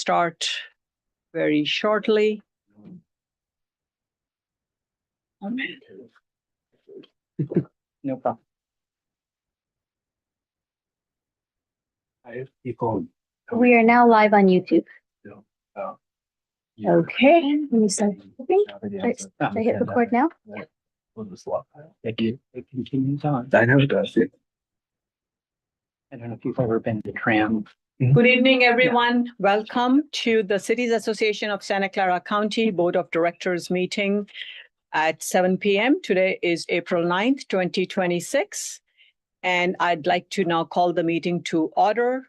start very shortly. No problem. We are now live on YouTube. Okay. Let me start. Should I hit record now? It continues on. I know it does. I don't know if you've ever been to tram. Good evening, everyone. Welcome to the Cities Association of Santa Clara County Board of Directors meeting at 7 p.m. Today is April 9th, 2026. And I'd like to now call the meeting to order.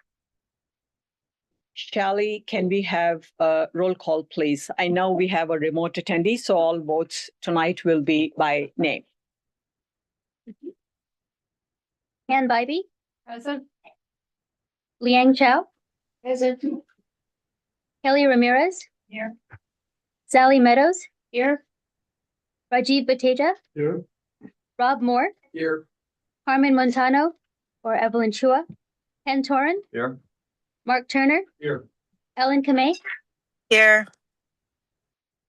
Shally, can we have a roll call, please? I know we have a remote attendee, so all votes tonight will be by name. Han Bybee, Present. Liang Chow, Present. Kelly Ramirez, Here. Sally Meadows, Here. Rajiv Bateja, Here. Rob Moore, Here. Carmen Montano, or Evelyn Chua, Ken Torin, Here. Mark Turner, Here. Ellen Kamei, Here.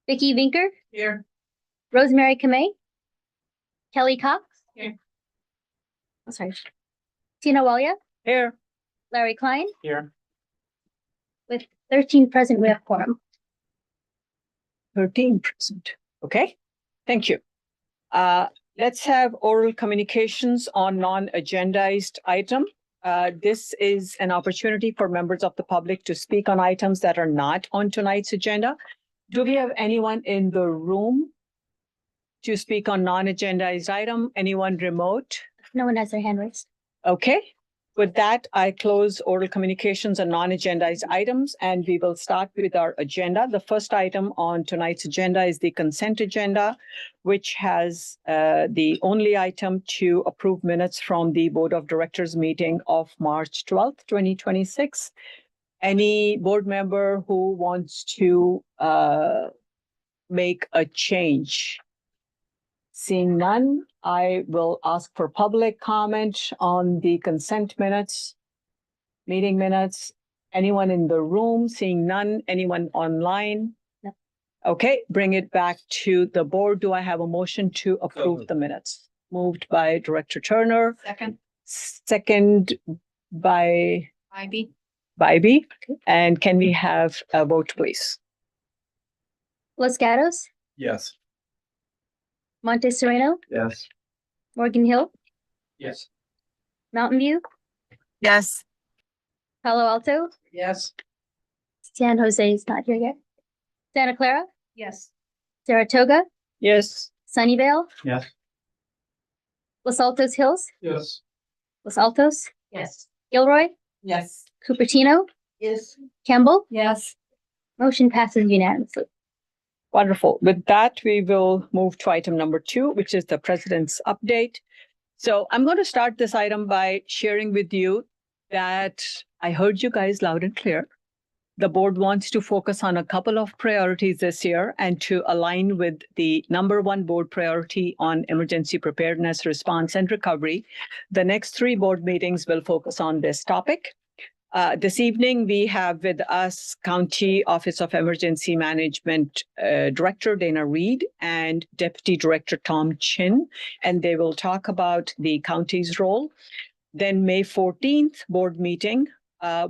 Vicky Vinker, Here. Rosemary Kamei, Kelly Cox. Here. Oh, sorry. Tina Walia, Here. Larry Klein. Here. With 13 present, we have quorum. 13%. Okay, thank you. Let's have oral communications on non-agendized item. This is an opportunity for members of the public to speak on items that are not on tonight's agenda. Do we have anyone in the room to speak on non-agendized item? Anyone remote? No one has their hand raised. Okay. With that, I close oral communications and non-agendized items, and we will start with our agenda. The first item on tonight's agenda is the consent agenda, which has the only item to approve minutes from the Board of Directors meeting of March 12th, 2026. Any board member who wants to make a change? Seeing none, I will ask for public comment on the consent minutes, meeting minutes. Anyone in the room? Seeing none. Anyone online? No. Okay, bring it back to the board. Do I have a motion to approve the minutes? Moved by Director Turner. Second. Second by Bybee. Bybee. And can we have a vote, please? Los Gatos, Yes. Monte Sereno, Yes. Morgan Hill, Yes. Mountain View, Yes. Palo Alto, Yes. San Jose is not here yet. Santa Clara, Yes. Saratoga, Yes. Sunnyvale, Yes. Los Altos Hills, Yes. Los Altos, Yes. Gilroy, Yes. Cupertino, Yes. Campbell. Yes. Motion passes unanimously. Wonderful. With that, we will move to item number 2, which is the president's update. So I'm going to start this item by sharing with you that I heard you guys loud and clear. The board wants to focus on a couple of priorities this year and to align with the number 1 board priority on emergency preparedness, response, and recovery. The next 3 board meetings will focus on this topic. This evening, we have with us County Office of Emergency Management Director Dana Reed and Deputy Director Tom Chin, and they will talk about the county's role. Then May 14th board meeting,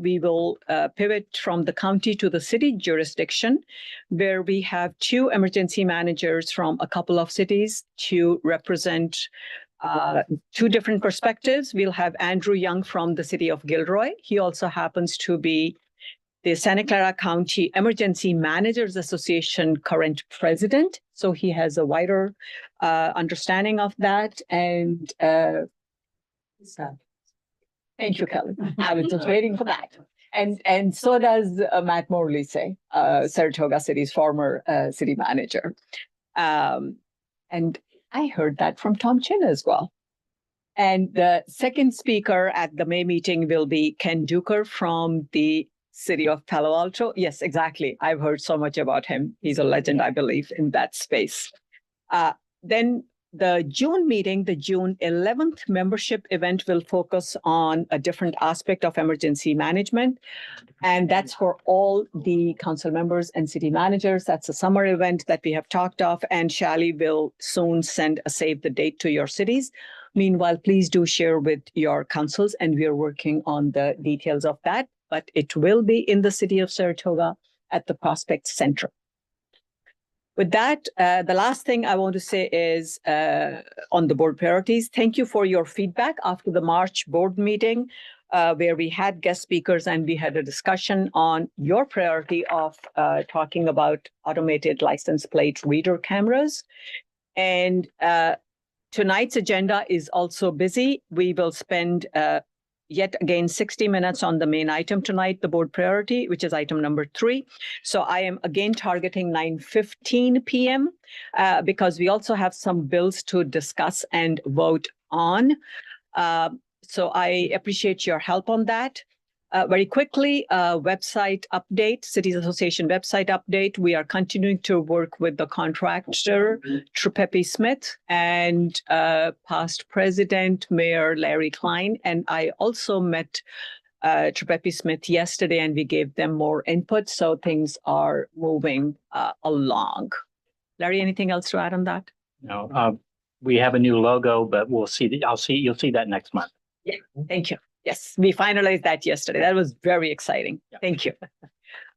we will pivot from the county to the city jurisdiction, where we have 2 emergency managers from a couple of cities to represent 2 different perspectives. We'll have Andrew Young from the city of Gilroy. He also happens to be the Santa Clara County Emergency Managers Association current president. So he has a wider understanding of that. And thank you, Kelly. I was just waiting for that. And so does Matt Morley say, Saratoga City's former city manager. And I heard that from Tom Chin as well. And the second speaker at the May meeting will be Ken Duker from the city of Palo Alto. Yes, exactly. I've heard so much about him. He's a legend, I believe, in that space. Then The June meeting, the June 11th membership event will focus on a different aspect of emergency management. And that's for all the council members and city managers. That's a summer event that we have talked of, and Shally will soon send a save the date to your cities. Meanwhile, please do share with your councils, and we are working on the details of that, but it will be in the city of Saratoga at the Prospect Center. With that, the last thing I want to say is on the board priorities. Thank you for your feedback after the March board meeting, where we had guest speakers and we had a discussion on your priority of talking about automated license plate reader cameras. And tonight's agenda is also busy. We will spend yet again 60 minutes on the main item tonight, the board priority, which is item number 3. So I am again targeting 9:15 p.m. Because we also have some bills to discuss and vote on. So I appreciate your help on that. Very quickly, website update, Cities Association website update. We are continuing to work with the contractor, Trepepi Smith, and past president, Mayor Larry Klein. And I also met Trepepi Smith yesterday, and we gave them more input. So things are moving along. Larry, anything else to add on that? No, we have a new logo, but we'll see. You'll see that next month. Yeah, thank you. Yes, we finalized that yesterday. That was very exciting. Yeah. Thank you.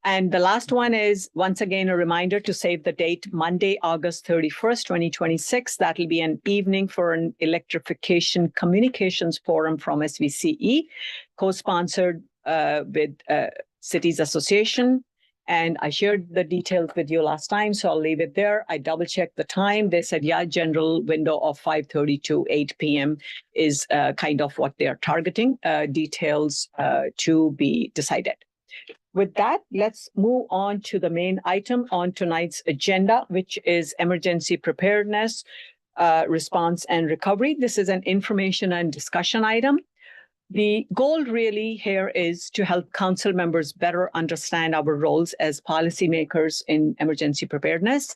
And the last one is, once again, a reminder to save the date, Monday, August 31st, 2026. That will be an evening for an electrification communications forum from SVCE, co-sponsored with Cities Association. And I shared the details with you last time, so I'll leave it there. I double checked the time. They said, yeah, general window of 5:30 to 8 p.m. is kind of what they're targeting. Details to be decided. With that, let's move on to the main item on tonight's agenda, which is emergency preparedness, response and recovery. This is an information and discussion item. The goal really here is to help council members better understand our roles as policymakers in emergency preparedness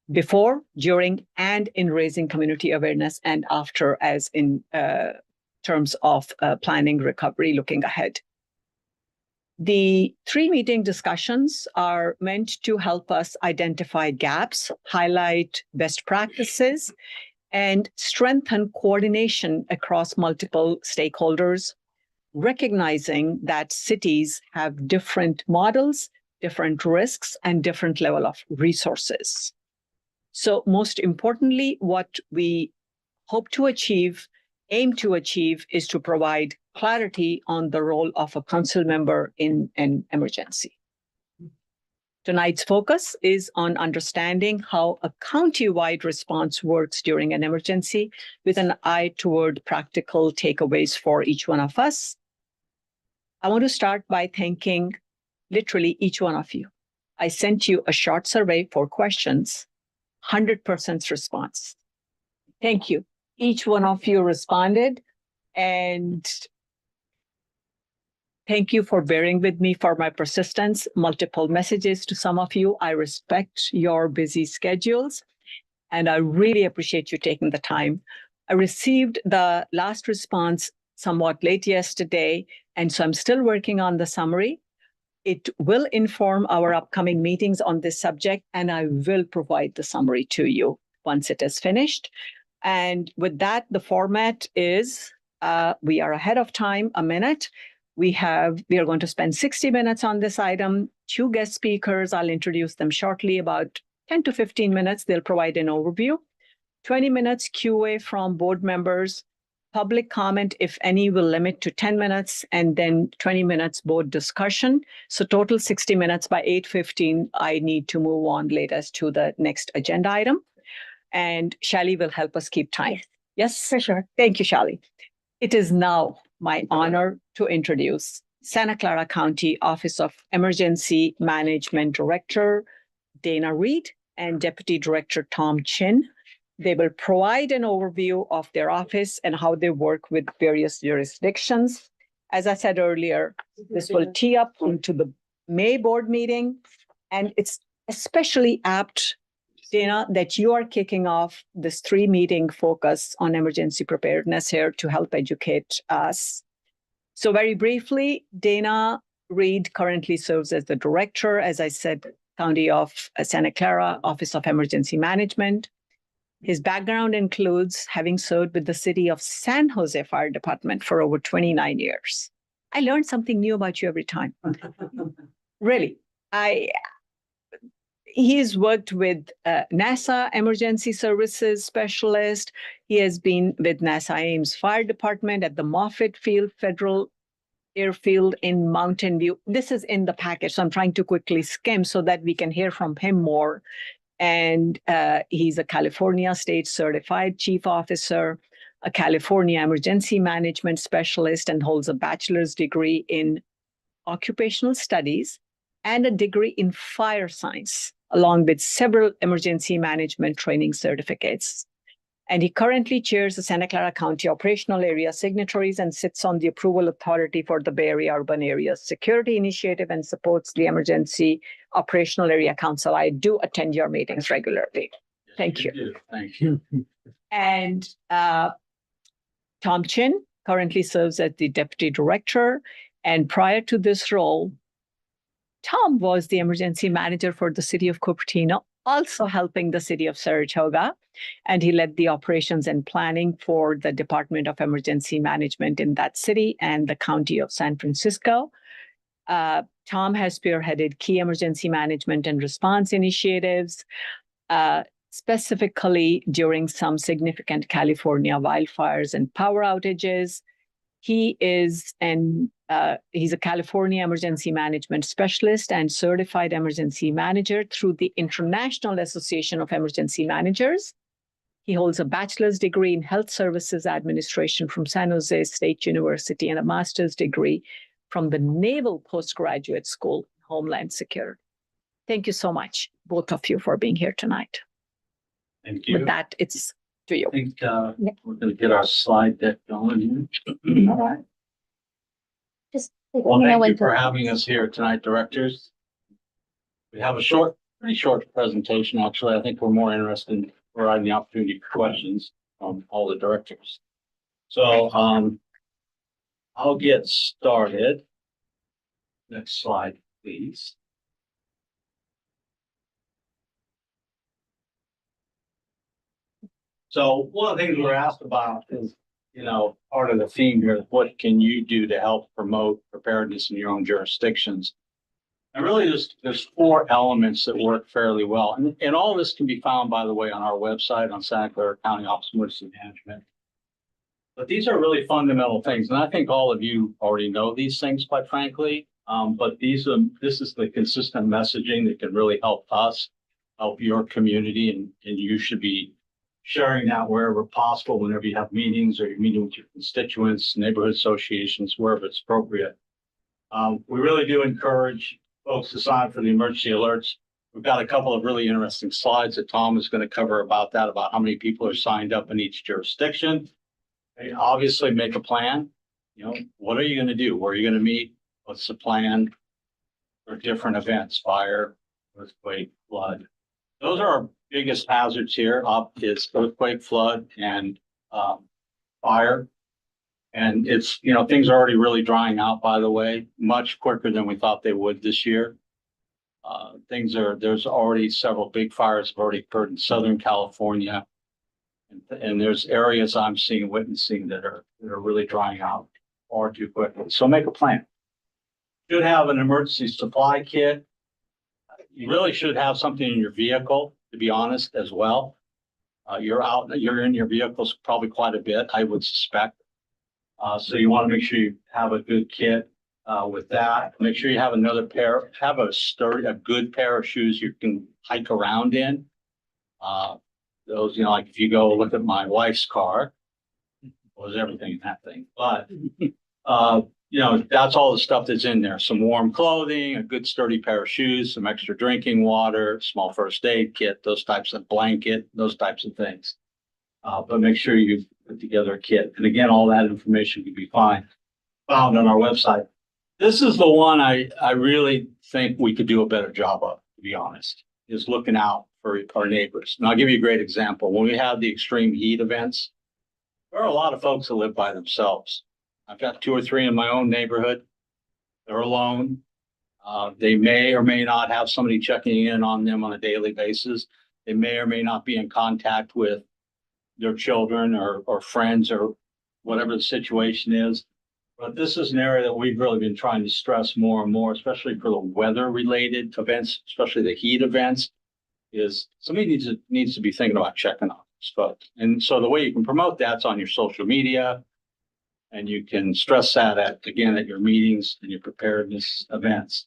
before, during, and in raising community awareness, and after, as in terms of planning recovery looking ahead. The 3 meeting discussions are meant to help us identify gaps, highlight best practices, and strengthen coordination across multiple stakeholders, recognizing that cities have different models, different risks, and different level of resources. So most importantly, what we hope to achieve, aim to achieve, is to provide clarity on the role of a council member in an emergency. Tonight's focus is on understanding how a county-wide response works during an emergency, with an eye toward practical takeaways for each one of us. I want to start by thanking literally each one of you. I sent you a short survey for questions, 100% response. Thank you. Each one of you responded, and thank you for bearing with me for my persistence. Multiple messages to some of you. I respect your busy schedules, and I really appreciate you taking the time. I received the last response somewhat late yesterday, and so I'm still working on the summary. It will inform our upcoming meetings on this subject, and I will provide the summary to you once it is finished. And with that, the format is, we are ahead of time a minute. We are going to spend 60 minutes on this item, 2 guest speakers. I'll introduce them shortly, about 10 to 15 minutes. They'll provide an overview, 20 minutes QA from board members, public comment, if any, will limit to 10 minutes, and then 20 minutes board discussion. So total 60 minutes. By 8:15, I need to move on latest to the next agenda item. And Shally will help us keep time. Yes? For sure. Thank you, Shally. It is now my honor to introduce Santa Clara County Office of Emergency Management Director Dana Reed and Deputy Director Tom Chin. They will provide an overview of their office and how they work with various jurisdictions. As I said earlier, this will tee up into the May board meeting, and it's especially apt Dana, that you are kicking off this 3-meeting focus on emergency preparedness here to help educate us. So very briefly, Dana Reed currently serves as the director, as I said, County of Santa Clara, Office of Emergency Management. His background includes having served with the City of San Jose Fire Department for over 29 years. I learned something new about you every time. Really. He's worked with NASA Emergency Services Specialist. He has been with NASA Ames Fire Department at the Moffett Field Federal Airfield in Mountain View. This is in the package, so I'm trying to quickly skim so that we can hear from him more. And he's a California State Certified Chief Officer, a California Emergency Management Specialist, and holds a bachelor's degree in occupational studies and a degree in fire science, along with several emergency management training certificates. And he currently chairs the Santa Clara County Operational Area Signatories and sits on the Approval Authority for the Bay Area Urban Areas Security Initiative and supports the Emergency Operational Area Council. I do attend your meetings regularly. Thank you. Thank you. And Tom Chin currently serves as the Deputy Director. And prior to this role, Tom was the emergency manager for the city of Cupertino, also helping the city of Saratoga. And he led the operations and planning for the Department of Emergency Management in that city and the county of San Francisco. Tom has spearheaded key emergency management and response initiatives, specifically during some significant California wildfires and power outages. He is he's a California Emergency Management Specialist and Certified Emergency Manager through the International Association of Emergency Managers. He holds a bachelor's degree in Health Services Administration from San Jose State University and a master's degree from the Naval Postgraduate School, Homeland Security. Thank you so much, both of you, for being here tonight. Thank you. With that, it's to you. I think we're going to get our slide deck going here. All right. Just Well, let me know thank when you for to- having us here tonight, directors. We have a pretty short presentation, actually. I think we're more interested in providing the opportunity for questions from all the directors. So I'll get started. Next slide, please. So one of the things we're asked about is, part of the theme here, what can you do to help promote preparedness in your own jurisdictions? And really, there's 4 elements that work fairly well. And all this can be found, by the way, on our website on Santa Clara County Office of Emergency Management. But these are really fundamental things. And I think all of you already know these things, quite frankly. But this is the consistent messaging that can really help us, help your community, and you should be sharing that wherever possible, whenever you have meetings or you're meeting with your constituents, neighborhood associations, wherever it's appropriate. We really do encourage folks to sign up for the emergency alerts. We've got a couple of really interesting slides that Tom is going to cover about that, about how many people are signed up in each jurisdiction. And obviously make a plan. What are you going to do? Where are you going to meet? What's the plan for different events? Fire, earthquake, flood. Those are our biggest hazards here. Up is earthquake, flood, and fire. And it's, things are already really drying out, by the way, much quicker than we thought they would this year. There's already several big fires have already occurred in Southern California. And there's areas I'm witnessing that are really drying out far too quickly. So make a plan. Should have an emergency supply kit. You really should have something in your vehicle, to be honest, as well. You're in your vehicles probably quite a bit, I would suspect. So you want to make sure you have a good kit with that. Make sure you have a good pair of shoes you can hike around in. Those, like if you go look at my wife's car, there's everything in that thing. But, that's all the stuff that's in there. Some warm clothing, a good sturdy pair of shoes, some extra drinking water, small first aid kit, those types of blanket, those types of things. But make sure you put together a kit. And again, all that information can be found on our website. This is the one I really think we could do a better job of, to be honest, is looking out for our neighbors. And I'll give you a great example. When we have the extreme heat events, there are a lot of folks that live by themselves. I've got 2 or 3 in my own neighborhood. They're alone. They may or may not have somebody checking in on them on a daily basis. They may or may not be in contact with their children or friends or whatever the situation is. But this is an area that we've really been trying to stress more and more, especially for the weather-related events, especially the heat events, is somebody needs to be thinking about checking on these folks. And so the way you can promote that's on your social media, and you can stress that at your meetings and your preparedness events.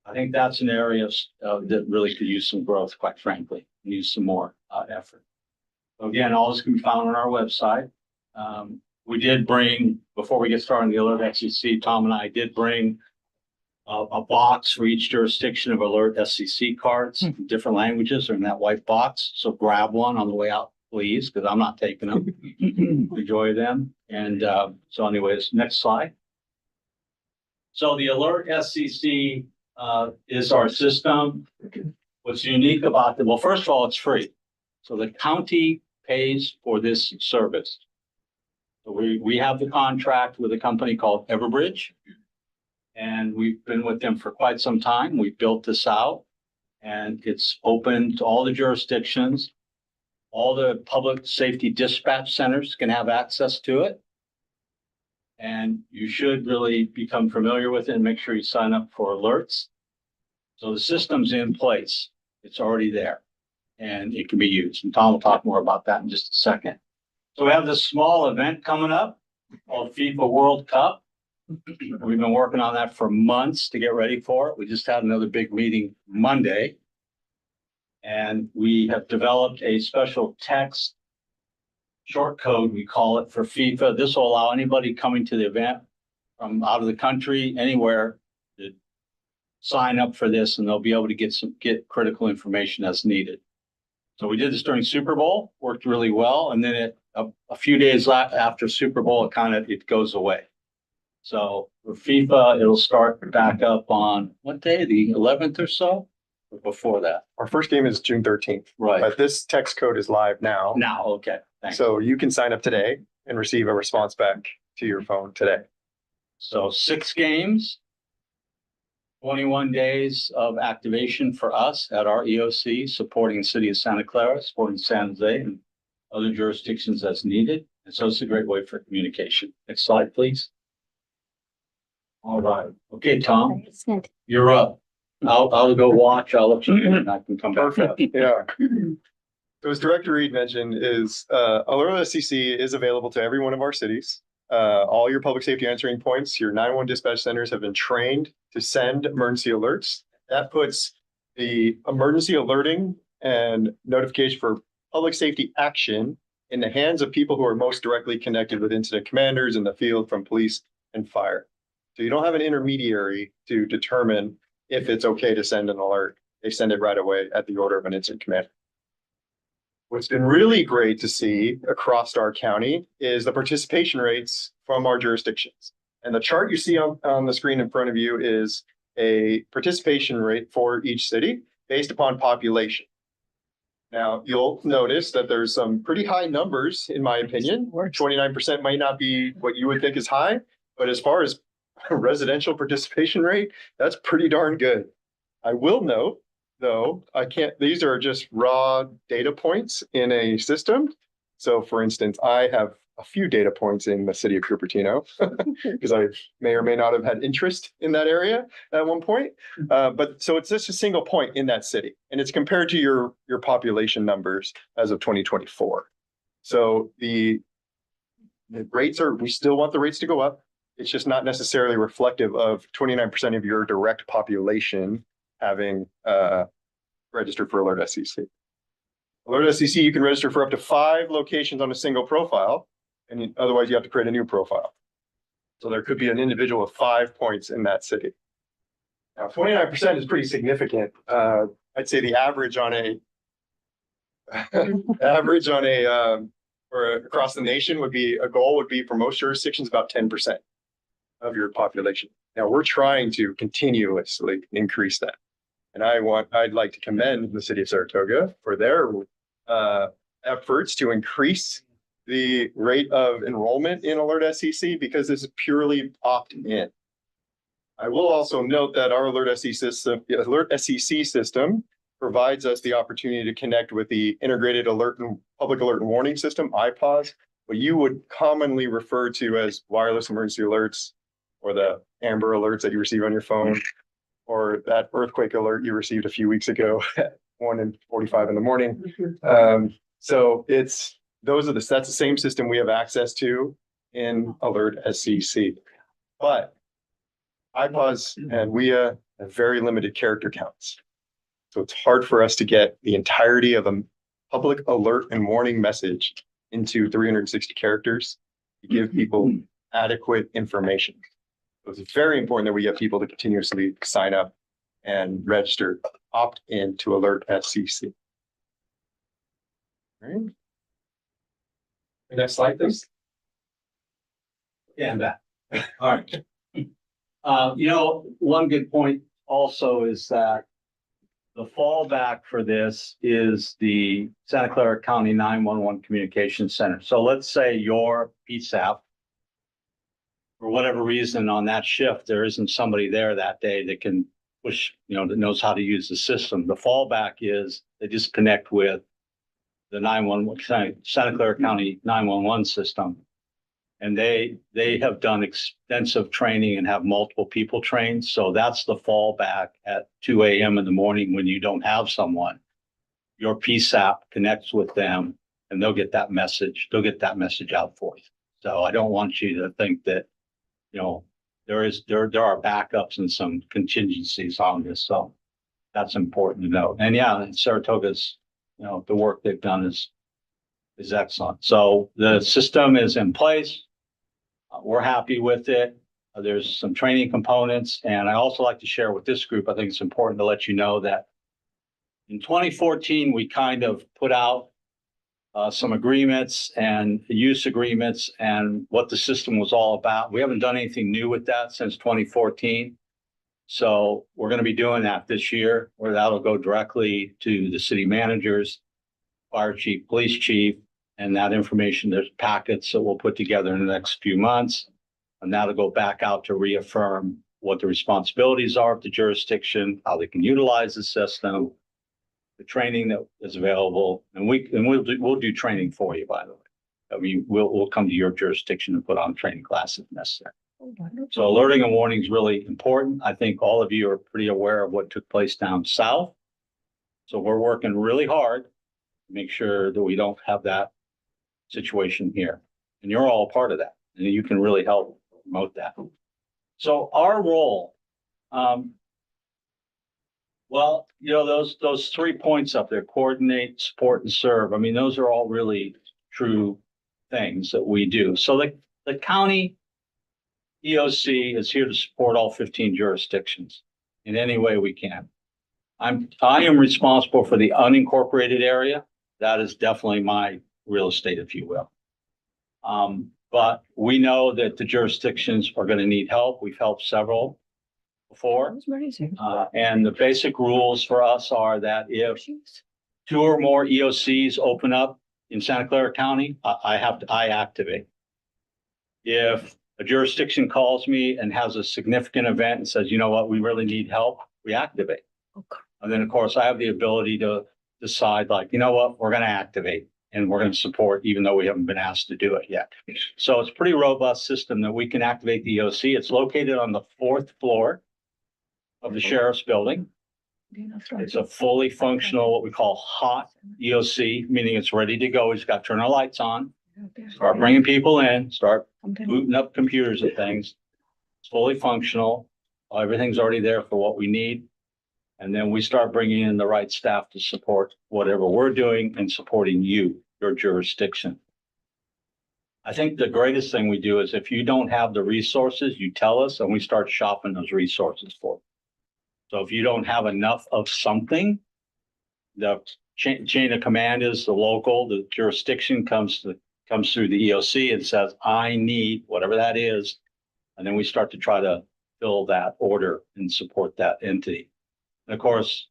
I think that's an area that really could use some growth, quite frankly, and use some more effort. So again, all this can be found on our website. We did bring, before we get started on the Alert SCC, Tom and I did bring a box for each jurisdiction of Alert SCC cards, different languages are in that white box. So grab one on the way out, please, because I'm not taking them. Enjoy them. And so anyways, next slide. So the Alert SCC is our system. What's unique about it? Well, first of all, it's free. So the county pays for this service. So we have the contract with a company called Everbridge, and we've been with them for quite some time. We built this out, and it's open to all the jurisdictions. All the public safety dispatch centers can have access to it. And you should really become familiar with it and make sure you sign up for alerts. So the system's in place. It's already there and it can be used. And Tom will talk more about that in just a second. So we have this small event coming up called FIFA World Cup. We've been working on that for months to get ready for it. We just had another big meeting Monday. And we have developed a special text short code, we call it, for FIFA. This will allow anybody coming to the event from out of the country, anywhere, to sign up for this, and they'll be able to get critical information as needed. So we did this during Super Bowl, worked really well, and then a few days after Super Bowl, it goes away. So for FIFA, it'll start back up on what day? The 11th or so? Or before that? Our first game is June 13th. Right. But this text code is live now. Now, okay. Thanks. So you can sign up today and receive a response back to your phone today. So 6 games, 21 days of activation for us at our EOC, supporting the city of Santa Clara, supporting San Jose and other jurisdictions as needed. And so it's a great way for communication. Next slide, please. All right. Okay, Tom, you're up. I'll go watch. I'll let you in and I can come back. Perfect. Yeah. So as Director Reed mentioned, Alert SCC is available to every one of our cities. All your public safety answering points, your 911 dispatch centers have been trained to send emergency alerts. That puts the emergency alerting and notification for public safety action in the hands of people who are most directly connected with incident commanders in the field from police and fire. So you don't have an intermediary to determine if it's okay to send an alert. They send it right away at the order of an incident commander. What's been really great to see across our county is the participation rates from our jurisdictions. And the chart you see on the screen in front of you is a participation rate for each city based upon population. Now, you'll notice that there's some pretty high numbers, in my opinion. 29% might not be what you would think is high, but as far as residential participation rate, that's pretty darn good. I will note, though, these are just raw data points in a system. So for instance, I have a few data points in the city of Cupertino because I may or may not have had interest in that area at one point. But so it's just a single point in that city, and it's compared to your population numbers as of 2024. So the rates we still want the rates to go up. It's just not necessarily reflective of 29% of your direct population having registered for Alert SCC. Alert SCC, you can register for up to 5 locations on a single profile, and otherwise you have to create a new profile. So there could be an individual with 5 points in that city. Now, 29% is pretty significant. I'd say the average on or across the nation would be for most jurisdictions about 10% of your population. Now we're trying to continuously increase that. And I'd like to commend the city of Saratoga for their efforts to increase the rate of enrollment in Alert SCC because this is purely opt-in. I will also note that our Alert SCC system provides us the opportunity to connect with the integrated alert and public alert and warning system, IPAWS, what you would commonly refer to as wireless emergency alerts, or the Amber alerts that you receive on your phone, or that earthquake alert you received a few weeks ago at 1:45 in the morning. So that's the same system we have access to in Alert SCC. But IPAWS and WIA have very limited character counts. So it's hard for us to get the entirety of a public alert and warning message into 360 characters to give people adequate information. So it's very important that we get people to continuously sign up and register, opt in to Alert SCC. All right. Next slide, please. Yeah, and that. All right. One good point also is that the fallback for this is the Santa Clara County 911 Communications Center. So let's say your PSAP, for whatever reason on that shift, there isn't somebody there that day that can push, that knows how to use the system. The fallback is they just connect with the 911 Santa Clara County 911 system. And they have done extensive training and have multiple people trained. So that's the fallback at 2 a.m. in the morning when you don't have someone. Your PSAP connects with them and they'll get that message. They'll get that message out for you. So I don't want you to think that, there are backups and some contingencies on this. So that's important to know. And yeah, Saratoga's, the work they've done is excellent. So the system is in place. We're happy with it. There's some training components. And I also like to share with this group, I think it's important to let you know that in 2014, we kind of put out some agreements and use agreements and what the system was all about. We haven't done anything new with that since 2014. So we're going to be doing that this year, where that'll go directly to the city managers, fire chief, police chief, and that information, there's packets that we'll put together in the next few months. And that'll go back out to reaffirm what the responsibilities are of the jurisdiction, how they can utilize the system, the training that is available. And we'll do training for you, by the way. I mean, we'll come to your jurisdiction and put on training classes if necessary. So alerting and warning is really important. I think all of you are pretty aware of what took place down south. So we're working really hard to make sure that we don't have that situation here. And you're all a part of that. And you can really help promote that. So our role, those 3 points up there, coordinate, support, and serve. I mean, those are all really true things that we do. So the county EOC is here to support all 15 jurisdictions in any way we can. I am responsible for the unincorporated area. That is definitely my real estate, if you will. But we know that the jurisdictions are going to need help. We've helped several before. And the basic rules for us are that if 2 or more EOCs open up in Santa Clara County, I activate. If a jurisdiction calls me and has a significant event and says, you know what, we really need help, we activate. Okay. And then, of course, I have the ability to decide, like, you know what, we're going to activate and we're going to support, even though we haven't been asked to do it yet. So it's a pretty robust system that we can activate the EOC. It's located on the 4th floor of the sheriff's building. It's a fully functional, what we call hot EOC, meaning it's ready to go. We just got to turn our lights on, start bringing people in, start booting up computers and things. It's fully functional. Everything's already there for what we need. And then we start bringing in the right staff to support whatever we're doing and supporting you, your jurisdiction. I think the greatest thing we do is if you don't have the resources, you tell us and we start shopping those resources for you. So if you don't have enough of something, the chain of command is the local, the jurisdiction comes through the EOC and says, I need whatever that is. And then we start to try to fill that order and support that entity. And of course,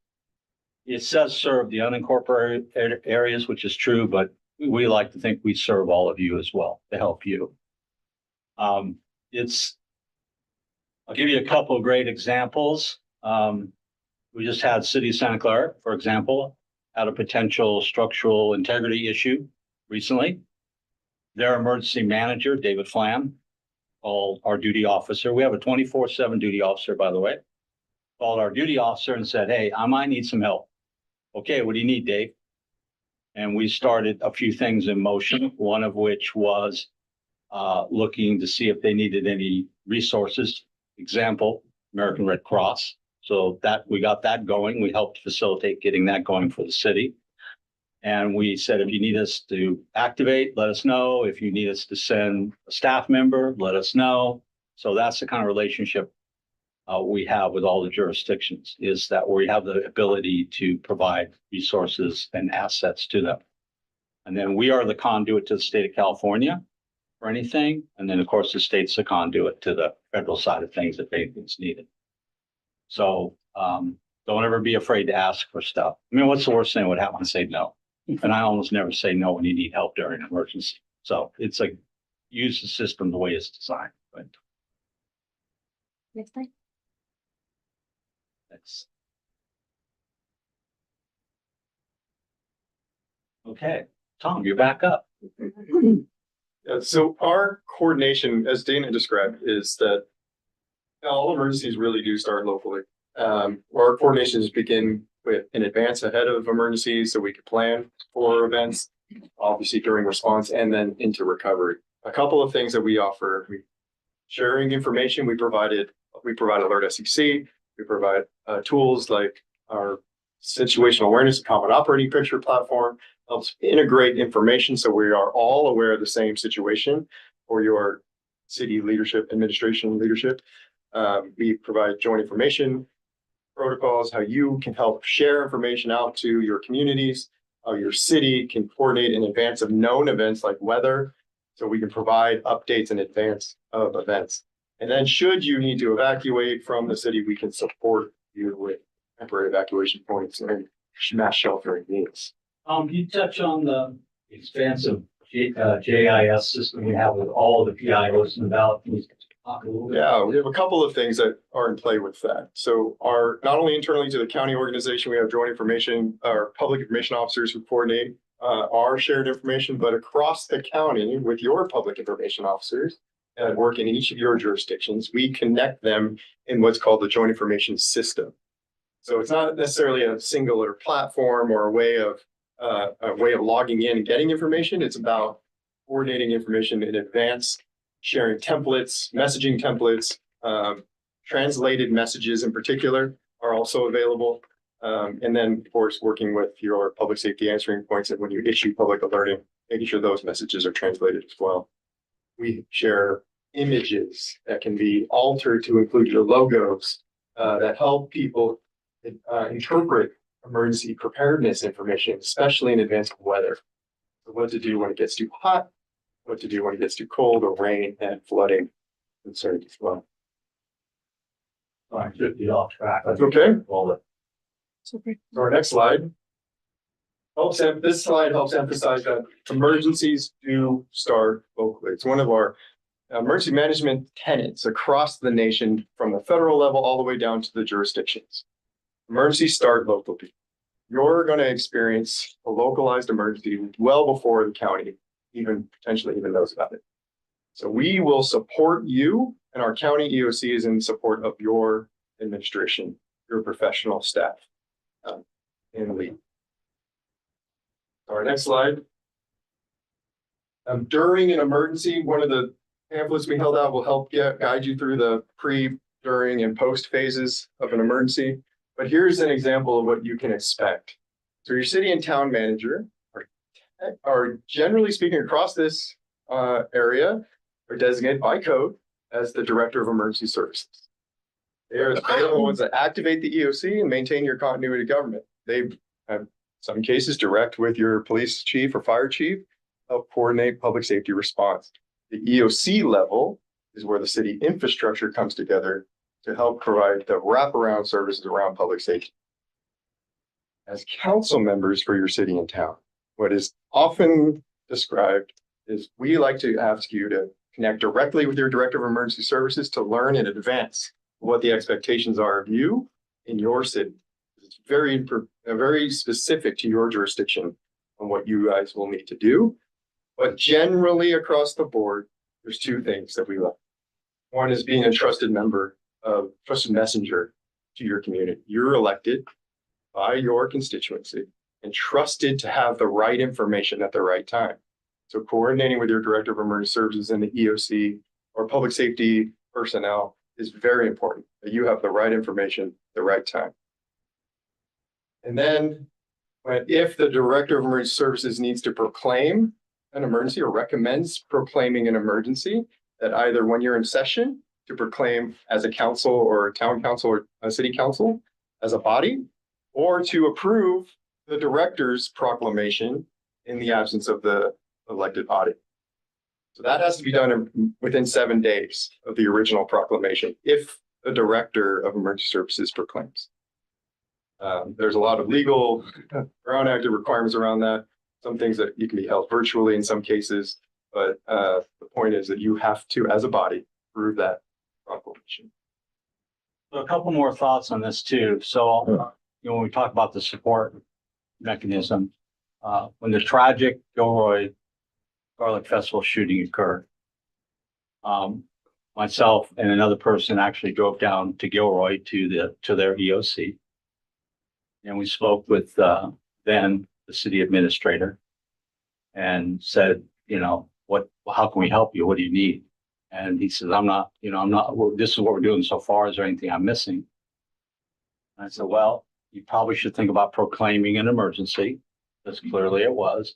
it says serve the unincorporated areas, which is true, but we like to think we serve all of you as well to help you. I'll give you a couple of great examples. We just had City of Santa Clara, for example, had a potential structural integrity issue recently. Their emergency manager, David Flam, called our duty officer. We have a 24/7 duty officer, by the way. Called our duty officer and said, hey, I might need some help. Okay, what do you need, Dave? And we started a few things in motion, one of which was looking to see if they needed any resources. Example, American Red Cross. So that we got that going. We helped facilitate getting that going for the city. And we said, if you need us to activate, let us know. If you need us to send a staff member, let us know. So that's the kind of relationship we have with all the jurisdictions, is that we have the ability to provide resources and assets to them. And then we are the conduit to the state of California for anything. And then, of course, the state's the conduit to the federal side of things if anything's needed. So don't ever be afraid to ask for stuff. I mean, what's the worst thing that would happen? Say no. And I almost never say no when you need help during an emergency. So it's like, use the system the way it's designed. But Next slide. that's okay. Tom, you're back up. So our coordination, as Dana described, is that all emergencies really do start locally. Our coordinations begin with in advance ahead of emergencies so we can plan for events, obviously during response and then into recovery. A couple of things that we offer, sharing information. We provide Alert SCC. We provide tools like our situational awareness and common operating picture platform, helps integrate information so we are all aware of the same situation for your city leadership, administration leadership. We provide joint information protocols, how you can help share information out to your communities, how your city can coordinate in advance of known events like weather, so we can provide updates in advance of events. And then should you need to evacuate from the city, we can support you with temporary evacuation points and mass sheltering needs. Can you touch on the expansive JIS system we have with all the PIOs and about? Can you talk a little bit? Yeah, we have a couple of things that are in play with that. So not only internally to the county organization, we have joint information, our public information officers who coordinate our shared information, but across the county with your public information officers that work in each of your jurisdictions, we connect them in what's called the joint information system. So it's not necessarily a singular platform or a way of logging in and getting information. It's about coordinating information in advance, sharing templates, messaging templates, translated messages in particular are also available. And then, of course, working with your public safety answering points that when you issue public alerting, making sure those messages are translated as well. We share images that can be altered to include your logos that help people interpret emergency preparedness information, especially in advance of weather. So what to do when it gets too hot, what to do when it gets too cold, or rain and flooding concerns as well. Sorry, I took you off track. That's okay. Well, So our next slide this slide helps emphasize that emergencies do start locally. It's one of our emergency management tenets across the nation from the federal level all the way down to the jurisdictions. Emergencies start locally. You're going to experience a localized emergency well before the county potentially even knows about it. So we will support you, and our county EOC is in support of your administration, your professional staff in the lead. Our next slide. During an emergency, one of the pamphlets we held out will help guide you through the pre, during, and post phases of an emergency. But here's an example of what you can expect. So your city and town manager are generally speaking across this area are designated by code as the director of emergency services. They are the ones that activate the EOC and maintain your continuity of government. They have some cases direct with your police chief or fire chief, help coordinate public safety response. The EOC level is where the city infrastructure comes together to help provide the wraparound services around public safety. as council members for your city and town. What is often described is we like to ask you to connect directly with your Director of Emergency Services to learn in advance what the expectations are of you in your city. It's very specific to your jurisdiction on what you guys will need to do. But generally across the board, there's two things that we love. One is being a trusted messenger to your community. You're elected by your constituency and trusted to have the right information at the right time. So coordinating with your Director of Emergency Services and the EOC or public safety personnel is very important, that you have the right information at the right time. And then if the Director of Emergency Services needs to proclaim an emergency or recommends proclaiming an emergency, that either when you're in session to proclaim as a council or a town council or a city council as a body, or to approve the director's proclamation in the absence of the elected body. So that has to be done within 7 days of the original proclamation if the Director of Emergency Services proclaims. There's a lot of legal Brown Act requirements around that. Some things that you can be held virtually in some cases, but the point is that you have to, as a body, prove that proclamation. So a couple more thoughts on this too. So, when we talk about the support mechanism, when the tragic Gilroy Garlic Festival shooting occurred, myself and another person actually drove down to Gilroy to their EOC. And we spoke with then the city administrator and said, how can we help you? What do you need? And he says, this is what we're doing so far. Is there anything I'm missing? And I said, well, you probably should think about proclaiming an emergency, because clearly it was.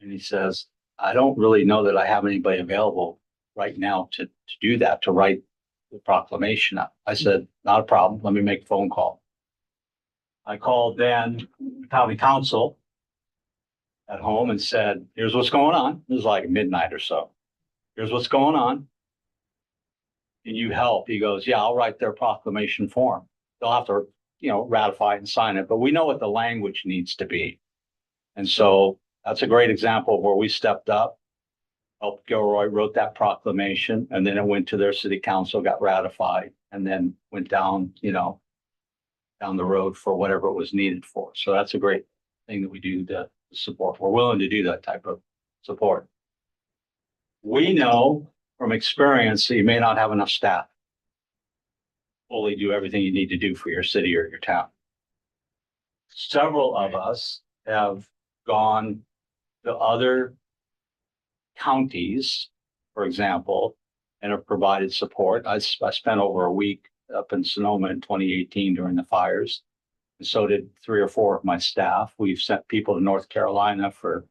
And he says, I don't really know that I have anybody available right now to do that, to write the proclamation up. I said, not a problem. Let me make a phone call. I called then county council at home and said, here's what's going on. It was like midnight or so. Here's what's going on. Can you help? He goes, yeah, I'll write their proclamation for them. They'll have to, ratify it and sign it, but we know what the language needs to be. And so that's a great example of where we stepped up, helped Gilroy, wrote that proclamation, and then it went to their city council, got ratified, and then went down, down the road for whatever it was needed for. So that's a great thing that we do to support. We're willing to do that type of support. We know from experience that you may not have enough staff to fully do everything you need to do for your city or your town. Several of us have gone to other counties, for example, and have provided support. I spent over a week up in Sonoma in 2018 during the fires. And so did 3 or 4 of my staff. We've sent people to North Carolina for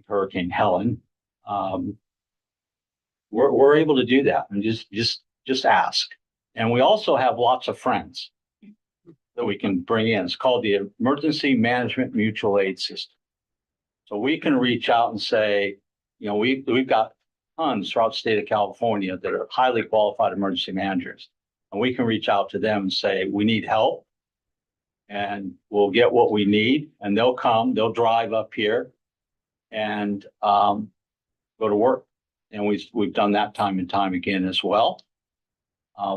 Hurricane Helen. We're able to do that, and just ask. And we also have lots of friends that we can bring in. It's called the Emergency Management Mutual Aid System. So we can reach out and say, we've got tons throughout the state of California that are highly qualified emergency managers. And we can reach out to them and say, we need help, and we'll get what we need. And they'll come, they'll drive up here and go to work. And we've done that time and time again as well.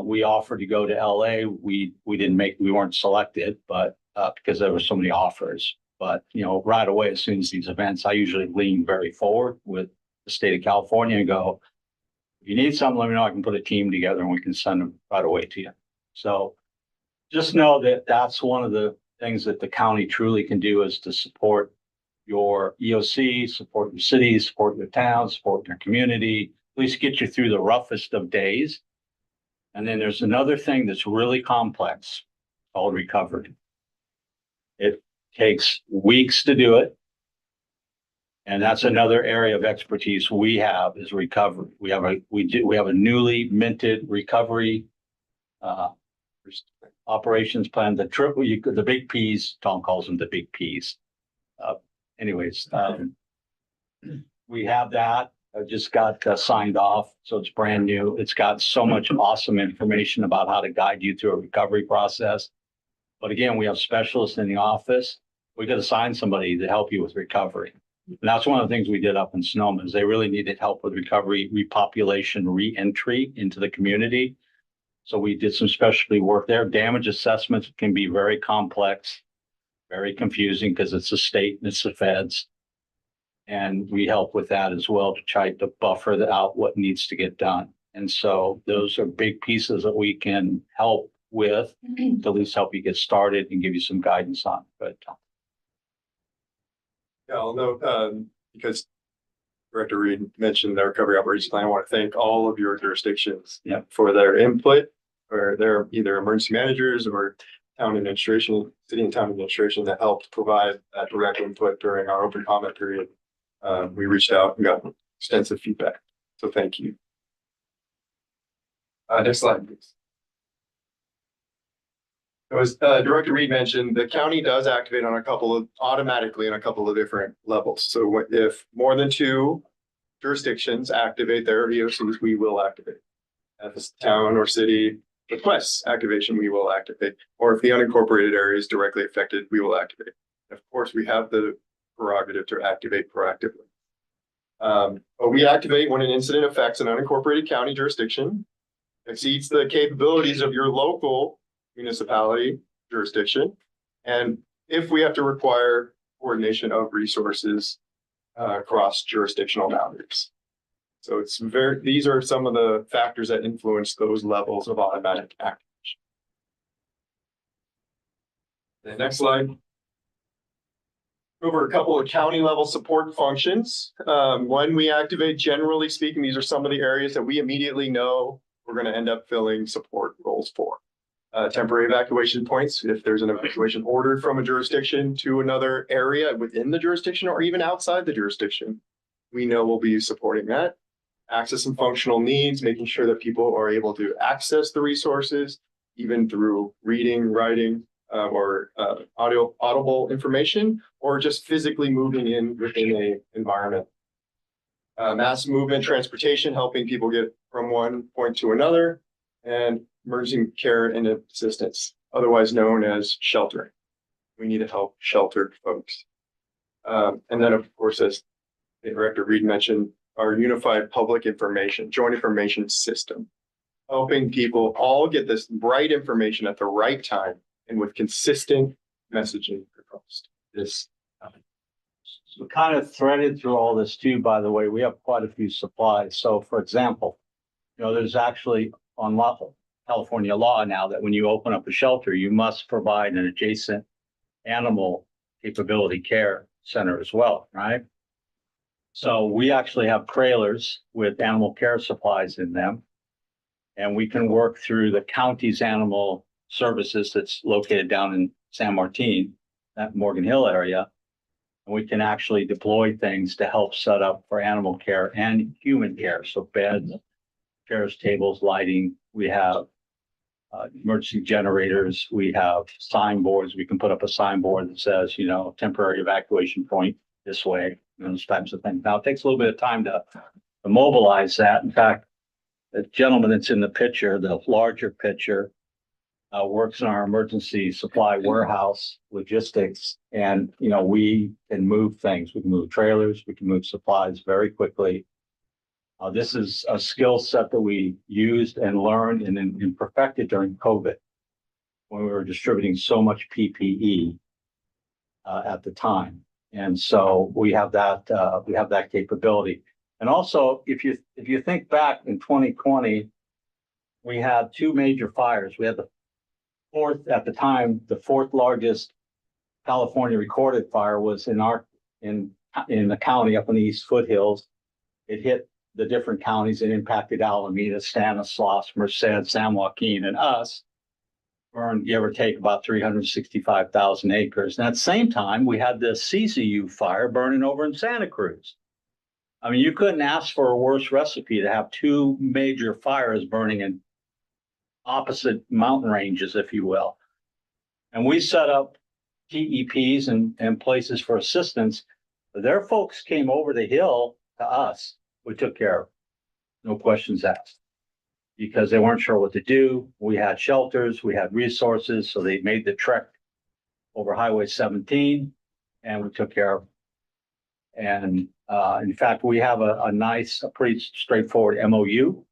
We offered to go to LA. We weren't selected, but because there were so many offers. But right away, as soon as these events, I usually lean very forward with the state of California and go, if you need something, let me know. I can put a team together and we can send them right away to you. So just know that that's one of the things that the county truly can do, is to support your EOC, support your city, support your town, support your community, at least get you through the roughest of days. And then there's another thing that's really complex called recovery. It takes weeks to do it. And that's another area of expertise we have, is recovery. We have a newly minted recovery operations plan. The big P's, Tom calls them the big P's. We have that. I just got signed off, so it's brand new. It's got so much awesome information about how to guide you through a recovery process. But again, we have specialists in the office. We could assign somebody to help you with recovery. And that's one of the things we did up in Sonoma is they really needed help with recovery, repopulation, re-entry into the community. So we did some specialty work there. Damage assessments can be very complex, very confusing because it's the state and it's the feds. And we help with that as well to try to buffer out what needs to get done. And so those are big pieces that we can help with, to at least help you get started and give you some guidance on. But Yeah, I'll note, because Director Reed mentioned the recovery operations plan, I want to thank all of your jurisdictions Yep. for their input, or their either emergency managers or town administration, city and town administration that helped provide that direct input during our open comment period. We reached out and got extensive feedback, so thank you. Next slide, please. As Director Reed mentioned, the county does activate automatically on a couple of different levels. So if more than 2 jurisdictions activate their EOCs, we will activate. If the town or city requests activation, we will activate. Or if the unincorporated area is directly affected, we will activate. Of course, we have the prerogative to activate proactively. But we activate when an incident affects an unincorporated county jurisdiction, exceeds the capabilities of your local municipality jurisdiction, and if we have to require coordination of resources across jurisdictional boundaries. So these are some of the factors that influence those levels of automatic activation. The next slide. Over a couple of county level support functions. When we activate, generally speaking, these are some of the areas that we immediately know we're going to end up filling support roles for. Temporary evacuation points, if there's an evacuation ordered from a jurisdiction to another area within the jurisdiction or even outside the jurisdiction, we know we'll be supporting that. Access and functional needs, making sure that people are able to access the resources, even through reading, writing, or audible information, or just physically moving in within an environment. Mass movement, transportation, helping people get from one point to another, and emergency care and assistance, otherwise known as sheltering. We need to help sheltered folks. And then, of course, as Director Reed mentioned, our unified public information, joint information system, helping people all get this right information at the right time and with consistent messaging across this. so kind of threaded through all this too, by the way, we have quite a few supplies. So for example, there's actually on California law now that when you open up a shelter, you must provide an adjacent animal capability care center as well, right? So we actually have trailers with animal care supplies in them. And we can work through the county's animal services that's located down in San Martin, that Morgan Hill area. And we can actually deploy things to help set up for animal care and human care. So beds, chairs, tables, lighting. We have emergency generators. We have signboards. We can put up a signboard that says, temporary evacuation point this way, those types of things. Now, it takes a little bit of time to mobilize that. In fact, the gentleman that's in the picture, the larger picture, works in our emergency supply warehouse logistics. And, we can move things. We can move trailers. We can move supplies very quickly. This is a skill set that we used and learned and perfected during COVID when we were distributing so much PPE at the time. And so we have that capability. And also, if you think back in 2020, we had 2 major fires. We had the fourth largest California recorded fire was in the county up in the East Foothills. It hit the different counties. It impacted Alameda, Stanislaus, Merced, San Joaquin, and us. Burned, give or take, about 365,000 acres. And at the same time, we had the CCU fire burning over in Santa Cruz. I mean, you couldn't ask for a worse recipe to have 2 major fires burning in opposite mountain ranges, if you will. And we set up TEPs and places for assistance. Their folks came over the hill to us. We took care of it. No questions asked. because they weren't sure what to do. We had shelters, we had resources, so they made the trek over Highway 17 and we took care of. And in fact, we have a pretty straightforward MOU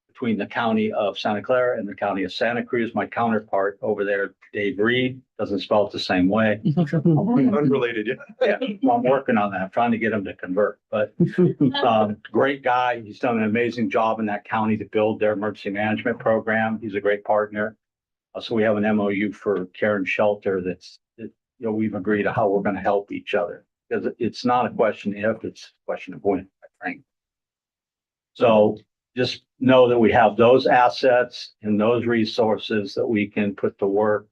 between the county of Santa Clara and the county of Santa Cruz. My counterpart over there, Dave Reed, doesn't spell it the same way. Unrelated, yeah. Yeah, well, I'm working on that. I'm trying to get him to convert, but great guy. He's done an amazing job in that county to build their emergency management program. He's a great partner. So we have an MOU for care and shelter we've agreed to how we're going to help each other, because it's not a question if, it's a question of when, I think. So just know that we have those assets and those resources that we can put to work.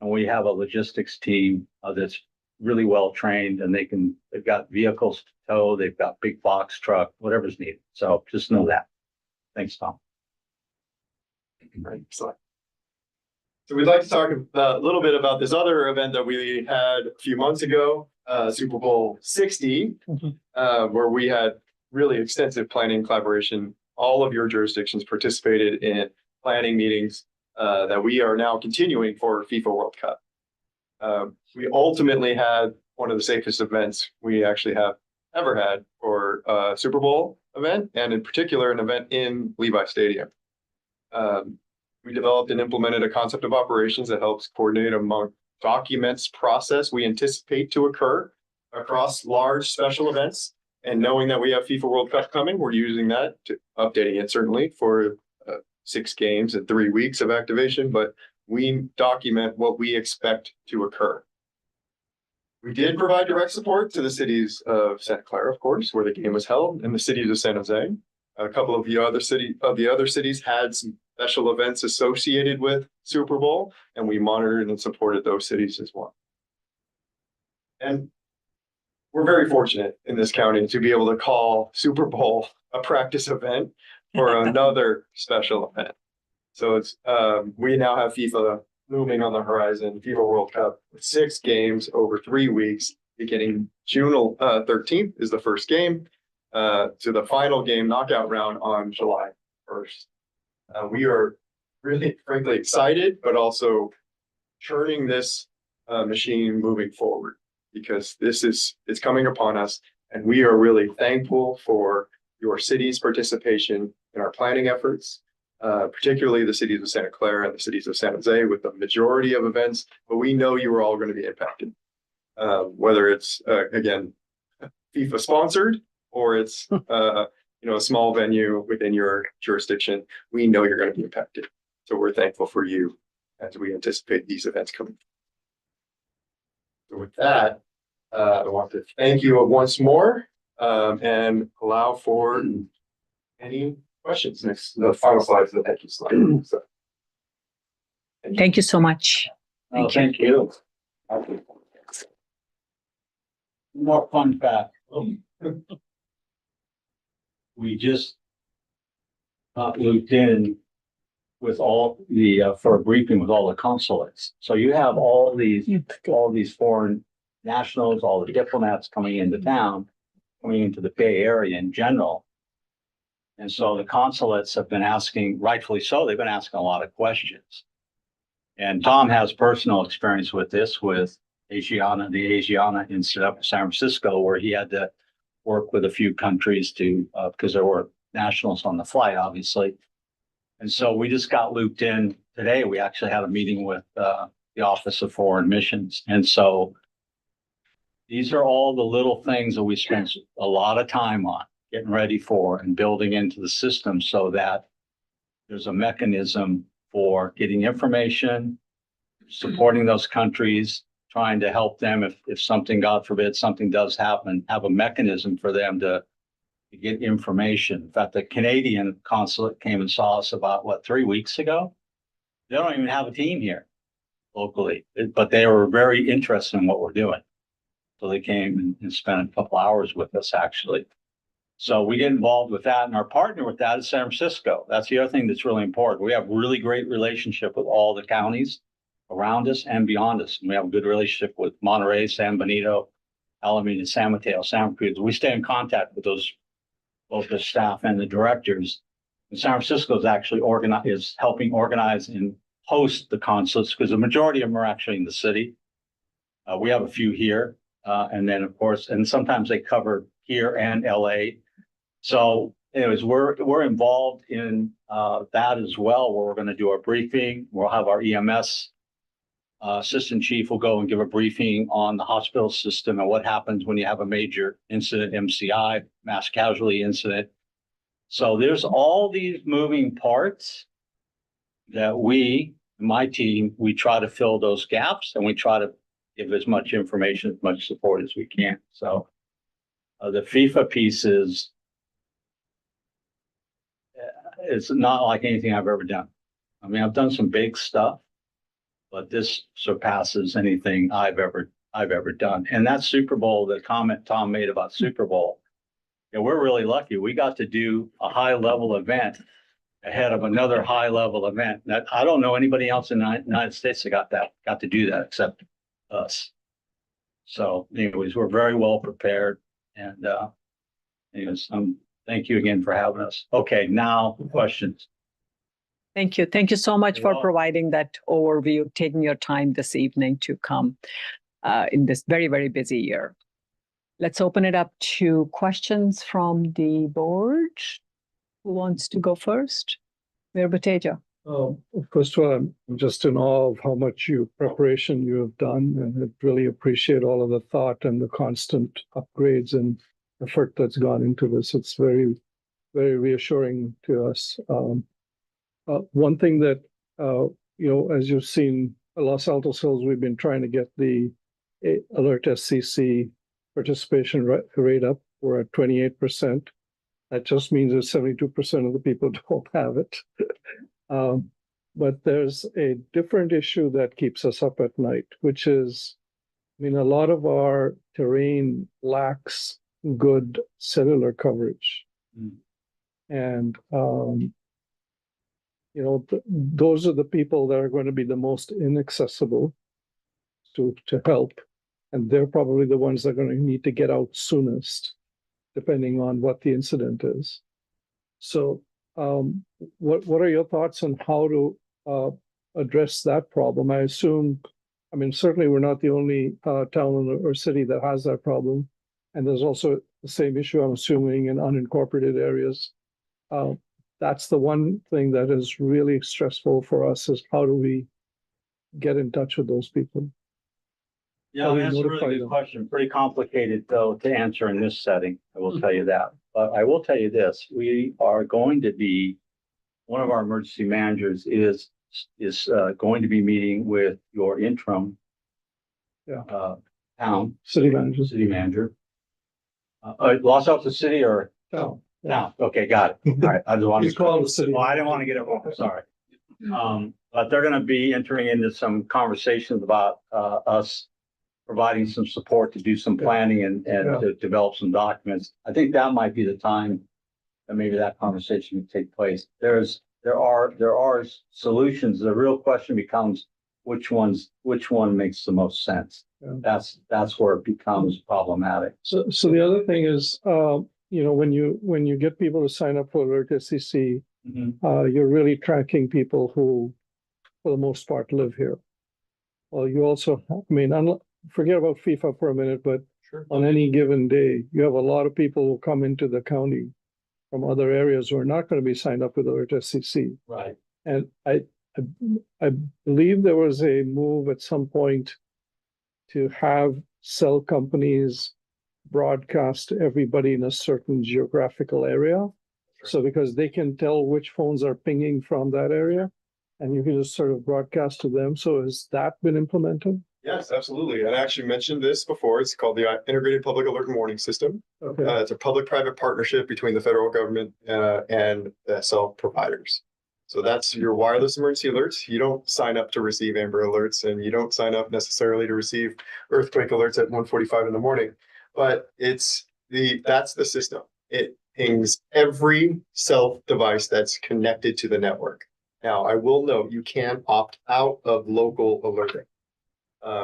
And we have a logistics team that's really well trained, and they've got vehicles to tow, they've got big box truck, whatever's needed. So just know that. Thanks, Tom. Excellent. So we'd like to talk a little bit about this other event that we had a few months ago, Super Bowl 60, where we had really extensive planning collaboration. All of your jurisdictions participated in planning meetings that we are now continuing for FIFA World Cup. We ultimately had one of the safest events we actually have ever had for a Super Bowl event, and in particular, an event in Levi Stadium. We developed and implemented a concept of operations that helps coordinate among documents process we anticipate to occur across large special events. And knowing that we have FIFA World Cup coming, we're using that to updating it certainly for 6 games and 3 weeks of activation, but we document what we expect to occur. We did provide direct support to the cities of Santa Clara, of course, where the game was held, and the cities of San Jose. A couple of the other cities had some special events associated with Super Bowl, and we monitored and supported those cities as well. And we're very fortunate in this county to be able to call Super Bowl a practice event for another special event. So it's we now have FIFA looming on the horizon, FIFA World Cup with 6 games over 3 weeks, beginning June 13th is the first game, to the final game knockout round on July 1st. We are really, frankly, excited, but also churning this machine moving forward, because it's coming upon us, and we are really thankful for your city's participation in our planning efforts, particularly the cities of Santa Clara and the cities of San Jose with the majority of events, but we know you are all going to be impacted. Whether it's, again, FIFA sponsored, or it's, a small venue within your jurisdiction, we know you're going to be impacted. So we're thankful for you as we anticipate these events coming. So with that, I want to thank you once more, and allow for any questions. Next, the final slide is the thank you slide. So, Thank you so much. Oh, thank you. More fun fact. We just looped in with all the for a briefing with all the consulates. So you have all these foreign nationals, all the diplomats coming into town, coming into the Bay Area in general. And so the consulates have been asking, rightfully so, they've been asking a lot of questions. And Tom has personal experience with this, with the Asiana in San Francisco, where he had to work with a few countries to, because there were nationals on the flight, obviously. And so we just got looped in today. We actually had a meeting with the Office of Foreign Missions. And so these are all the little things that we spent a lot of time on getting ready for and building into the system, so that there's a mechanism for getting information, supporting those countries, trying to help them if something, God forbid, something does happen, have a mechanism for them to get information. In fact, the Canadian consulate came and saw us about 3 weeks ago. They don't even have a team here locally, but they were very interested in what we're doing. So they came and spent a couple hours with us, actually. So we get involved with that, and our partner with that is San Francisco. That's the other thing that's really important. We have really great relationship with all the counties around us and beyond us. And we have a good relationship with Monterey, San Benito, Alameda, San Mateo, Santa Cruz. We stay in contact with both the staff and the directors. And San Francisco is actually helping organize and host the consulates because the majority of them are actually in the city. We have a few here, and then of course, and sometimes they cover here and LA. So anyways, we're involved in that as well, where we're going to do our briefing. We'll have our EMS assistant chief will go and give a briefing on the hospital system and what happens when you have a major incident, MCI, mass casualty incident. So there's all these moving parts that my team, we try to fill those gaps, and we try to give as much information, as much support as we can. So the FIFA piece is it's not like anything I've ever done. I mean, I've done some big stuff, but this surpasses anything I've ever done. And that Super Bowl, the comment Tom made about Super Bowl, we're really lucky. We got to do a high level event ahead of another high level event. That I don't know anybody else in the United States that got to do that except us. So anyways, we're very well prepared, and anyways, thank you again for having us. Okay, now questions. Thank you. Thank you so much You're for welcome. providing that overview, taking your time this evening to come in this very, very busy year. Let's open it up to questions from the board. Who wants to go first? Mayor Bateja. First of all, I'm just in awe of how much preparation you have done, and I really appreciate all of the thought and the constant upgrades and effort that's gone into this. It's very, very reassuring to us. One thing that, as you've seen, Los Altos Hills, we've been trying to get the Alert SCC participation rate up. We're at 28%. That just means that 72% of the people don't have it. But there's a different issue that keeps us up at night, which is, I mean, a lot of our terrain lacks good cellular coverage. And, those are the people that are going to be the most inaccessible to help. And they're probably the ones that are going to need to get out soonest, depending on what the incident is. So what are your thoughts on how to address that problem? I mean, certainly we're not the only town or city that has that problem. And there's also the same issue, I'm assuming, in unincorporated areas. That's the one thing that is really stressful for us, is how do we get in touch with those people? Yeah, How do we that's a notify really good them? question. Pretty complicated, though, to answer in this setting. I will tell you that. But I will tell you this: we are going to be, one of our emergency managers is going to be meeting with your interim town City managers. city manager. Los Altos City or Town. town? Okay, got it. All right, I just wanted You call the city. Well, I didn't want to get it wrong. Sorry. But they're going to be entering into some conversations about us providing some support to do some planning and to develop some documents. I think that might be the time that maybe that conversation would take place. There are solutions. The real question becomes which one makes the most sense. Yeah. That's where it becomes problematic. So the other thing is, when you get people to sign up for Alert SCC, you're really tracking people who, for the most part, live here. Well, you also, I mean, forget about FIFA for a minute, but on any given day, you have a lot of people who come into the county from other areas who are not going to be signed up with Alert SCC. Right. And I believe there was a move at some point to have cell companies broadcast to everybody in a certain geographical area. So because they can tell which phones are pinging from that area, and you can just sort of broadcast to them. So has that been implemented? Yes, absolutely. And I actually mentioned this before. It's called the Integrated Public Alert and Warning System. Okay. It's a public-private partnership between the federal government and the cell providers. So that's your wireless emergency alerts. You don't sign up to receive Amber Alerts, and you don't sign up necessarily to receive earthquake alerts at 1:45 in the morning. But that's the system. It pings every cell device that's connected to the network. Now, I will note you can opt out of local alerting.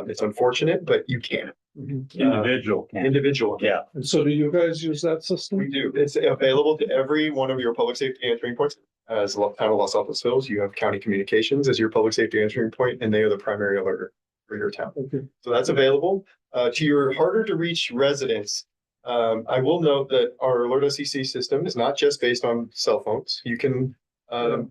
It's unfortunate, but you can. Individual. Individual. Yeah. And so do you guys use that system? We do. It's available to every one of your public safety answering points. As town of Los Altos Hills, you have county communications as your public safety answering point, and they are the primary alerter for your town. Okay. So that's available. To your harder to reach residents, I will note that our Alert SCC system is not just based on cell phones. You can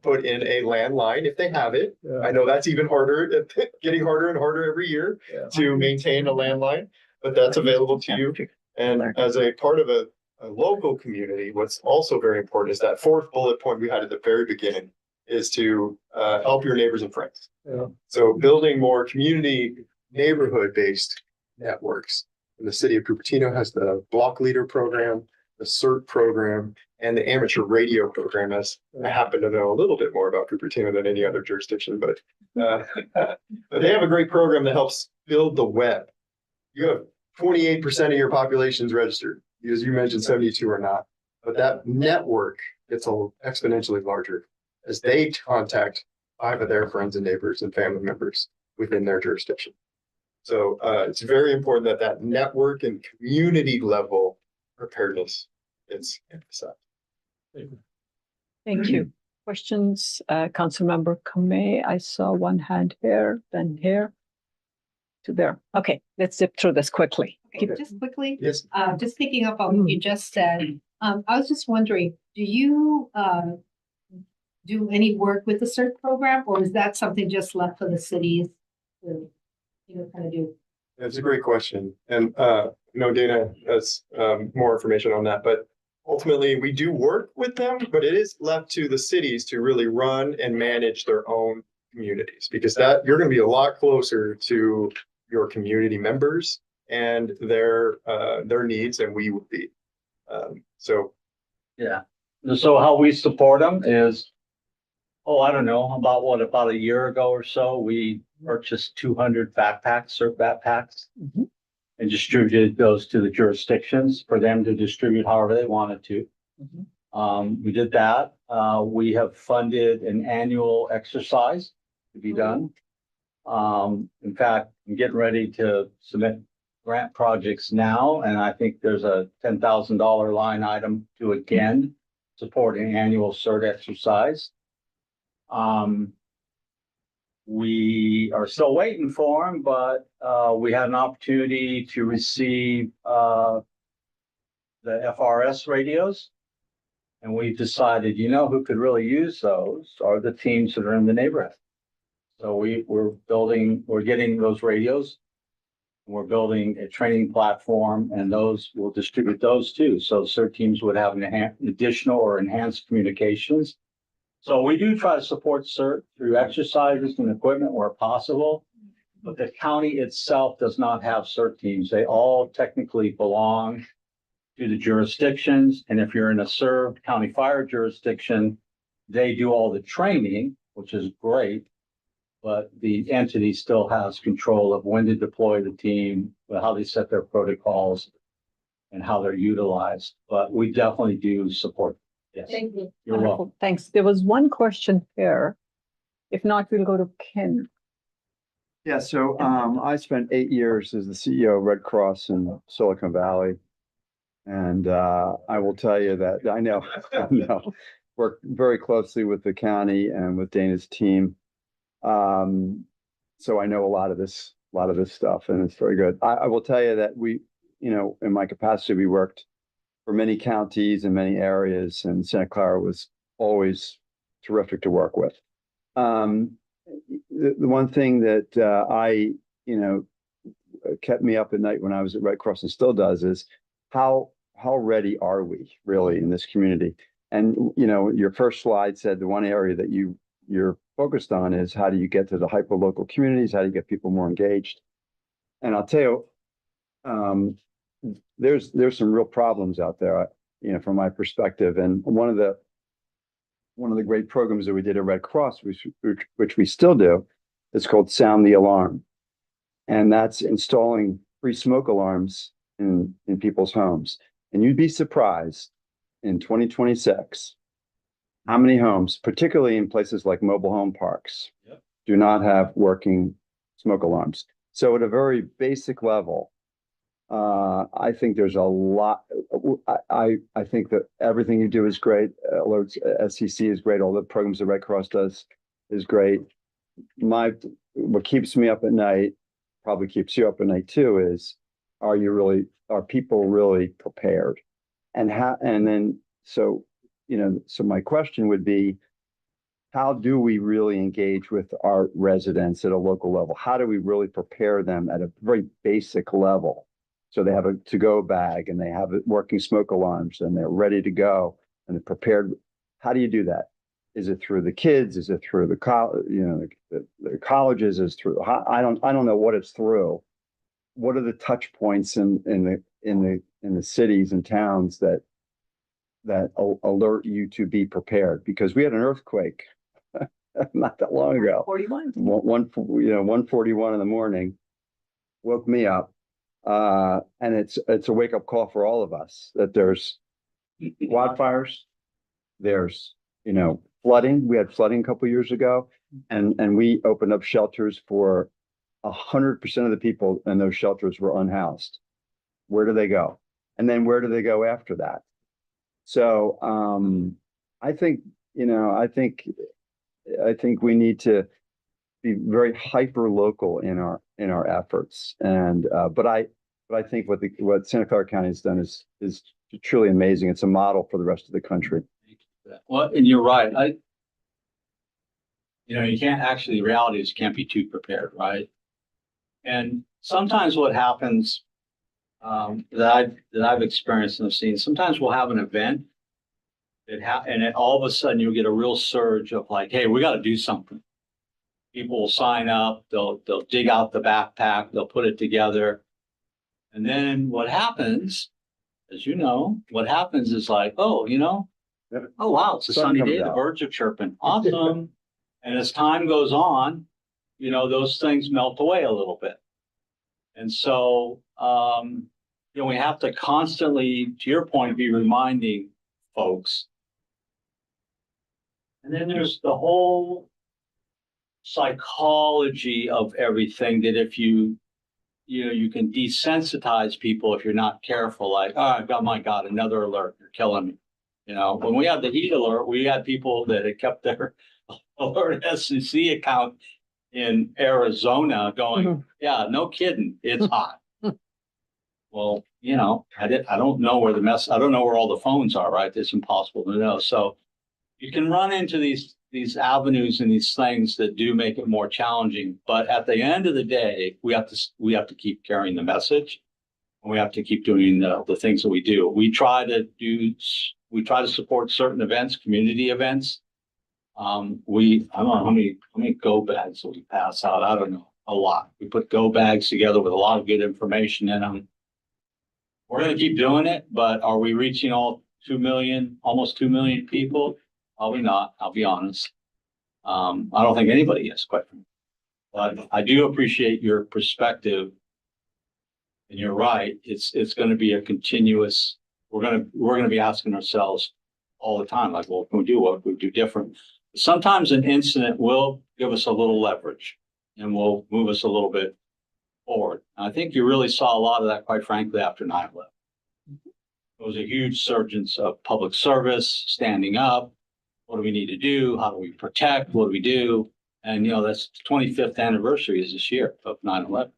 put in a landline if they have it. Yeah. I know that's even harder, getting harder and harder every year Yeah. to maintain a landline, but that's available to you. And as a part of a local community, what's also very important is that fourth bullet point we had at the very beginning is to help your neighbors and friends. Yeah. So building more community neighborhood-based networks. And the city of Cupertino has the block leader program, the CERT program, and the amateur radio program. As I happen to know a little bit more about Cupertino than any other jurisdiction, but they have a great program that helps build the web. You have 28% of your population's registered, as you mentioned, 72 are not. But that network gets exponentially larger as they contact 5 of their friends and neighbors and family members within their jurisdiction. So it's very important that that network and community level preparedness is emphasized. Thank you. Questions, Councilmember Kamei? I saw one hand here, then here to there. Okay, let's zip through this quickly. Okay, just quickly, Yes. just picking up on what you just said, I was just wondering, do you do any work with the CERT program, or is that something just left for the cities to, kind of do? That's a great question. And Dana has more information on that, but ultimately we do work with them, but it is left to the cities to really run and manage their own communities, because that you're going to be a lot closer to your community members and their needs than we would be. So Yeah. So how we support them is, I don't know, about a year ago or so, we purchased 200 backpacks, CERT backpacks, Mhm. and distributed those to the jurisdictions for them to distribute however they wanted to. Mhm. We did that. We have funded an annual exercise to be done. In fact, I'm getting ready to submit grant projects now, and I think there's a $10,000 line item to again support an annual CERT exercise. We are still waiting for them, but we had an opportunity to receive the FRS radios. And we decided, who could really use those are the teams that are in the neighborhood. So we're getting those radios. We're building a training platform, and we'll distribute those too. So CERT teams would have an additional or enhanced communications. So we do try to support CERT through exercises and equipment where possible, but the county itself does not have CERT teams. They all technically belong to the jurisdictions. And if you're in a served county fire jurisdiction, they do all the training, which is great. But the entity still has control of when to deploy the team, how they set their protocols, and how they're utilized. But we definitely do support. Yes, Thank you. you're Wonderful. welcome. Thanks. There was one question here. If not, we'll go to Ken. Yeah, so I spent 8 years as the CEO of Red Cross in Silicon Valley. And I will tell you that I know, work very closely with the county and with Dana's team. So I know a lot of this stuff, and it's very good. I will tell you that we, in my capacity, we worked for many counties and many areas, and Santa Clara was always terrific to work with. The one thing that kept me up at night when I was at Red Cross, and still does, is how ready are we really in this community? And your first slide said the one area that you're focused on is how do you get to the hyper local communities? How do you get people more engaged? And I'll tell you, there's some real problems out there, from my perspective. And one of the great programs that we did at Red Cross, which we still do, is called Sound the Alarm. And that's installing free smoke alarms in people's homes. And you'd be surprised in 2026, how many homes, particularly in places like mobile home parks, do not have working smoke alarms. So at a very basic level, I think there's a lot, I think that everything you do is great. Alerts, SCC is great. All the programs the Red Cross does is great. What keeps me up at night, probably keeps you up at night too, is are people really prepared? And so my question would be, how do we really engage with our residents at a local level? How do we really prepare them at a very basic level? So they have a to-go bag and they have working smoke alarms and they're ready to go and they're prepared. How do you do that? Is it through the kids? Is it through the colleges? Is it through? I don't know what it's through. What are the touch points in the cities and towns that alert you to be prepared? Because we had an earthquake not that long ago. 41. 1:41 in the morning, woke me up. And it's a wake up call for all of us that there's wildfires, there's, flooding. We had flooding a couple of years ago, and we opened up shelters for 100% of the people in those shelters were unhoused. Where do they go? And then where do they go after that? So, I think we need to be very hyper local in our efforts. And, but I think what Santa Clara County has done is truly amazing. It's a model for the rest of the country. Well, and you're right. You can't actually, the reality is you can't be too prepared, right? And sometimes what happens, that I've experienced and I've seen, sometimes we'll have an event and then all of a sudden you'll get a real surge of like, hey, we got to do something. People will sign up, they'll dig out the backpack, they'll put it together. And then what happens, as you know, what happens is like, oh wow, it's a Sun sunny comes day, the out. birds are chirping. Awesome. And as time goes on, those things melt away a little bit. And so, we have to constantly, to your point, be reminding folks. And then there's the whole psychology of everything that if you can desensitize people if you're not careful, like, oh, my God, another alert, you're killing me. When we had the heat alert, we had people that had kept their alert SCC account in Arizona going, yeah, no kidding, it's hot. Well, I don't know where I don't know where all the phones are, right? It's impossible to know. So you can run into these avenues and these things that do make it more challenging. But at the end of the day, we have to keep carrying the message, and we have to keep doing the things that we do. We try to support certain events, community events. I don't know how many go bags that we pass out. I don't know, a lot. We put go bags together with a lot of good information in them. We're going to keep doing it, but are we reaching almost 2 million people? Probably not, I'll be honest. I don't think anybody is, quite frankly. But I do appreciate your perspective. And you're right, it's going to be a continuous, we're going to be asking ourselves all the time, like, well, what can we do? What can we do different? Sometimes an incident will give us a little leverage and will move us a little bit forward. And I think you really saw a lot of that, quite frankly, after 9/11. It was a huge surge of public service, standing up. What do we need to do? How do we protect? What do we do? And, that's the 25th anniversary is this year of 9/11.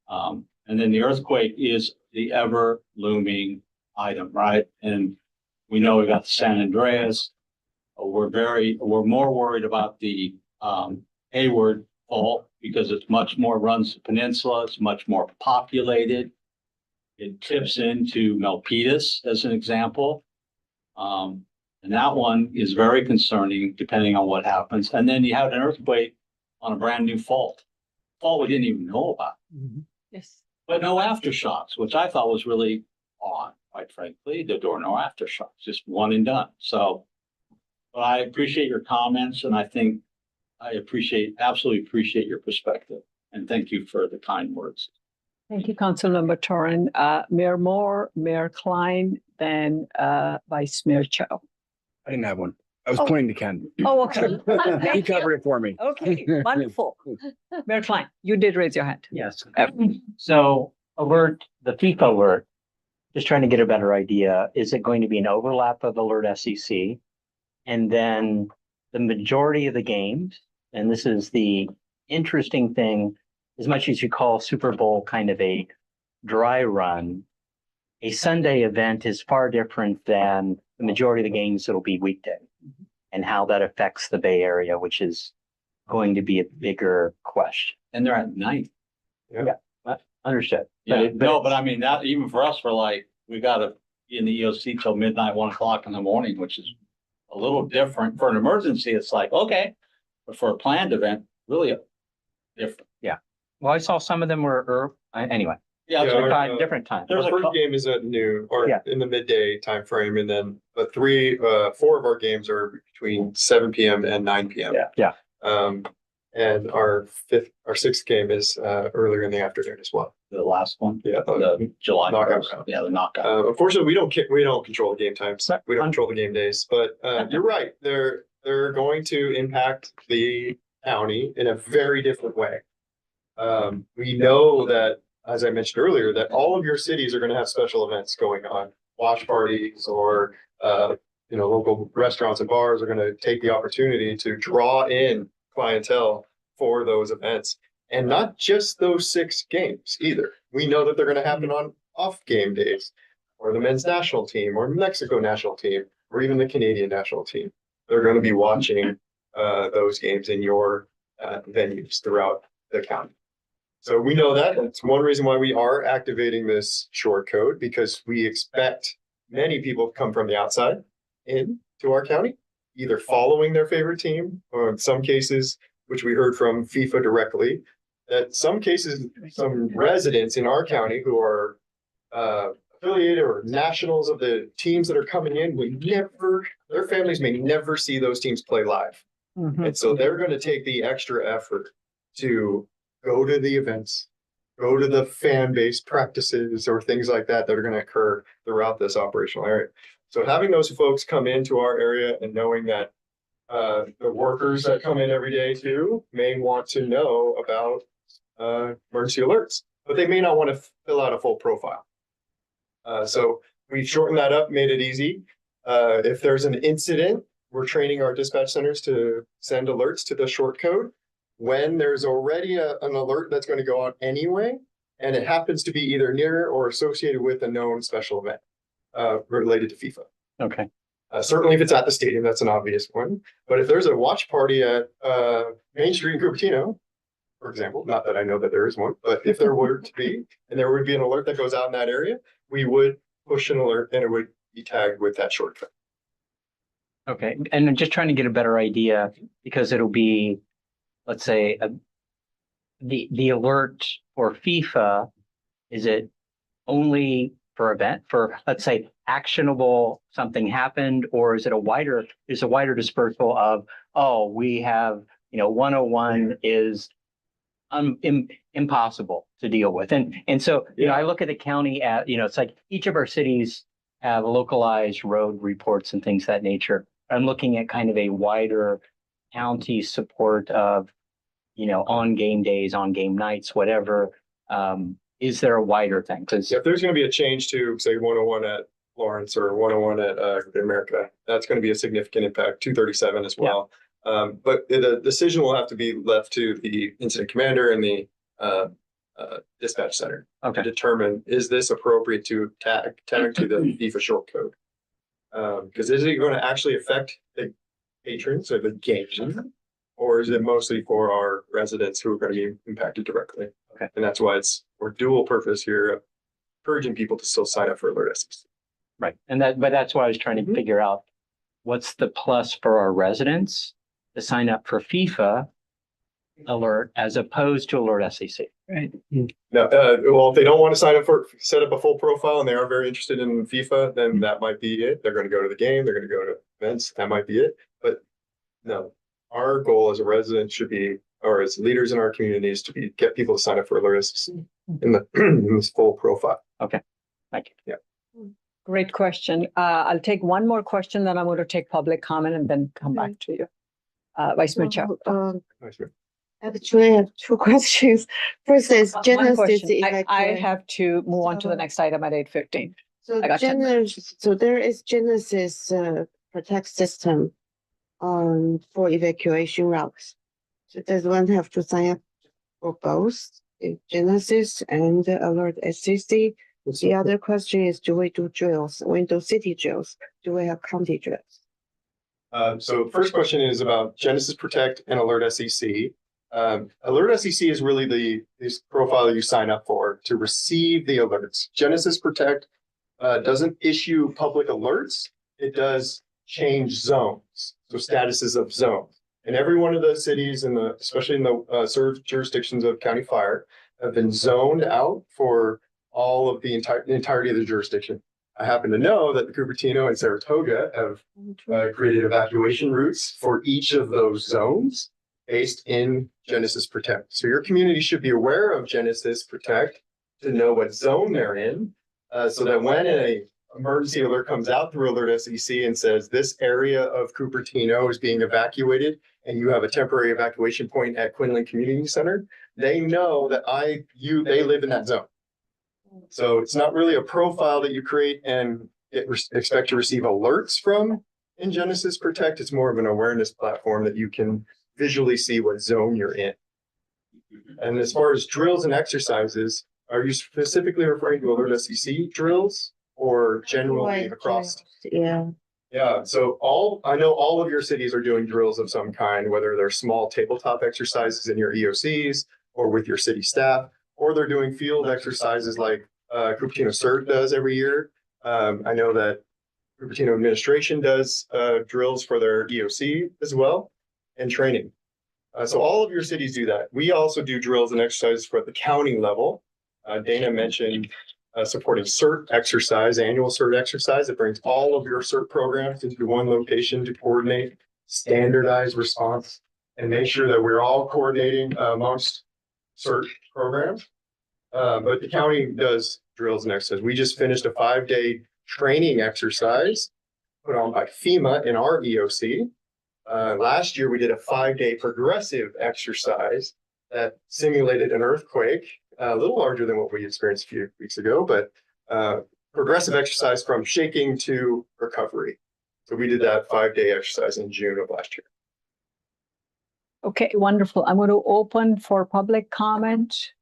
And then the earthquake is the ever looming item, right? And we know we got the San Andreas. We're more worried about the Hayward fault because it's much more runs the peninsula. It's much more populated. It tips into Milpitas as an example. And that one is very concerning depending on what happens. And then you have an earthquake on a brand new fault we didn't even know about. Yes. But no aftershocks, which I thought was really odd, quite frankly. There were no aftershocks, just one and done. So, but I appreciate your comments, and I think I absolutely appreciate your perspective. And thank you for the kind words. Thank you, Councilmember Torren. Mayor Moore, Mayor Klein, then Vice Mayor Cho. I didn't have one. I was Oh. pointing to Ken. Oh, okay. He Thank you. covered it for me. Okay, wonderful. Mayor Klein, you did raise your hand. Yes. So alert the FIFA alert, just trying to get a better idea, is it going to be an overlap of alert SEC? And then the majority of the games, and this is the interesting thing, as much as you call Super Bowl kind of a dry run, a Sunday event is far different than the majority of the games that'll be weekday, and how that affects the Bay Area, which is going to be a bigger question. And they're at night. Understood. Yeah, but I mean, that even for us, we're like, we gotta be in the EOC till midnight, 1 o'clock in the morning, which is a little different. For an emergency, it's like, okay, but for a planned event, really different. Well, I saw some of them were, anyway, Yeah, Yeah, so our- different time. There's Our a first cou- game is at noon or Yeah. in the midday time frame, and then the 4 of our games are between 7 p.m. and 9 p.m. Yeah. And our 6th game is earlier in the afternoon as well. the last one, Yeah. the July Knockout 1st. round. Yeah, the knockout. Unfortunately, we don't control the game times. We don't Un- control the game days, but you're right. They're going to impact the county in a very different way. We know that, as I mentioned earlier, that all of your cities are going to have special events going on, watch parties or local restaurants and bars are going to take the opportunity to draw in clientele for those events. And not just those 6 games either. We know that they're going to happen on off game days, or the men's national team, or Mexico national team, or even the Canadian national team. They're going to be watching those games in your venues throughout the county. So we know that. That's one reason why we are activating this short code, because we expect many people to come from the outside into our county, either following their favorite team, or in some cases, which we heard from FIFA directly, that some cases, some residents in our county who are affiliated or nationals of the teams that are coming in their families may never see those teams play live. And so they're going to take the extra effort to go to the events, go to the fan base practices or things like that are going to occur throughout this operational area. So having those folks come into our area and knowing that the workers that come in every day too may want to know about emergency alerts, but they may not want to fill out a full profile. So we've shortened that up, made it easy. If there's an incident, we're training our dispatch centers to send alerts to the short code. When there's already an alert that's going to go out anyway, and it happens to be either near or associated with a known special event related to FIFA. Okay. Certainly if it's at the stadium, that's an obvious one. But if there's a watch party at Main Street in Cupertino, for example, not that I know that there is one, but if there were to be, and there would be an alert that goes out in that area, we would push an alert and it would be tagged with that shortcut. Okay. And I'm just trying to get a better idea, because it'll be, let's say, the alert for FIFA, is it only for event, for, let's say, actionable, something happened, or is it a wider dispersal of, oh, we have, 101 is impossible to deal with. And so, I look at the county at, it's like each of our cities have localized road reports and things of that nature. I'm looking at kind of a wider county support of, on game days, on game nights, whatever. Is there a wider thing? Because If there's going to be a change to, say, 101 at Lawrence or 101 at America, that's going to be a significant impact, 237 as well. But the decision will have to be left to the incident commander and the dispatch center to determine, is this appropriate to tag to the FIFA short code? Because is it going to actually affect the patrons of the game, or is it mostly for our residents who are going to be impacted directly? Okay. And that's why we're dual purpose here, of encouraging people to still sign up for Alert SEC. right. But that's why I was trying to figure out what's the plus for our residents to sign up for FIFA alert as opposed to Alert SEC. Right. Now, well, if they don't want to set up a full profile and they are very interested in FIFA, then that might be it. They're going to go to the game, they're going to go to events, that might be it. But no, our goal as a resident should be, or as leaders in our communities, to get people to sign up for Alert SEC in this full profile. Okay, thank you. Yeah. Great question. I'll take one more question, then I'm going to take public comment and then come back to you. Vice Mayor Chow. Nice, man. Actually, I have two questions. First is One Genesis question. I evacuation. have to move on to the next item at 8:15. So I got 10 Genesis, so there is Genesis protect system for evacuation routes. So does one have to sign up for both Genesis and Alert SCC? The other question is, do we do drills? When do city drills? Do we have county drills? So first question is about Genesis Protect and Alert SEC. Alert SEC is really this profile you sign up for to receive the alerts. Genesis Protect doesn't issue public alerts. It does change zones, so statuses of zones. And every one of the cities especially in the served jurisdictions of county fire have been zoned out for all of the entirety of the jurisdiction. I happen to know that the Cupertino and Saratoga have created evacuation routes for each of those zones based in Genesis Protect. So your community should be aware of Genesis Protect to know what zone they're in, so that when an emergency alert comes out through Alert SEC and says this area of Cupertino is being evacuated and you have a temporary evacuation point at Quinlan Community Center, they know that they live in that zone. So it's not really a profile that you create and expect to receive alerts from in Genesis Protect. It's more of an awareness platform that you can visually see what zone you're in. And as far as drills and exercises, are you specifically referring to Alert SEC drills or generally across? Yeah. Yeah, so I know all of your cities are doing drills of some kind, whether they're small tabletop exercises in your EOCs or with your city staff, or they're doing field exercises like Cupertino CERT does every year. I know that Cupertino administration does drills for their EOC as well, and training. So all of your cities do that. We also do drills and exercises for the county level. Dana mentioned supporting CERT exercise, annual CERT exercise. It brings all of your CERT programs into one location to coordinate standardized response and make sure that we're all coordinating amongst CERT programs. But the county does drills and exercises. We just finished a 5-day training exercise put on by FEMA in our EOC. Last year, we did a 5-day progressive exercise that simulated an earthquake, a little larger than what we experienced a few weeks ago, but progressive exercise from shaking to recovery. So we did that 5-day exercise in June of last year. Okay, wonderful. I'm going to open for public comment.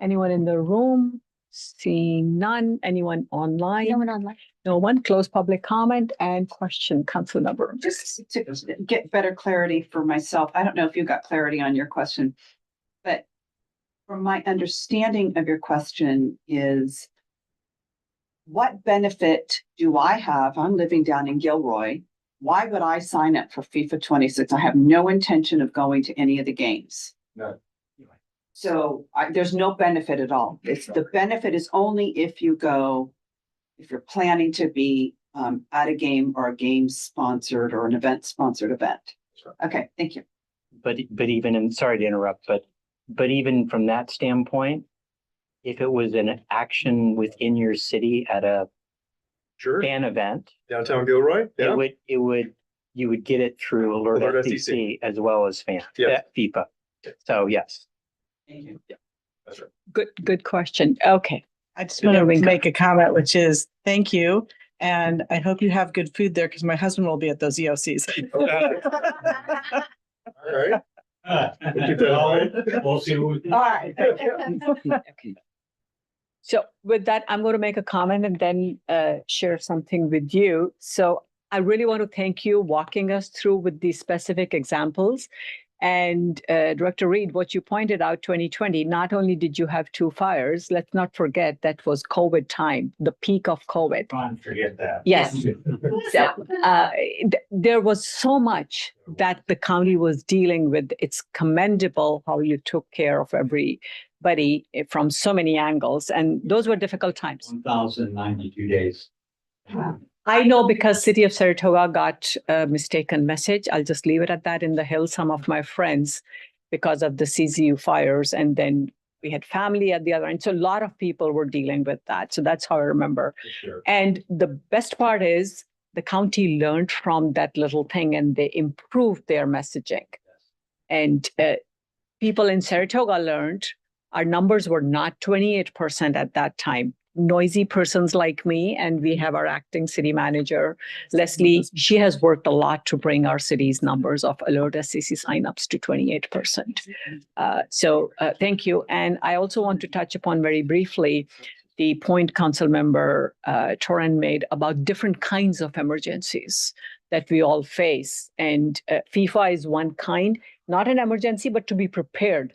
Anyone in the room? Seeing none. Anyone online? No one online. No one. Close public comment and question, Council Member. Just to get better clarity for myself, I don't know if you got clarity on your question, but from my understanding of your question is, what benefit do I have? I'm living down in Gilroy. Why would I sign up for FIFA 26? I have no intention of going to any of the games. No. So there's no benefit at all. The benefit is only if you're planning to be at a game or a game sponsored or an event sponsored event. Okay, thank you. But even, sorry to interrupt, but even from that standpoint, if it was an action within your city at a fan event, Downtown Gilroy, yeah. you would get it through Alert SEC as well as FIFA. So yes. Thank you. Yeah, that's right. Good question. Okay. I just want to make a comment, which is thank you. And I hope you have good food there because my husband will be at those EOCs. All right. We'll see. All right. Thank you. Okay. So with that, I'm going to make a comment and then share something with you. So I really want to thank you walking us through with these specific examples. And Director Reed, what you pointed out, 2020, not only did you have 2 fires, let's not forget that was COVID time, the peak of COVID. Can't forget that. Yes. So, there was so much that the county was dealing with. It's commendable how you took care of everybody from so many angles. And those were difficult times. 1,092 days. Wow. I know because City of Saratoga got a mistaken message. I'll just leave it at that in the Hill. Some of my friends, because of the CZU fires, and then we had family at the other end. So a lot of people were dealing with that. So that's how I remember. Sure. And the best part is the county learned from that little thing and they improved their messaging. And people in Saratoga learned, our numbers were not 28% at that time. Noisy persons like me, and we have our acting city manager, Leslie. She has worked a lot to bring our city's numbers of alert SCC signups to 28%. So thank you. And I also want to touch upon very briefly the point Council Member Toran made about different kinds of emergencies that we all face. And FIFA is one kind, not an emergency, but to be prepared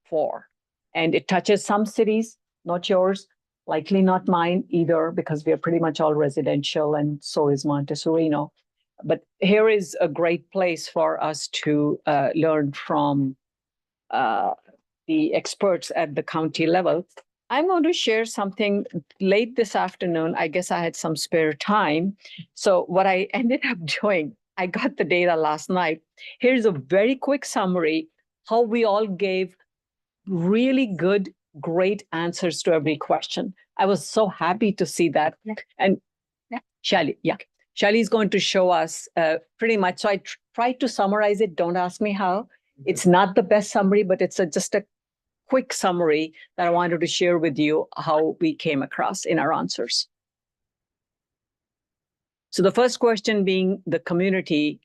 for. And it touches some cities, not yours, likely not mine either, because we are pretty much all residential, and so is Montessorino. But here is a great place for us to learn from the experts at the county level. I'm going to share something late this afternoon. I guess I had some spare time. So what I ended up doing, I got the data last night. Here's a very quick summary, how we all gave really good, great answers to every question. I was so happy to see that. Yeah. And Shelly, Shelly is going to show us pretty much. So I tried to summarize it. Don't ask me how. It's not the best summary, but it's just a quick summary that I wanted to share with you how we came across in our answers. So the first question being the community,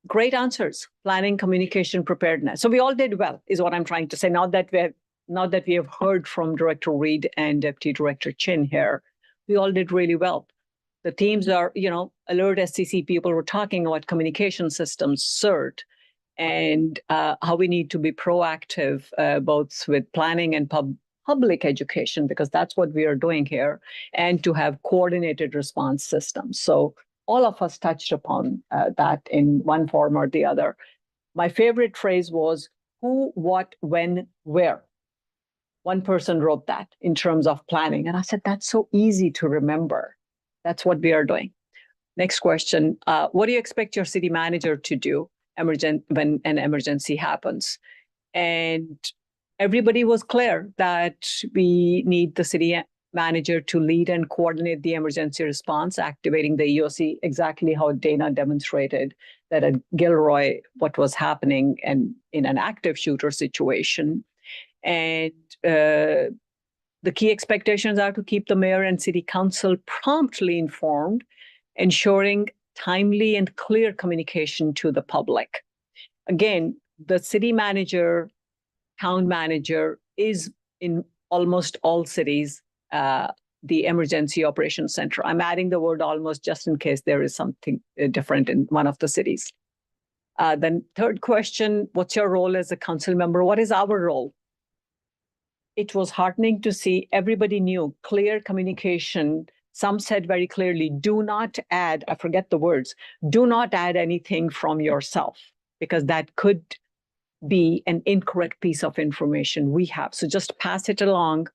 great answers, planning, communication, preparedness. So we all did well, is what I'm trying to say. Now that we have heard from Director Reed and Deputy Director Chin here, we all did really well. The themes are, alert SCC people were talking about communication systems, CERT, and how we need to be proactive, both with planning and public education, because that's what we are doing here, and to have coordinated response systems. So all of us touched upon that in one form or the other. My favorite phrase was who, what, when, where. One person wrote that in terms of planning. And I said, that's so easy to remember. That's what we are doing. Next question. What do you expect your city manager to do when an emergency happens? And everybody was clear that we need the city manager to lead and coordinate the emergency response, activating the EOC, exactly how Dana demonstrated that at Gilroy, what was happening and in an active shooter situation. And the key expectations are to keep the mayor and city council promptly informed, ensuring timely and clear communication to the public. Again, the city manager, town manager is in almost all cities, the emergency operations center. I'm adding the word almost just in case there is something different in one of the cities. Then third question, what's your role as a council member? What is our role? It was heartening to see everybody knew clear communication. Some said very clearly, do not add, I forget the words, do not add anything from yourself, because that could be an incorrect piece of information we have. So just pass it along,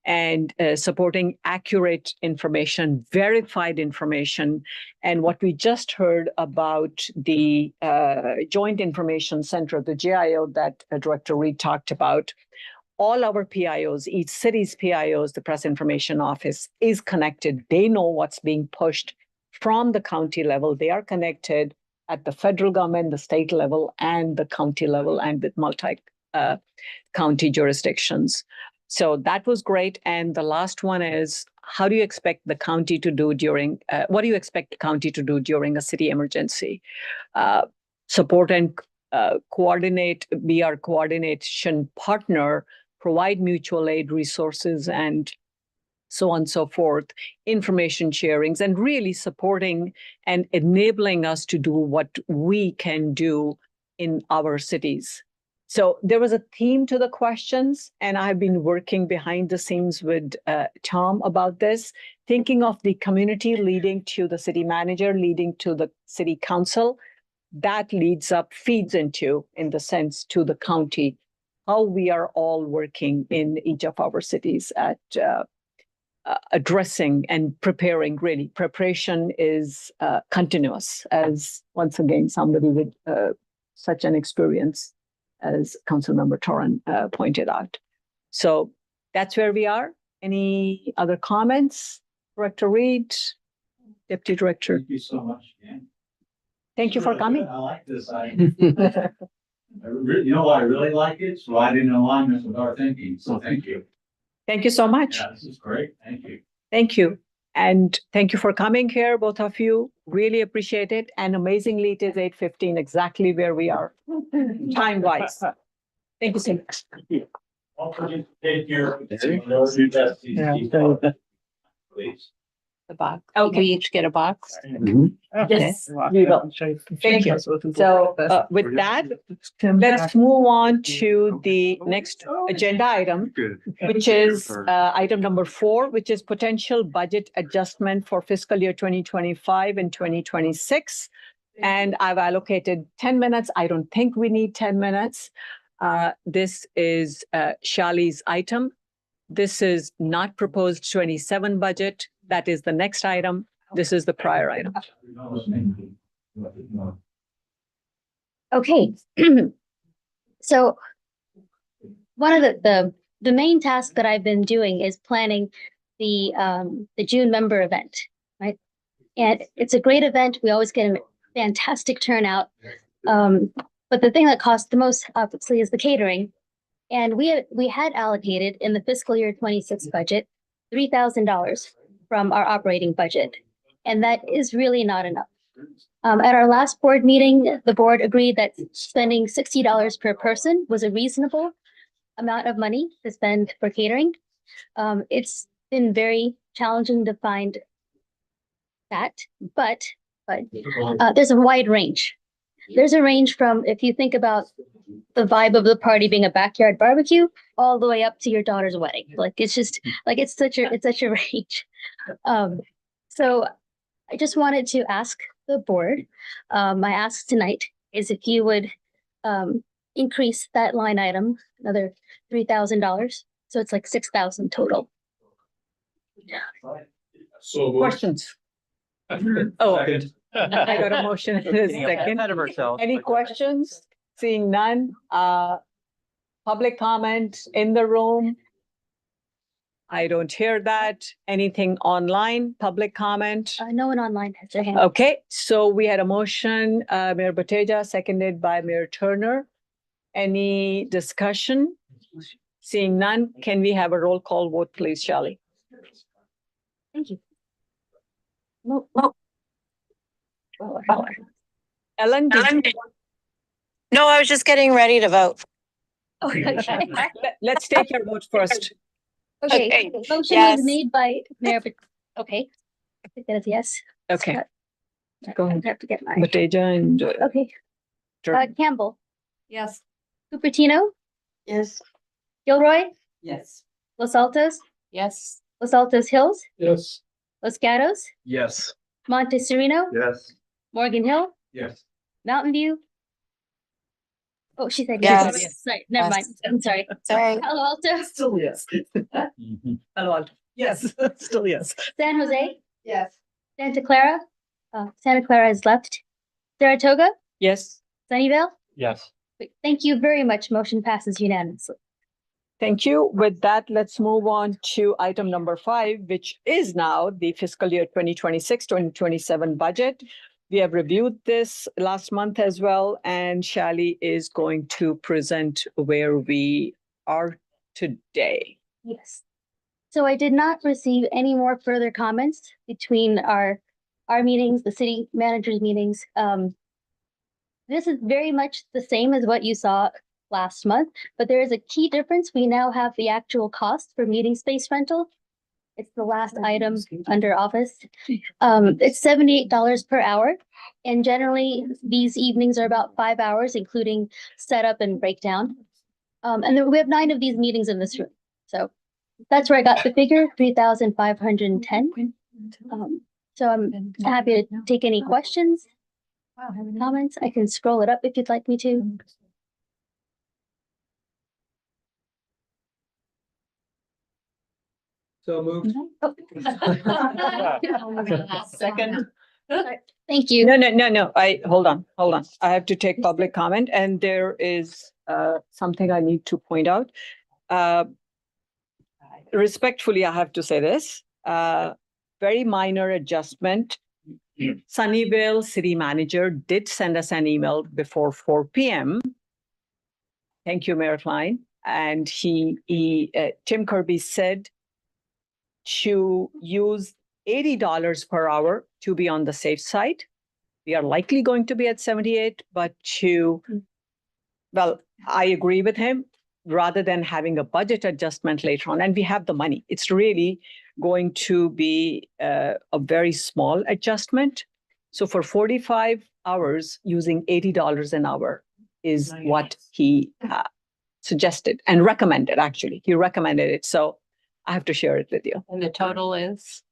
and supporting accurate information, verified information. And what we just heard about the Joint Information Center, the JIO that Director Reed talked about, all our PIOs, each city's PIOs, the Press Information Office, is connected. They know what's being pushed from the county level. They are connected at the federal government, the state level, and the county level, and with multi-county jurisdictions. So that was great. And the last one is, how do you expect the county to do during, what do you expect the county to do during a city emergency? Support and coordinate, be our coordination partner, provide mutual aid resources, and so on and so forth, information sharings, and really supporting and enabling us to do what we can do in our cities. So there was a theme to the questions, and I've been working behind the scenes with Tom about this, thinking of the community leading to the city manager, leading to the city council. That feeds into, in the sense, to the county, how we are all working in each of our cities at addressing and preparing. Really, preparation is continuous, as once again, somebody with such an experience as Councilmember Toran pointed out. So that's where we are. Any other comments? Director Reed, Deputy Director. Thank you so much, Dan. Thank you for coming. I like this. You know why I really like it? It's right in alignment with our thinking, so thank you. Thank you so much. Yeah, this is great. Thank you. Thank you. And thank you for coming here, both of you. Really appreciate it. And amazingly, it is 8:15, exactly where we are, time-wise. Thank you so much. Also, take your. Please. The box. Okay, we each get a box. Mhm. Yes, we will. Thank you. So with that, let's move on to the next agenda item, which is item number 4, which is potential budget adjustment for fiscal year 2025 and 2026. And I've allocated 10 minutes. I don't think we need 10 minutes. This is Shali's item. This is not proposed 27 budget. That is the next item. This is the prior item. Okay. So one of the main tasks that I've been doing is planning the June member event, right? And it's a great event. We always get a fantastic turnout. But the thing that costs the most, obviously, is the catering. And we had allocated in the fiscal year 26 budget $3,000 from our operating budget, and that is really not enough. At our last board meeting, the board agreed that spending $60 per person was a reasonable amount of money to spend for catering. It's been very challenging to find that, but there's a wide range. There's a range from, if you think about the vibe of the party being a backyard barbecue, all the way up to your daughter's wedding. Like it's just like it's such a range. So I just wanted to ask the board. My ask tonight is if you would increase that line item another $3,000, so it's like $6,000 total. So. Questions? Oh, I got a motion in a Getting second. ahead of ourselves. Any questions? Seeing none, public comment in the room? I don't hear that. Anything online, public comment? No one online has their hand. Okay, so we had a motion, Mayor Bateja, seconded by Mayor Turner. Any discussion? Seeing none, can we have a roll call vote, please, Shali? Thank you. Ellen, No, I was just getting ready to vote. Okay. let's take your vote first. Okay, motion Yes. was made by Mayor, okay. I think that is yes. Okay, go I ahead. have to get my, Bateja and okay. Turner. Campbell, Yes. Cupertino, Yes. Gilroy, Yes. Los Altos, Yes. Los Altos Hills, Yes. Los Gatos, Yes. Monte Sereno, Yes. Morgan Hill, Yes. Mountain View. Oh, she said Yes. yes. Sorry, never mind. I'm sorry. Sorry. Palo Alto, Still yes. Palo Alto. Yes, still yes. San Jose, Yes. Santa Clara. Santa Clara has left. Saratoga, Yes, Sunnyvale. Yes. Thank you very much. Motion passes unanimously. thank you. With that, let's move on to item number 5, which is now the fiscal year 2026-2027 budget. We have reviewed this last month as well, and Shali is going to present where we are today. Yes. So I did not receive any more further comments between our meetings, the city managers meetings. This is very much the same as what you saw last month, but there is a key difference. We now have the actual cost for meeting space rental. It's the last item under office. It's $78 per hour. And generally, these evenings are about 5 hours, including setup and breakdown. And then we have 9 of these meetings in this room. So that's where I got the figure, 3,510. So I'm happy to take any questions, comments. I can scroll it up if you'd like me to. So moved. Oh. Second. Thank you. No. Hold on. I have to take public comment, and there is something I need to point out. Respectfully, I have to say this, very minor adjustment. Sunnyvale city manager did send us an email before 4 p.m. Thank you, Mayor Klein. And Tim Kirby said to use $80 per hour to be on the safe side. We are likely going to be at 78, but well, I agree with him, rather than having a budget adjustment later on, and we have the money. It's really going to be a very small adjustment. So for 45 hours, using $80 an hour is what he suggested and recommended, actually. He recommended it. So I have to share it with you. And the total is?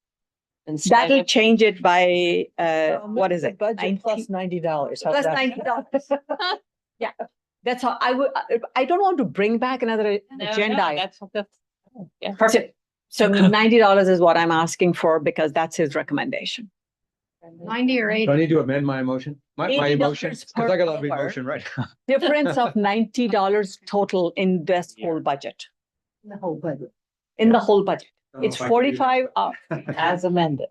That'll change it by, what is it? Budget plus $90. Plus $90. Yeah, that's how I don't want to bring back another agenda. Yeah, perfect. So $90 is what I'm asking for because that's his recommendation. 90 or 80? Do I need to amend my motion? My $80 motion, because I got a lot of per hour. emotion, right? Difference of $90 total in this whole budget. The whole budget. In the whole budget. I don't know It's if I can 45 As amended.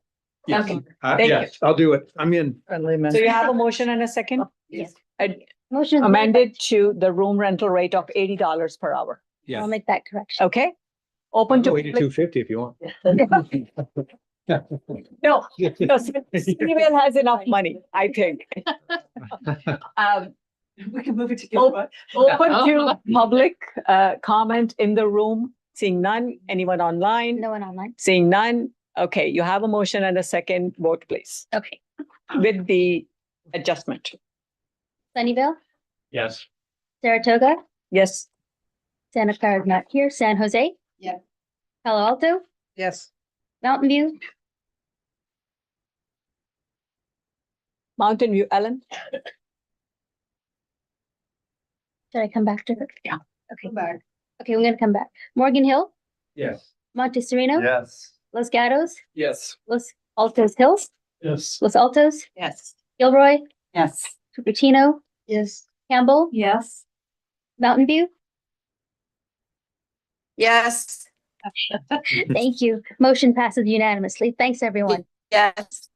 Yes. Okay. Thank Yes, I'll do it. I'm in. Friendly So you have a motion and a second? Yes. Ad- Motion. Amended to the room rental rate of $80 per hour. Yes. I'll make that correction. Okay? Open to. $82.50 if you want. No, no, Steven has enough money, I think. We can move it to. Open to public comment in the room. Seeing none. Anyone online? No one online. Seeing none. Okay, you have a motion and a second. Vote, please, Okay. with the adjustment. Sunnyvale, Yes. Saratoga, Yes. Santa Clara is not here. San Jose. Yeah. Palo Alto, Yes. Mountain View, Mountain View, Ellen? should I come back to her? Yeah. Okay. Go back. Okay, we're gonna come back. Morgan Hill, Yes. Monte Sereno, Yes. Los Gatos, Yes. Los Altos Hills, Yes. Los Altos, Yes. Gilroy, Yes. Cupertino, Yes. Campbell, Yes. Mountain View. Yes, Thank you. Motion passes unanimously. Thanks, everyone. yes.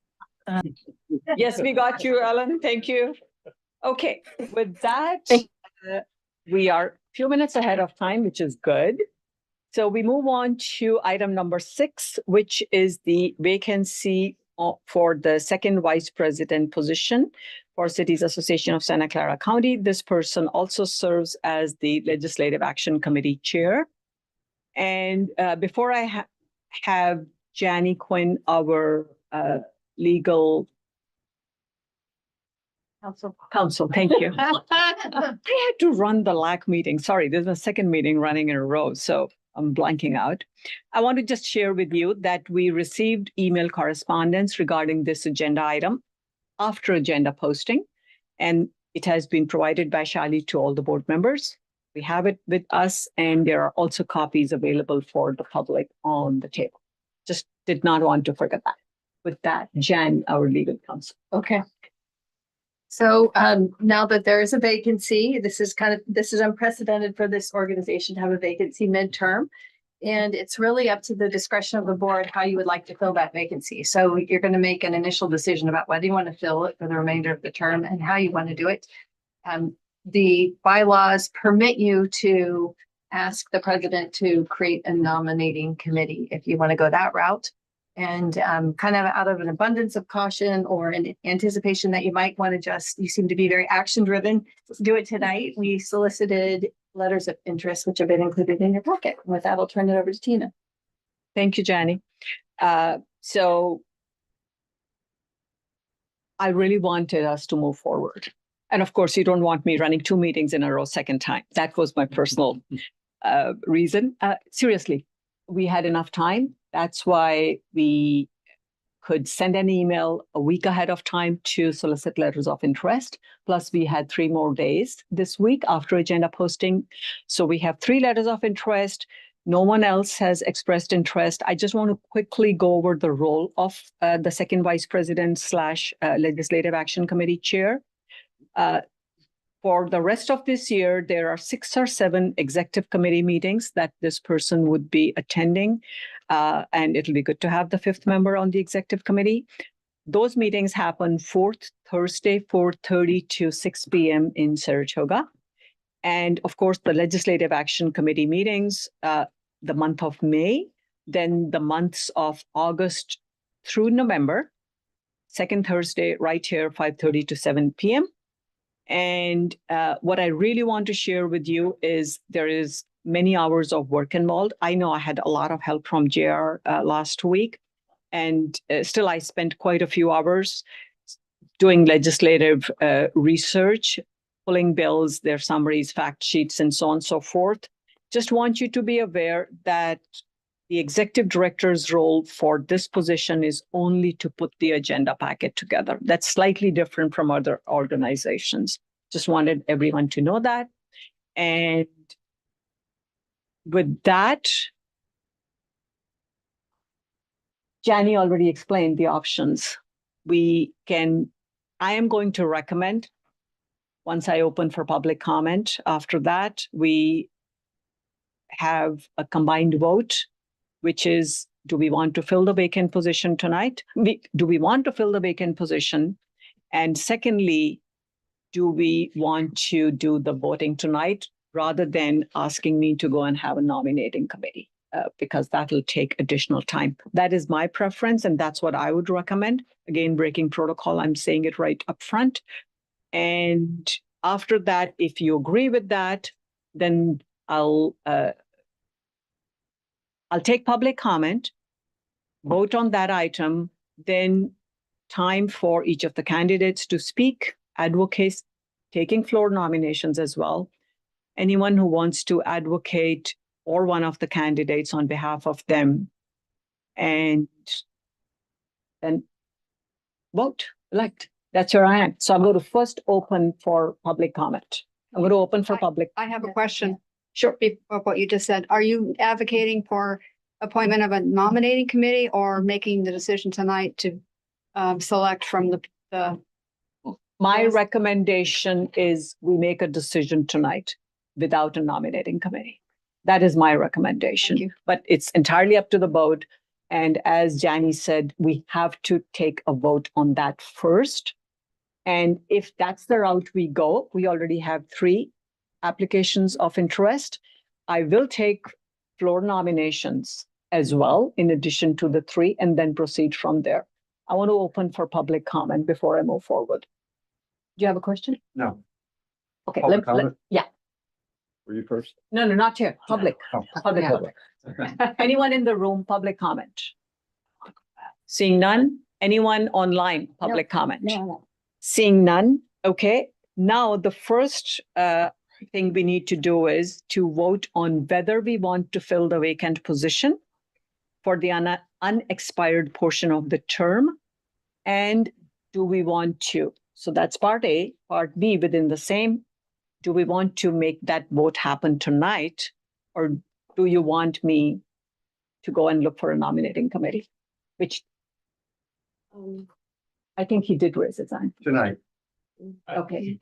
Yes, we got you, Ellen. Thank you. Okay, with that, we are a few minutes ahead of time, which is good. So we move on to item number 6, which is the vacancy for the second vice president position for Cities Association of Santa Clara County. This person also serves as the Legislative Action Committee Chair. And before I have Janie Quinn, our legal counsel, thank you. I had to run the LAC meeting. Sorry, this is the second meeting running in a row, so I'm blanking out. I want to just share with you that we received email correspondence regarding this agenda item after agenda posting, and it has been provided by Shali to all the board members. We have it with us, and there are also copies available for the public on the table. Just did not want to forget that. With that, Jan, our legal counsel. Okay. So now that there is a vacancy, this is unprecedented for this organization to have a vacancy midterm. And it's really up to the discretion of the board how you would like to fill that vacancy. So you're going to make an initial decision about whether you want to fill it for the remainder of the term and how you want to do it. The bylaws permit you to ask the president to create a nominating committee if you want to go that route. And kind of out of an abundance of caution or an anticipation that you might want to you seem to be very action driven, do it tonight. We solicited letters of interest, which have been included in your packet. With that, I'll turn it over to Tina. Thank you, Janie. So I really wanted us to move forward. And of course, you don't want me running 2 meetings in a row second time. That was my personal reason. Seriously, we had enough time. That's why we could send an email a week ahead of time to solicit letters of interest. Plus, we had 3 more days this week after agenda posting. So we have 3 letters of interest. No one else has expressed interest. I just want to quickly go over the role of the second vice president / Legislative Action Committee Chair. For the rest of this year, there are 6 or 7 executive committee meetings that this person would be attending. And it'll be good to have the 5th member on the executive committee. Those meetings happen 4th Thursday, 4:30 to 6 p.m. in Saratoga. And of course, the Legislative Action Committee meetings, the month of May, then the months of August through November, second Thursday, right here, 5:30 to 7 p.m. And what I really want to share with you is there is many hours of work involved. I know I had a lot of help from JR last week, and still I spent quite a few hours doing legislative research, pulling bills, their summaries, fact sheets, and so on and so forth. Just want you to be aware that the executive director's role for this position is only to put the agenda packet together. That's slightly different from other organizations. Just wanted everyone to know that. And with that, Jani already explained the options. I am going to recommend, once I open for public comment, after that, we have a combined vote, which is, do we want to fill the vacant position tonight? Do we want to fill the vacant position? And secondly, do we want to do the voting tonight rather than asking me to go and have a nominating committee? Because that'll take additional time. That is my preference, and that's what I would recommend. Again, breaking protocol, I'm saying it right up front. And after that, if you agree with that, then I'll take public comment, vote on that item, then time for each of the candidates to speak, advocates, taking floor nominations as well. Anyone who wants to advocate or one of the candidates on behalf of them, and then vote, elect. That's where I am. So I'm going to first open for public comment. I'm going to open for public. I have a question. Sure. Of what you just said. Are you advocating for appointment of a nominating committee or making the decision tonight to select from the? My Yes. recommendation is we make a decision tonight without a nominating committee. That is my recommendation. Thank you. But it's entirely up to the board. And as Jani said, we have to take a vote on that first. And if that's the route we go, we already have 3 applications of interest. I will take floor nominations as well, in addition to the 3, and then proceed from there. I want to open for public comment before I move forward. Do you have a question? No. Okay, Public comment? yeah. Were you first? No, not here. Public. Oh. Public comment. Anyone in the room, public comment? Seeing none? Anyone online, public comment? No. Seeing none? Okay. Now, the first thing we need to do is to vote on whether we want to fill the vacant position for the unexpired portion of the term, and do we want to? So that's part A. Part B, within the same, do we want to make that vote happen tonight, or do you want me to go and look for a nominating committee? Which I think he did raise his hand. Tonight. Okay.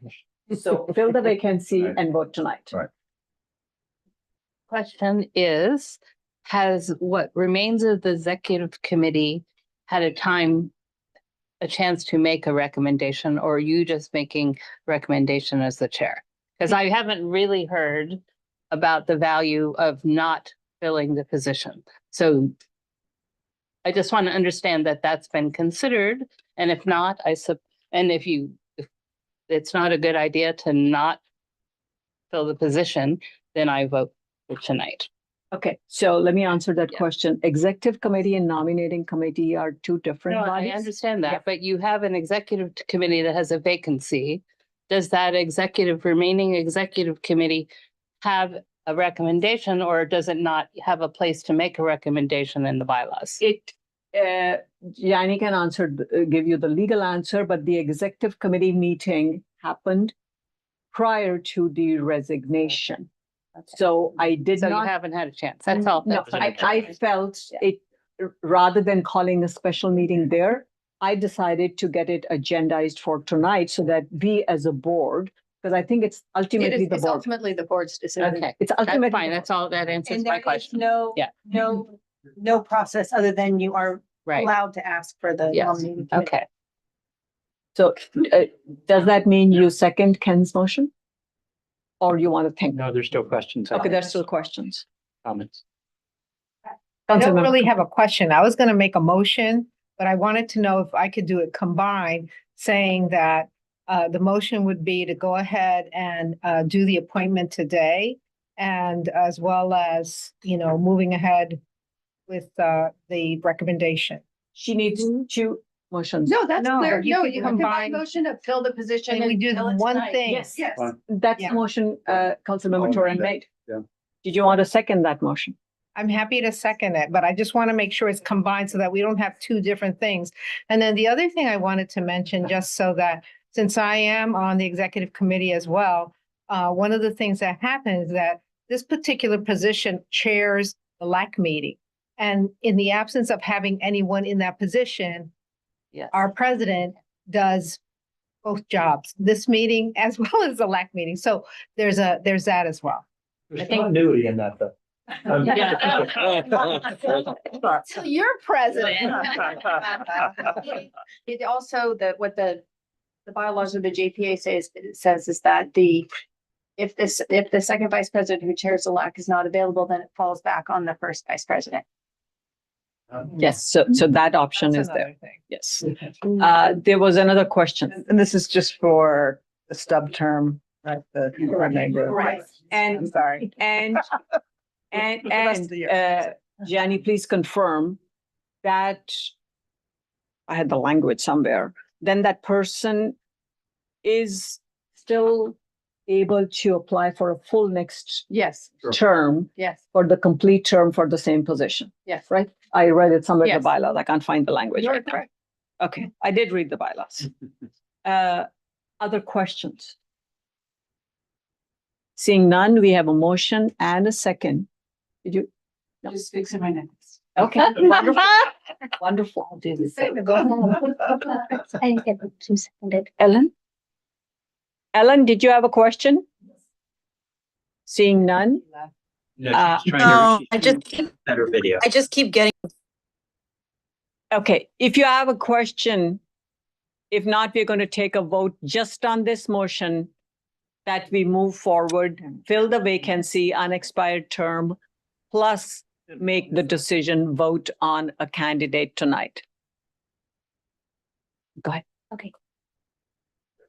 So fill the vacancy and vote tonight. Right. Question is, has what remains of the executive committee had a chance to make a recommendation, or are you just making recommendation as the chair? Because I haven't really heard about the value of not filling the position. So I just want to understand that that's been considered, and if not, if it's not a good idea to not fill the position, then I vote for tonight. Okay, so let me answer that question. Executive committee and nominating committee are 2 different No, bodies. I understand that, Yeah. but you have an executive committee that has a vacancy. Does that remaining executive committee have a recommendation, or does it not have a place to make a recommendation in the bylaws? Yanni can give you the legal answer, but the executive committee meeting happened prior to the resignation. So I did So you not. haven't had a chance. That's all. No, That's what I felt it, rather than calling a special meeting there, I decided to get it agendized for tonight so that we as a board, because I think it's ultimately the It's board. ultimately the board's decision. Okay, It's that's ultimately. fine. That's all. That answers my question. Yeah. No process other than you are Right. allowed to ask for the Yes. nominating committee. Okay. So does that mean you second Ken's motion? Or you want to think? No, there's still questions. Okay, there's still questions. Comments. I don't Councilmember- really have a question. I was gonna make a motion, but I wanted to know if I could do it combined, saying that the motion would be to go ahead and do the appointment today. And as well as, moving ahead with the recommendation. She needs two motions. No, that's No, clear. you No, could you have the combine- motion to fill the position. Can we and do fill it one tonight. thing? Yes, yes. Fine. That's Yeah. the motion, Councilmember Oh, Torrent that- made. yeah. Did you want to second that motion? I'm happy to second it, but I just want to make sure it's combined so that we don't have two different things. And then the other thing I wanted to mention, just so that, since I am on the executive committee as well, one of the things that happens is that this particular position chairs the LAC meeting. And in the absence of having anyone in that position, Yes. our president does both jobs, this meeting as well as the LAC meeting. So there's that as well. There's continuity in that though. So you're president. It also, what the bylaws of the JPA says is that if the second vice president who chairs the LAC is not available, then it falls back on the first vice president. Yes, so that option That's is there. another thing. Yes. There was another question. And this is just for the stub term, right? The remainder. Right. I'm And, sorry. and, The rest of the year. Jani, please confirm that I had the language somewhere, then that person is still able to apply for a full next Yes, term yes, for the complete term for the same position, yes. right? I read it somewhere in the Yes. bylaws. I can't find the language You're right now. correct. Okay, I did read the bylaws. Other questions? Seeing none, we have a motion and a second. Did you? No. Just fixing my necklace. Okay, wonderful, wonderful. I didn't get the two seconded. Ellen? Ellen, did you have a question? Seeing none? No, she's No, trying I to just, better video. I just keep getting, Okay, if you have a question, if not, we're going to take a vote just on this motion that we move forward, fill the vacancy, unexpired term, plus make the decision, vote on a candidate tonight. Go ahead. Okay.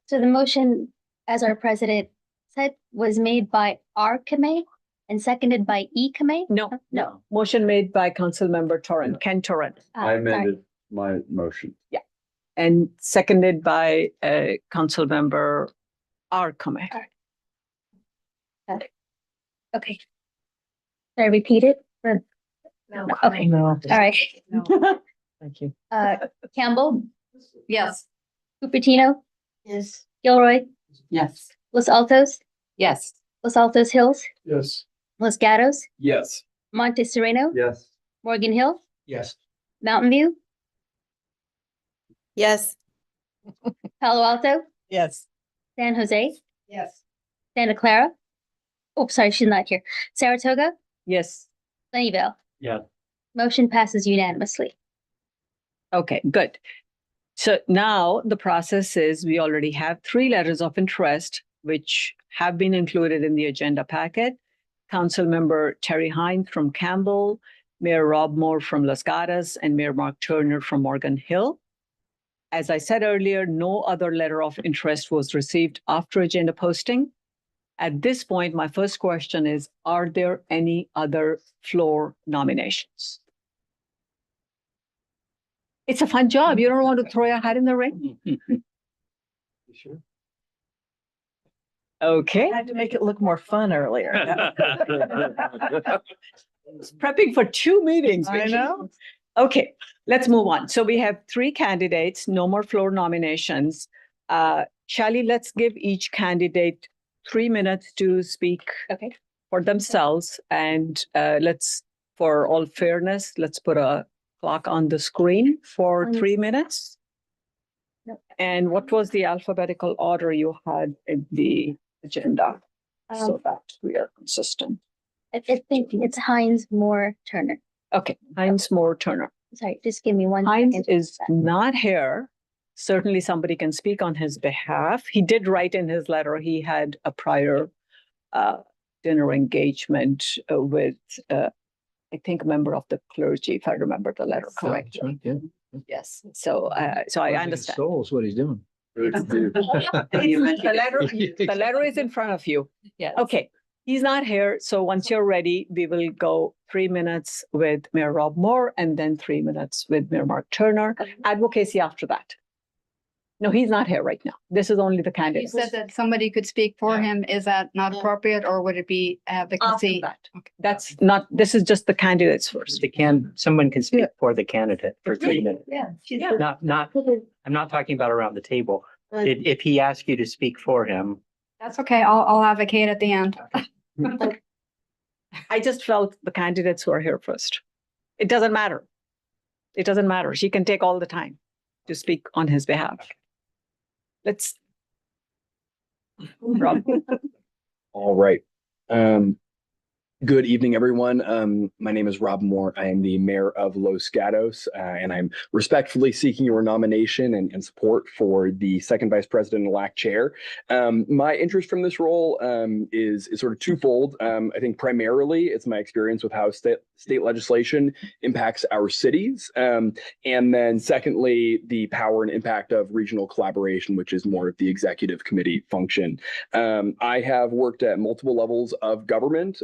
So the motion, as our president said, was made by R. Kamei and seconded by E. Kamei? No, no. Motion made by Councilmember Torrent, Ken Torrent, Ah, I sorry. amended my motion. and seconded by Councilmember R. Kamei. Okay. Should I repeat it? No. Okay, No. all right. Thank you. Campbell, Yes. Cupertino, Yes. Gilroy, Yes. Los Altos, Yes. Los Altos Hills, Yes. Los Gatos, Yes. Monte Sereno, Yes. Morgan Hill, Yes. Mountain View, yes, Palo Alto, Yes. San Jose, Yes. Santa Clara. Oh, sorry, she's not here. Saratoga, Yes. Sunnyvale. Yeah. Motion passes unanimously. Okay, good. So now the process is we already have 3 letters of interest, which have been included in the agenda packet. Councilmember Terry Hines from Campbell, Mayor Rob Moore from Los Gatos, and Mayor Mark Turner from Morgan Hill. As I said earlier, no other letter of interest was received after agenda posting. At this point, my first question is, are there any other floor nominations? It's a fun job. You don't want to throw your hat in the ring? Sure. Okay. I had to make it look more fun earlier. Prepping for 2 meetings. I know. Okay, let's move on. So we have 3 candidates, no more floor nominations. Shally, let's give each candidate 3 minutes to speak Okay. for themselves. And let's, for all fairness, let's put a clock on the screen for 3 minutes. Yep. And what was the alphabetical order you had in the agenda? So that we are consistent. I think it's Hines, Moore, Turner. Okay, Hines, Moore, Turner. Sorry, just give me one Hines second. is not here. Certainly somebody can speak on his behalf. He did write in his letter, he had a prior dinner engagement with, I think, a member of the clergy, if I remember the letter correctly. Yes, so I understand. Souls, what he's doing. The letter is in front of you. Yes. Okay, he's not here, so once you're ready, we will go 3 minutes with Mayor Rob Moore and then 3 minutes with Mayor Mark Turner. Advocacy after that. No, he's not here right now. This is only the You candidates. said that somebody could speak for him. Is that not appropriate or would it be After advocacy? that. That's not, this is just the candidates first. Someone can speak for the candidate for 3 minutes. Yeah. Not, I'm not talking about around the table. If he asks you to speak for him, That's okay. I'll advocate at the end. I just felt the candidates who are here first. It doesn't matter. It doesn't matter. She can take all the time to speak on his behalf. Let's. Rob. All right. Good evening, everyone. My name is Rob Moore. I am the mayor of Los Gatos, and I'm respectfully seeking your nomination and support for the second vice president-elect chair. My interest from this role is sort of twofold. I think primarily it's my experience with how state legislation impacts our cities. And then secondly, the power and impact of regional collaboration, which is more of the executive committee function. I have worked at multiple levels of government.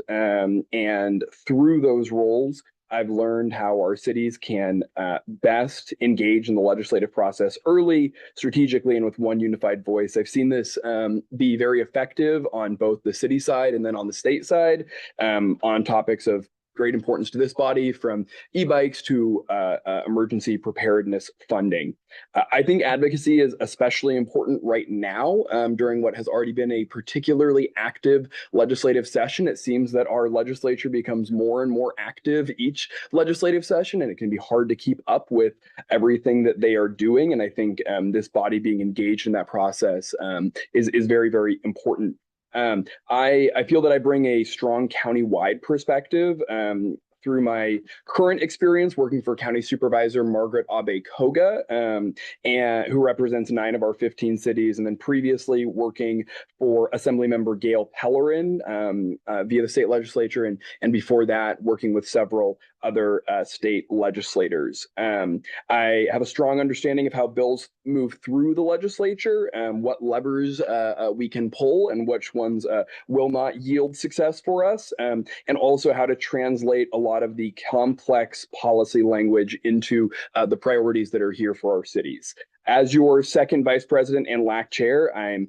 And through those roles, I've learned how our cities can best engage in the legislative process early, strategically, and with one unified voice. I've seen this be very effective on both the city side and then on the state side on topics of great importance to this body, from e-bikes to emergency preparedness funding. I think advocacy is especially important right now during what has already been a particularly active legislative session. It seems that our legislature becomes more and more active each legislative session, and it can be hard to keep up with everything that they are doing. And I think this body being engaged in that process is very, very important. I feel that I bring a strong county-wide perspective through my current experience working for County Supervisor Margaret Abe Koga, and who represents 9 of our 15 cities, and then previously working for Assemblymember Gail Pellerin via the state legislature, and before that working with several other state legislators. I have a strong understanding of how bills move through the legislature, what levers we can pull and which ones will not yield success for us, and also how to translate a lot of the complex policy language into the priorities that are here for our cities. As your second vice president and LAC chair, I'm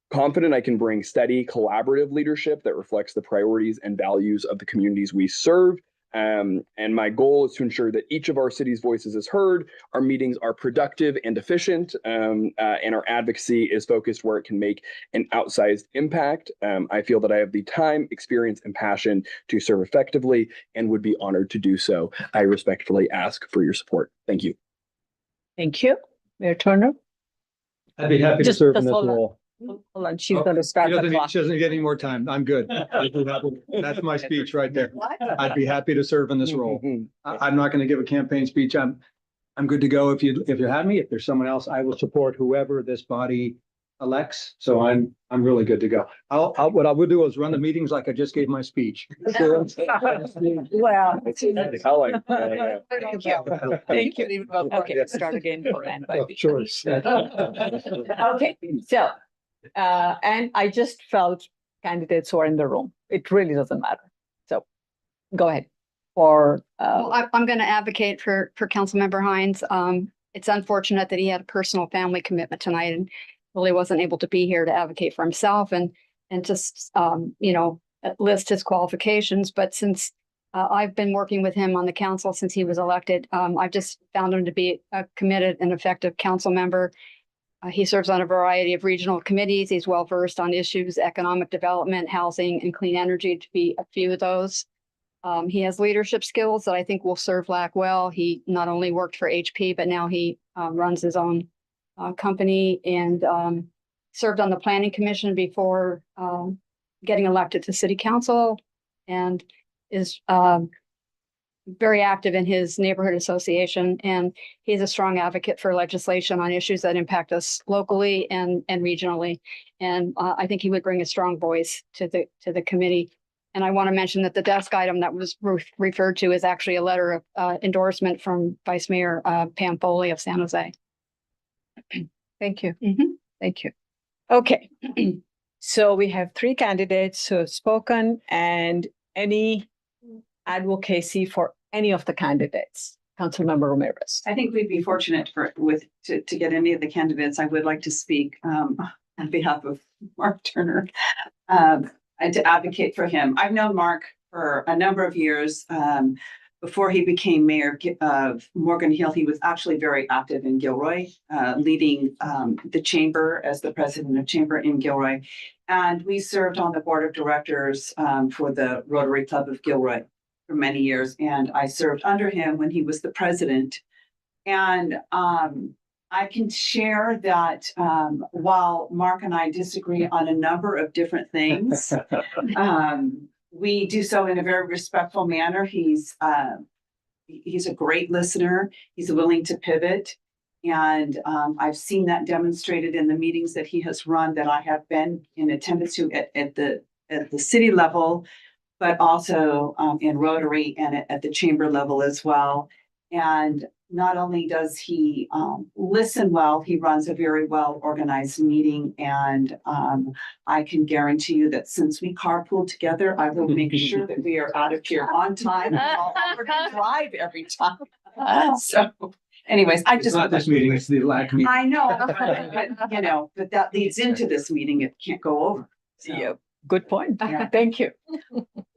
confident I can bring steady, collaborative leadership that reflects the priorities and values of the communities we serve. And my goal is to ensure that each of our city's voices is heard, our meetings are productive and efficient, and our advocacy is focused where it can make an outsized impact. I feel that I have the time, experience, and passion to serve effectively and would be honored to do so. I respectfully ask for your support. Thank you. Thank you. Mayor Turner. I'd be happy to serve in this hold on. role. Hold on, she's going to start the clock. She doesn't get any more time. I'm good. That's my speech right there. I'd be happy to serve in this role. I'm not going to give a campaign speech. I'm good to go if you have me. If there's someone else, I will support whoever this body elects. So I'm really good to go. What I would do is run the meetings like I just gave my speech. Well, Thank you. Okay, start again for Ann. Sure. Okay, so, and I just felt candidates who are in the room. It really doesn't matter. So go ahead. Or Well, I'm going to advocate for Councilmember Hines. It's unfortunate that he had a personal family commitment tonight and really wasn't able to be here to advocate for himself and just, list his qualifications. But since I've been working with him on the council since he was elected, I've just found him to be a committed and effective council member. He serves on a variety of regional committees. He's well versed on issues, economic development, housing, and clean energy, to be a few of those. He has leadership skills that I think will serve LAC well. He not only worked for HP, but now he runs his own company and served on the planning commission before getting elected to city council, and is very active in his neighborhood association, and he's a strong advocate for legislation on issues that impact us locally and regionally. And I think he would bring a strong voice to the committee. And I want to mention that the desk item that was referred to is actually a letter of endorsement from Vice Mayor Pam Foley of San Jose. Thank you. Thank you. Okay. So we have 3 candidates who have spoken, and any advocacy for any of the candidates. Councilmember Ramirez. I think we'd be fortunate to get any of the candidates. I would like to speak on behalf of Mark Turner and to advocate for him. I've known Mark for a number of years. Before he became mayor of Morgan Hill, he was actually very active in Gilroy, leading the chamber as the president of chamber in Gilroy. And we served on the board of directors for the Rotary Club of Gilroy for many years. And I served under him when he was the president. And I can share that while Mark and I disagree on a number of different things, we do so in a very respectful manner. He's a great listener. He's willing to pivot. And I've seen that demonstrated in the meetings that he has run that I have been in attendance to at the city level, but also in Rotary and at the chamber level as well. And not only does he listen well, he runs a very well organized meeting. And I can guarantee you that since we carpool together, I will make sure that we are out of here on time. I'll drive every time. So anyways, I just. It's not this meeting, it's the LAC meeting. I know, but that leads into this meeting. It can't go over. So. Yeah, good point. Yeah. Thank you.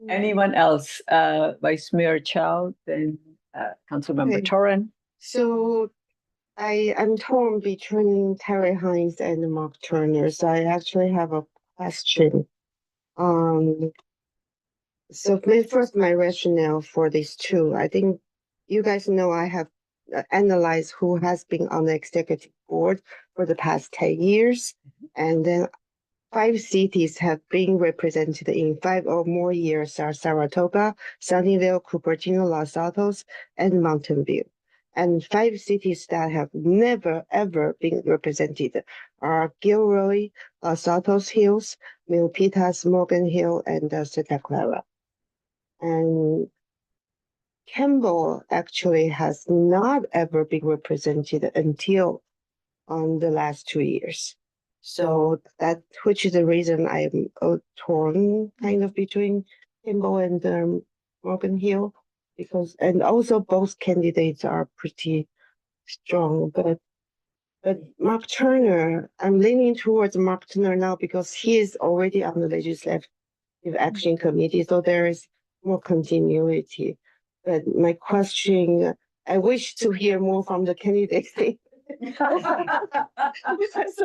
Anyone else? Vice Mayor Chow, then Councilmember Okay. Torren. So I'm torn between Terry Hines and Mark Turner. So I actually have a question. So my rationale for these two, I think you guys know I have analyzed who has been on the executive board for the past 10 years. And then 5 cities have been represented in 5 or more years are Saratoga, Sunnyvale, Cupertino, Los Altos, and Mountain View. And 5 cities that have never, ever been represented are Gilroy, Los Altos Hills, Milpitas, Morgan Hill, and Santa Clara. And Campbell actually has not ever been represented until the last 2 years. So which is the reason I'm torn kind of between Campbell and Morgan Hill. And also both candidates are pretty strong, but Mark Turner, I'm leaning towards Mark Turner now because he is already on the Legislative Action Committee, so there is more continuity. But my question, I wish to hear more from the candidates. So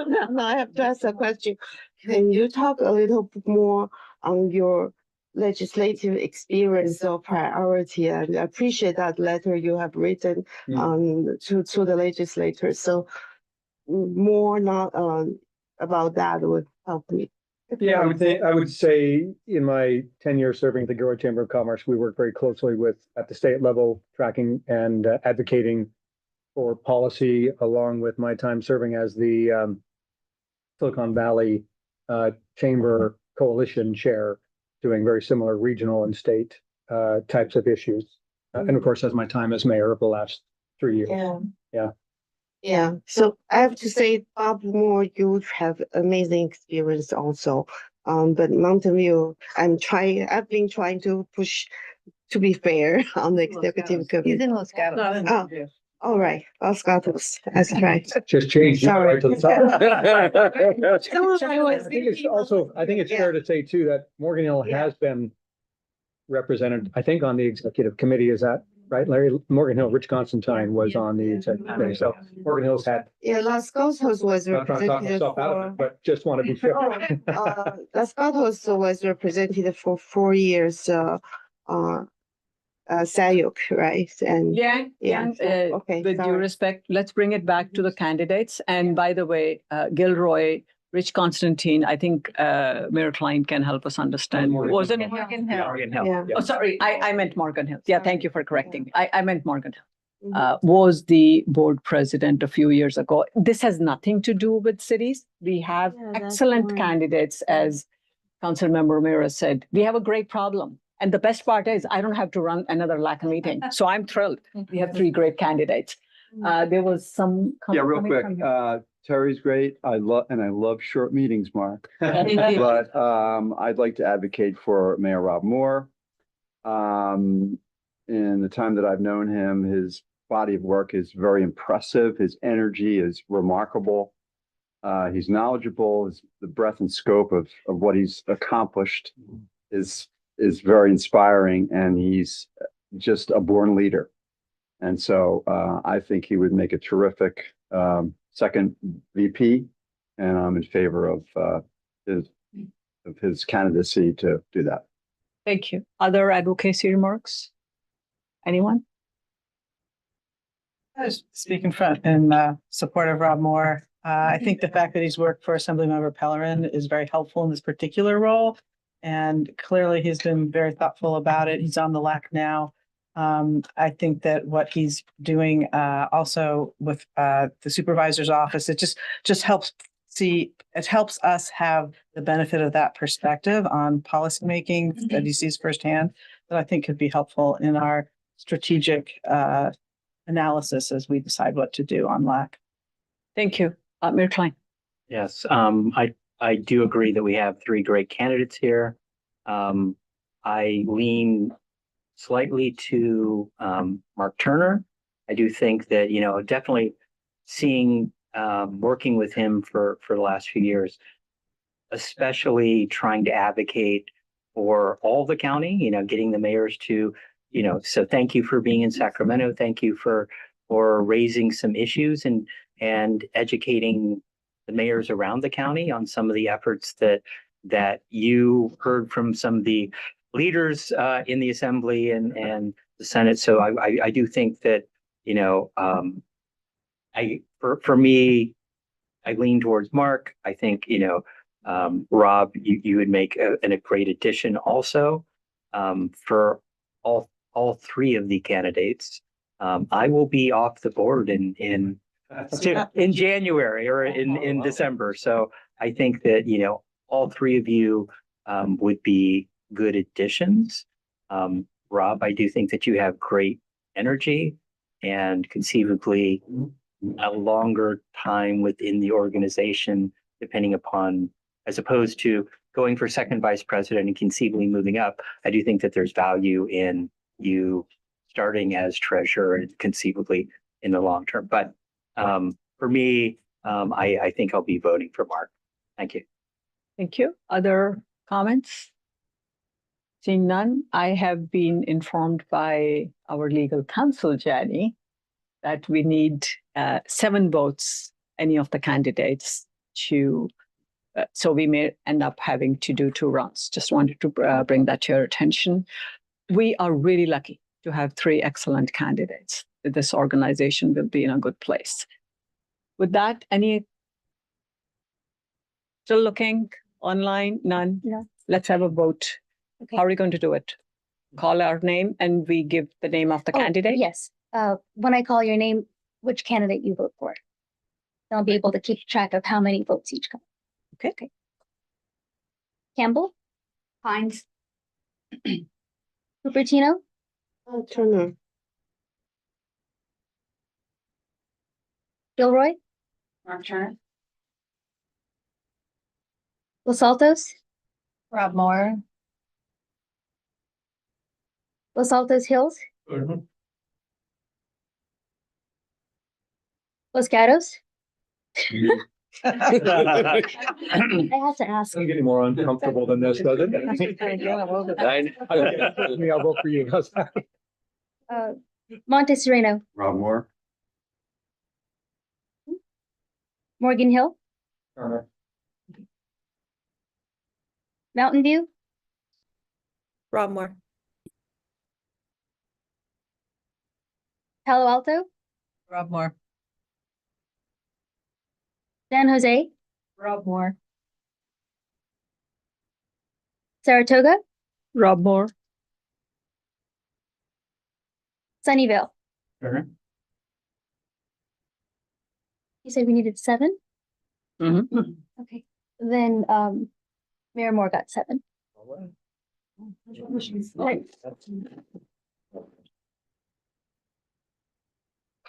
now I have to ask a question. Can you talk a little bit more on your legislative experience or priority? And I appreciate that letter you have written to the legislators. So more about that would help me. Yeah, I would say in my 10 years serving at the Gilroy Chamber of Commerce, we work very closely at the state level, tracking and advocating for policy, along with my time serving as the Silicon Valley Chamber Coalition Chair, doing very similar regional and state types of issues. And of course, as my time as mayor of the last 3 years. Yeah. So I have to say, Bob Moore, you have amazing experience also. But Mountain View, I've been trying to push to be fair on the executive committee. He's in Los Gatos. All right, Los Gatos, that's right. Just changed. Sorry. Right to the top. I I think it's fair to say too, that Morgan Hill has been represented, I think, on the executive committee. Is that right, Larry? Morgan Hill, Rich Constantine was on the executive committee. So Morgan Hill's had. Yeah, Los Gatos was Not trying to talk represented myself out of it, but just want to be fair. Los Gatos was represented for 4 years, Sayuk, right? And With due respect, let's bring it back to the candidates. And by the way, Gilroy Rich Constantine, I think Mayor Klein can help us understand. Was it? Morgan Hill. Morgan Hill. Yeah. Oh, sorry, I meant Morgan Hill. Yeah, thank you for correcting me. I meant Morgan Hill. Mhm. Was the board president a few years ago. This has nothing to do with cities. We have Yeah, that's excellent fine. candidates, as Councilmember Mira said. We have a great problem. And the best part is I don't have to run another LAC meeting. So I'm thrilled. We have three great candidates. There was some. Yeah, real coming quick, from you. Terry's great. I love short meetings, Mark. But I'd like to advocate for Mayor Rob Moore. In the time that I've known him, his body of work is very impressive. His energy is remarkable. He's knowledgeable. The breadth and scope of what he's accomplished is very inspiring, and he's just a born leader. And so I think he would make a terrific second VP, and I'm in favor of his candidacy to do that. Thank you. Other advocacy remarks? Anyone? I was speaking in support of Rob Moore. I think the fact that he's worked for Assemblymember Pellerin is very helpful in this particular role. And clearly he's been very thoughtful about it. He's on the LAC now. I think that what he's doing also with the supervisor's office, it just helps it helps us have the benefit of that perspective on policymaking that he sees firsthand, that I think could be helpful in our strategic analysis as we decide what to do on LAC. Thank you. Mayor Klein. Yes, I do agree that we have three great candidates here. I lean slightly to Mark Turner. I do think that, definitely seeing, working with him for the last few years, especially trying to advocate for all the county, getting the mayors to, so thank you for being in Sacramento. Thank you for raising some issues and educating the mayors around the county on some of the efforts that you heard from some of the leaders in the assembly and the Senate. So I do think that, for me, I lean towards Mark. I think, Rob, you would make a great addition also. For all three of the candidates, I will be off the board in January or in December. So I think that, all three of you would be good additions. Rob, I do think that you have great energy and conceivably a longer time within the organization, depending upon, as opposed to going for second vice president and conceivably moving up. I do think that there's value in you starting as treasurer and conceivably in the long term. But for me, I think I'll be voting for Mark. Thank you. Thank you. Other comments? Seeing none, I have been informed by our legal counsel, Jenny, that we need 7 votes, any of the candidates to, so we may end up having to do 2 rounds. Just wanted to bring that to your attention. We are really lucky to have 3 excellent candidates. This organization will be in a good place. With that, still looking online? None? No. Let's have a vote. Okay. How are we going to do it? Call our name and we give the name of the candidate? Yes. When I call your name, which candidate you vote for. I'll be able to keep track of how many votes each come. Okay. Campbell, Hines, Cupertino, Turner. Gilroy, Mark Turner. Los Altos, Rob Moore. Los Altos Hills, Los Gatos. I had to ask. I'm getting more uncomfortable than this, doesn't it? I'll vote for you. How's that? Monte Sereno, Rob Moore. Morgan Hill, Mountain View, Rob Moore. Palo Alto, Rob Moore. San Jose, Rob Moore. Saratoga, Rob Moore. Sunnyvale. Sure. You said we needed 7? Mhm. Okay, then, Mayor Moore got 7.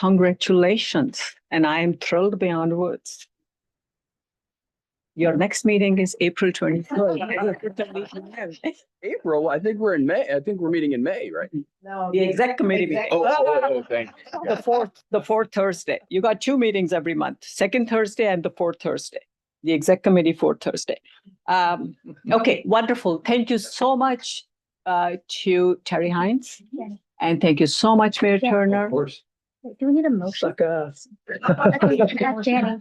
Congratulations, and I am thrilled beyond words. Your next meeting is April 23rd. April, I think we're in May. I think we're meeting in May, right? No. The exec committee meeting. Thank you. The fourth Thursday. You got 2 meetings every month, second Thursday and the fourth Thursday. The exec committee, fourth Thursday. Okay, wonderful. Thank you so much to Terry Hines. Yes. And thank you so much, Mayor Yeah. Turner. Of course. Wait, do we need a motion? Suckers. Ask Danny.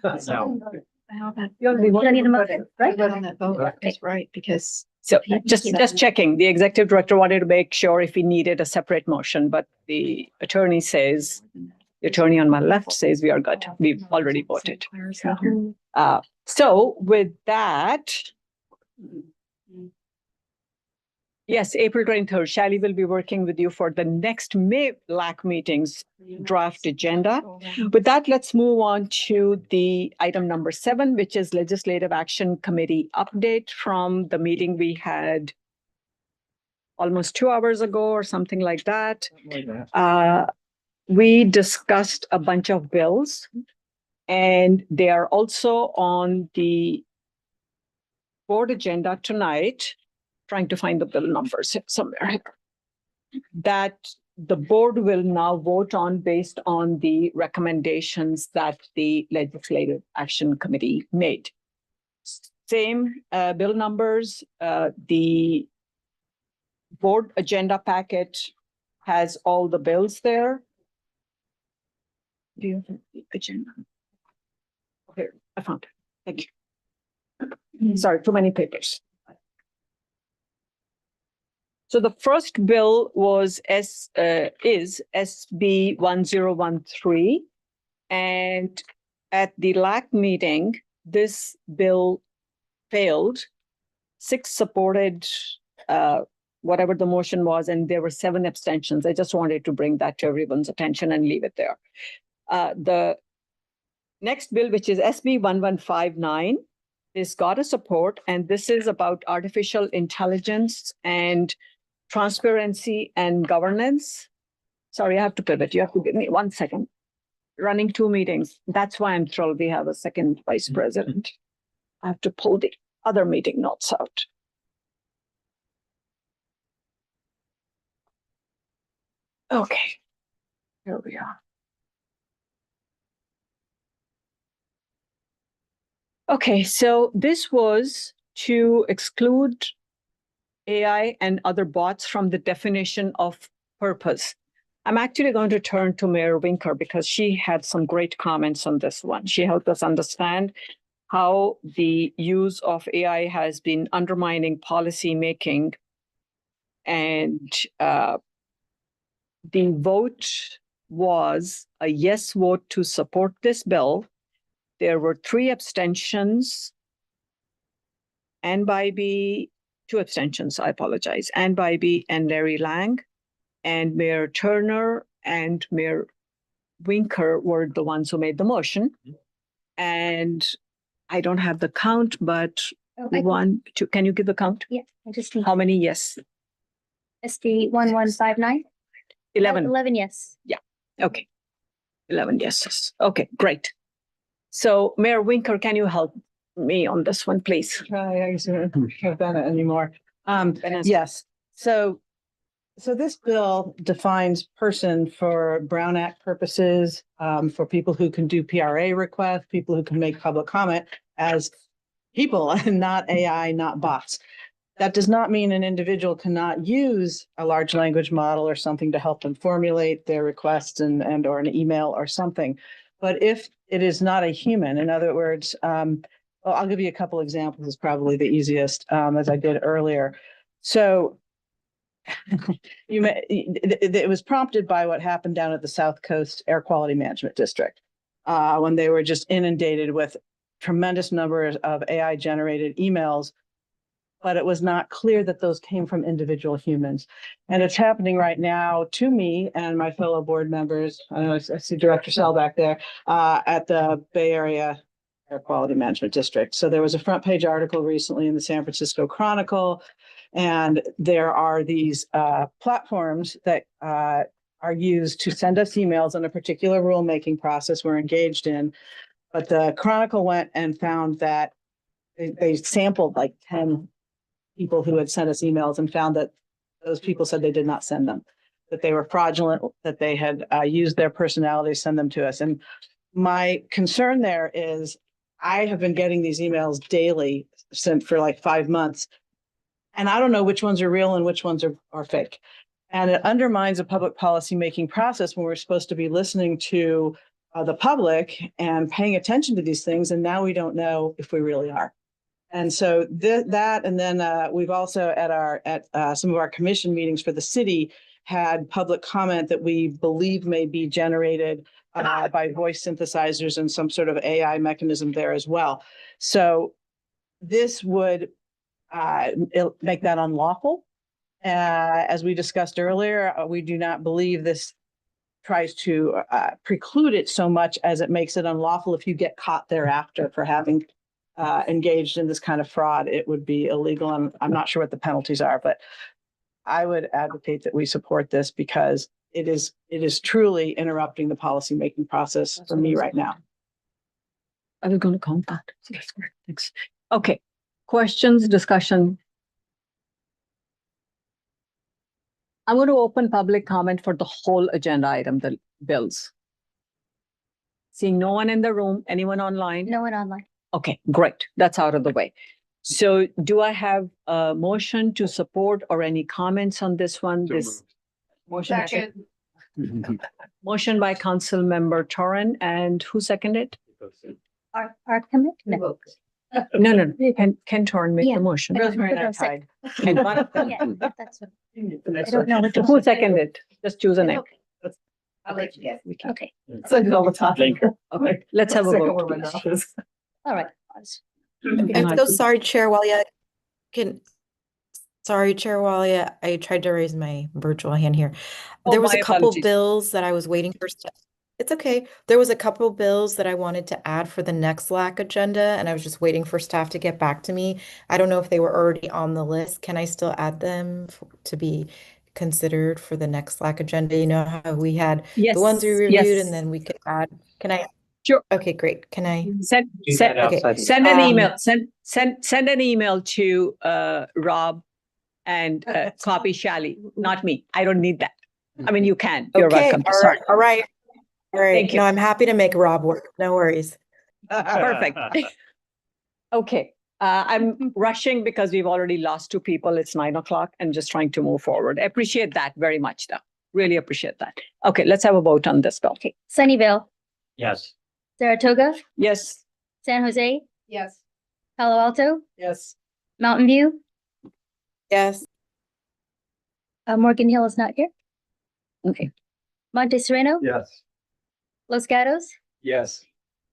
You already Do I need a motion? Right, on that vote, that's right, because. So just checking, the executive director wanted to make sure if he needed a separate motion, but the attorney on my left says we are good. We've already voted. So with that, yes, April 23rd, Shally will be working with you for the next May LAC meetings draft agenda. With that, let's move on to the item number 7, which is Legislative Action Committee update from the meeting we had almost 2 hours ago or something like that. We discussed a bunch of bills, and they are also on the board agenda tonight. Trying to find the bill numbers somewhere here, that the board will now vote on based on the recommendations that the Legislative Action Committee made. Same bill numbers. The board agenda packet has all the bills there. Do you have the agenda? Here, I found it. Thank you. Sorry, too many papers. So the first bill is SB 1013. And at the LAC meeting, this bill failed. 6 supported whatever the motion was, and there were 7 abstentions. I just wanted to bring that to everyone's attention and leave it there. The next bill, which is SB 1159, this got a support, and this is about artificial intelligence and transparency and governance. Sorry, I have to pivot. You have to give me 1 second. Running 2 meetings. That's why I'm thrilled we have a second vice president. I have to pull the other meeting notes out. Okay, here we are. Okay, so this was to exclude AI and other bots from the definition of purpose. I'm actually going to turn to Mayor Winker because she had some great comments on this one. She helped us understand how the use of AI has been undermining policy making. And the vote was a yes vote to support this bill. There were 3 abstentions. Ann Bybee, 2 abstentions, I apologize. Ann Bybee and Larry Lang, and Mayor Turner and Mayor Winker were the ones who made the motion. And I don't have the count, but 1, 2, can you give the count? Yeah, I just need How many yes? SD 1159. 11. 11, yes. Yeah, okay. 11 yeses. Okay, great. So Mayor Winker, can you help me on this one, please? I guess I don't have that anymore. Yes, so this bill defines person for Brown Act purposes, for people who can do PRA requests, people who can make public comment as people and not AI, not bots. That does not mean an individual cannot use a large language model or something to help them formulate their requests and or an email or something. But if it is not a human, in other words, well, I'll give you a couple examples. It's probably the easiest, as I did earlier. So it was prompted by what happened down at the South Coast Air Quality Management District, when they were just inundated with tremendous numbers of AI generated emails but it was not clear that those came from individual humans. And it's happening right now to me and my fellow board members. I see Director Sell back there at the Bay Area Air Quality Management District. So there was a front page article recently in the San Francisco Chronicle, and there are these platforms that are used to send us emails on a particular rulemaking process we're engaged in. But the Chronicle went and found that they sampled like 10 people who had sent us emails and found that those people said they did not send them, that they were fraudulent, that they had used their personality to send them to us. And my concern there is I have been getting these emails daily for like 5 months, and I don't know which ones are real and which ones are fake. And it undermines a public policy making process when we're supposed to be listening to the public and paying attention to these things. And now we don't know if we really are. And so that, and then we've also at some of our commission meetings for the city had public comment that we believe may be generated by voice synthesizers and some sort of AI mechanism there as well. So this would make that unlawful. As we discussed earlier, we do not believe this tries to preclude it so much as it makes it unlawful. If you get caught thereafter for having engaged in this kind of fraud, it would be illegal. And I'm not sure what the penalties are, but I would advocate that we support this because it is truly interrupting the policymaking process for me right now. I was going to count that. That's great. Thanks. Okay. Questions, discussion. I'm going to open public comment for the whole agenda item, the bills. Seeing no one in the room, anyone online? No one online. Okay, great. That's out of the way. So do I have a motion to support or any comments on this one? This motion. Motion by Council Member Torren, and who seconded? Our commitment. No. Ken Torren made Yeah. the motion. Rosemary and I tied. And one- Yeah, that's what. I don't know what. Who seconded? Just choose a name. I'll let you guess. Okay, So all the time. Okay, let's have a vote. all right. I'm so sorry, Chair Walia. Sorry, Chair Walia. I tried to raise my virtual hand here. Oh, There was my a couple apologies. bills that I was waiting for. It's okay. There was a couple bills that I wanted to add for the next LAC agenda, and I was just waiting for staff to get back to me. I don't know if they were already on the list. Can I still add them to be considered for the next LAC agenda? You know how we had Yes, the ones we reviewed, yes. and then we could add. Can I? Sure. Okay, great. Can I? Send an email. Send an email to Rob and copy Shally, not me. I don't need that. I mean, you can. You're Okay, welcome. all Sorry. right, all right. All right. Thank you. No, I'm happy to make Rob work. No worries. Perfect. Okay. I'm rushing because we've already lost 2 people. It's 9 o'clock and just trying to move forward. I appreciate that very much, though. Really appreciate that. Okay, let's have a vote on this bill. Okay, Sunnyvale, Yes. Saratoga, Yes. San Jose, Yes. Palo Alto, Yes. Mountain View. Yes. Morgan Hill is not here. Okay. Monte Sereno, Yes. Los Gatos, Yes.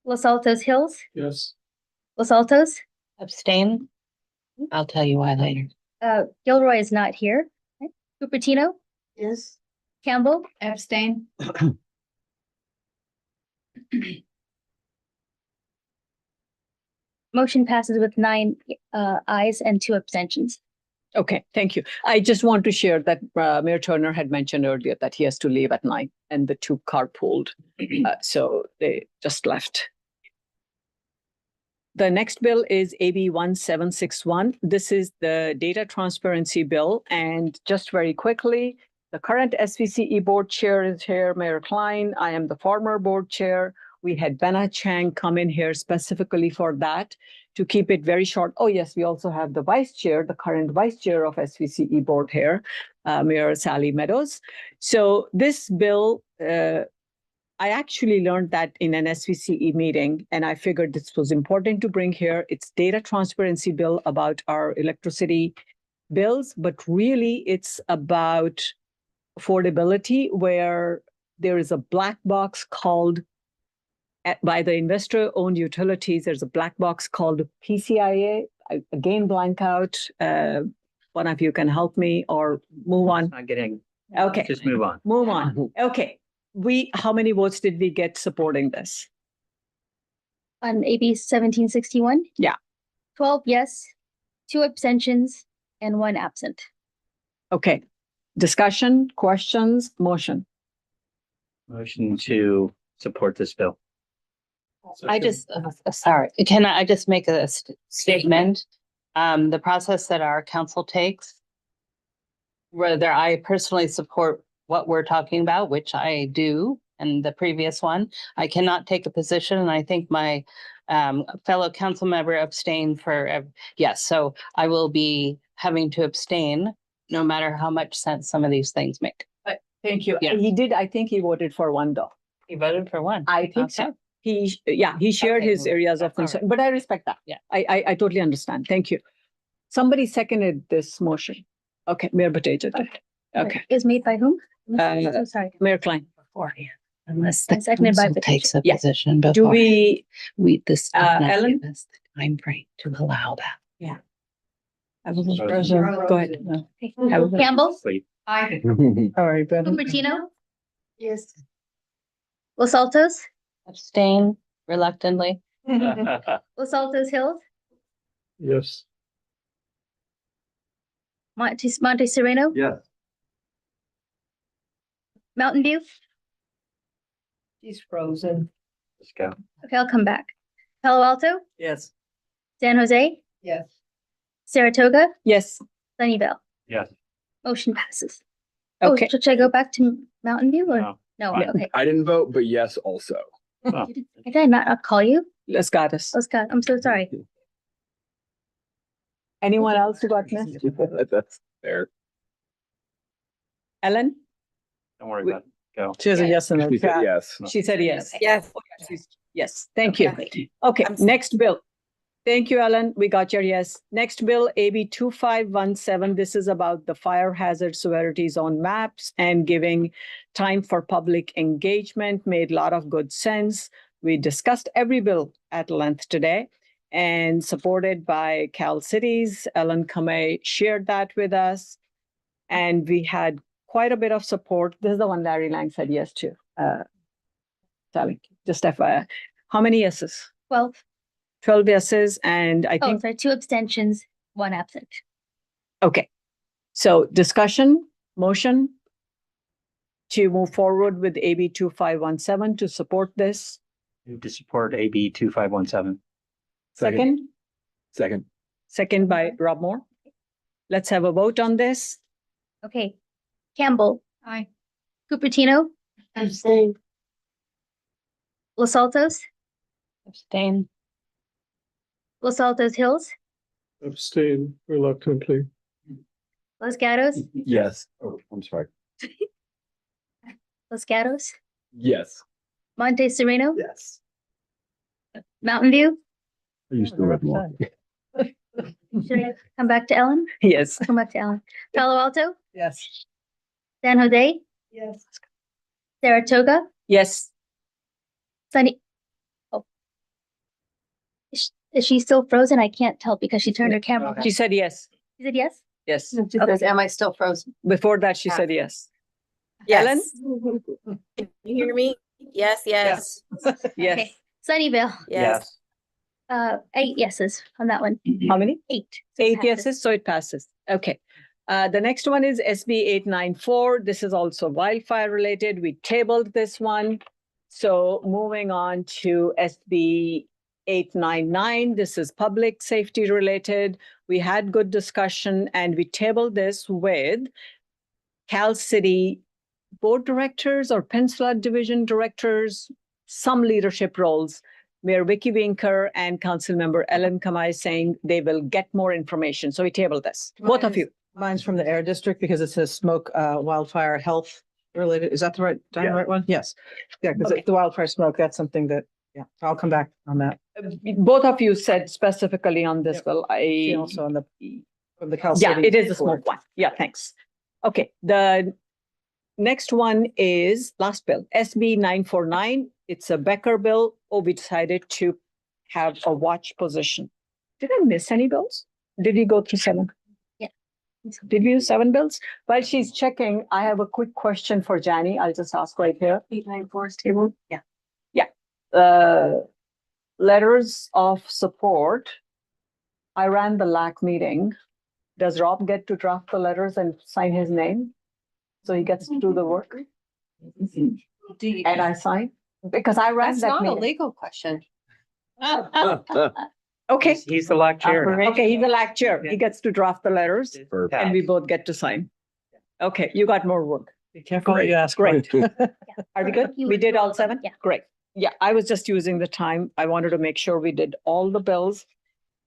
Los Altos Hills, Yes. Los Altos. Abstain. I'll tell you why later. Gilroy is not here. Okay. Cupertino, Yes. Campbell, Abstain. motion passes with 9 ayes and 2 abstentions. Okay, thank you. I just want to share that Mayor Turner had mentioned earlier that he has to leave at 9 and the 2 carpooled. So they just left. The next bill is AB 1761. This is the data transparency bill. And just very quickly, the current SVCE board chair is here, Mayor Klein. I am the former board chair. We had Benna Chang come in here specifically for that to keep it very short. Oh, yes, we also have the vice chair, the current vice chair of SVCE board here, Mayor Sally Meadows. So this bill, I actually learned that in an SVCE meeting, and I figured this was important to bring here. It's data transparency bill about our electricity bills, but really it's about affordability, where there is a black box called by the investor-owned utilities. There's a black box called PCIA. again blank out. One of you can help me or move on. Not getting, Okay, just move on. move on. Okay, how many votes did we get supporting this? On AB 1761? Yeah. 12 yes, 2 abstentions, and 1 absent. Okay, discussion, questions, motion. Motion to support this bill. I just, sorry, can I just make a statement? The process that our council takes, whether I personally support what we're talking about, which I do, and the previous one, I cannot take a position, and I think my fellow council member abstained for, yes, so I will be having to abstain no matter how much sense some of these things make. Thank you. Yeah. He did, I think he voted for one though. He voted for one. I think so. He shared Okay, his areas of that's all concern, but I respect that. Yeah. I totally understand. Thank you. Somebody seconded this motion. Okay, Mayor Bateja did. Okay, Is made by whom? Uh, Sorry. Mayor Klein. Beforehand, unless And seconded by council takes a Yeah. position Do before. we, This does not Ellen? give us the time frame to allow that. I was frozen. Go ahead. Okay. I was- Campbell, Wait. I, All right, Ben. Cupertino, yes. Los Altos, Abstain reluctantly. Los Altos Hills, Yes. Monte Sereno, Yes. Mountain View. She's frozen. Let's go. Okay, I'll come back. Palo Alto, Yes. San Jose, Yes. Saratoga, Yes. Sunnyvale. Yes. Motion passes. Okay. Oh, should I go back to Mountain View or? No. No, I, okay. I didn't vote, but yes, also. Did I not call you? Let's got us. Oh, Scott, I'm so sorry. Anyone else who got missed? That's fair. Ellen? Don't worry about it. Go. She has a yes in the She said chat. yes. She said yes. Yes. Yes, thank you. Okay, next bill. Thank you, Ellen. We got your yes. Next bill, AB 2517. This is about the fire hazard severity zone maps and giving time for public engagement. Made a lot of good sense. We discussed every bill at length today and supported by Cal Cities. Ellen Kamei shared that with us. And we had quite a bit of support. This is the one Larry Lang said yes to. Sally, just FYI. How many yeses? 12. 12 yeses, and I Oh, think, sorry, 2 abstentions, 1 absent. okay. So discussion, motion to move forward with AB 2517 to support this. Move to support AB 2517. Second, Second. second by Rob Moore. Let's have a vote on this. Okay. Campbell, Aye. Cupertino, Abstain. Los Altos, Abstain. Los Altos Hills, Abstain reluctantly. Los Gatos, Yes. Oh, I'm sorry. Los Gatos, Yes. Monte Sereno, Yes. Mountain View. I used to read more. Should I come back to Ellen? Yes. Come back to Ellen. Palo Alto, Yes. San Jose, Yes. Saratoga, Yes. Sunny. Oh. Is she still frozen? I can't tell because she turned her camera. on. She said yes. She said yes? Yes. She says, am I still frozen? Before that, she said yes. Yes. Can you hear me? Yes, yes. Yes. Okay. Sunnyvale, Yes. 8 yeses on that one. How many? 8. 8 yeses, so it passes. Okay. The next one is SB 894. This is also wildfire related. We tabled this one. So moving on to SB 899. This is public safety related. We had good discussion and we tabled this with Cal City board directors or Peninsula Division directors, some leadership roles. Mayor Vicky Winker and Council Member Ellen Kamai saying they will get more information. So we tabled this, both of you. Mine's from the Air District because it says smoke, wildfire, health related. Is that the right one? Yes. Yeah, because Okay. the wildfire smoke, that's something that, yeah, I'll come back on that. Both of you said specifically on this, Yep. Will, See I, also on from the Cal yeah, City it is a board. smoke one. Yeah, thanks. Okay, the next one is last bill, SB 949. It's a Becker bill. Oh, we decided to have a watch position. Did I miss any bills? Did we go through 7? Yeah. Did we use 7 bills? While she's checking, I have a quick question for Jani. I'll just ask right here. 894 is table. Yeah. Letters of support. I ran the LAC meeting. Does Rob get to draft the letters and sign his name? So he gets to do the work Do you? and I sign? Because I ran That's that not a meeting. legal question. Okay. He's the LAC chair. Okay, he's the LAC chair. He gets to draft the letters and we both get to sign. Okay, you got more work. Be careful what you ask for. Great. Are we good? We did all 7? Yeah. Great. Yeah, I was just using the time. I wanted to make sure we did all the bills.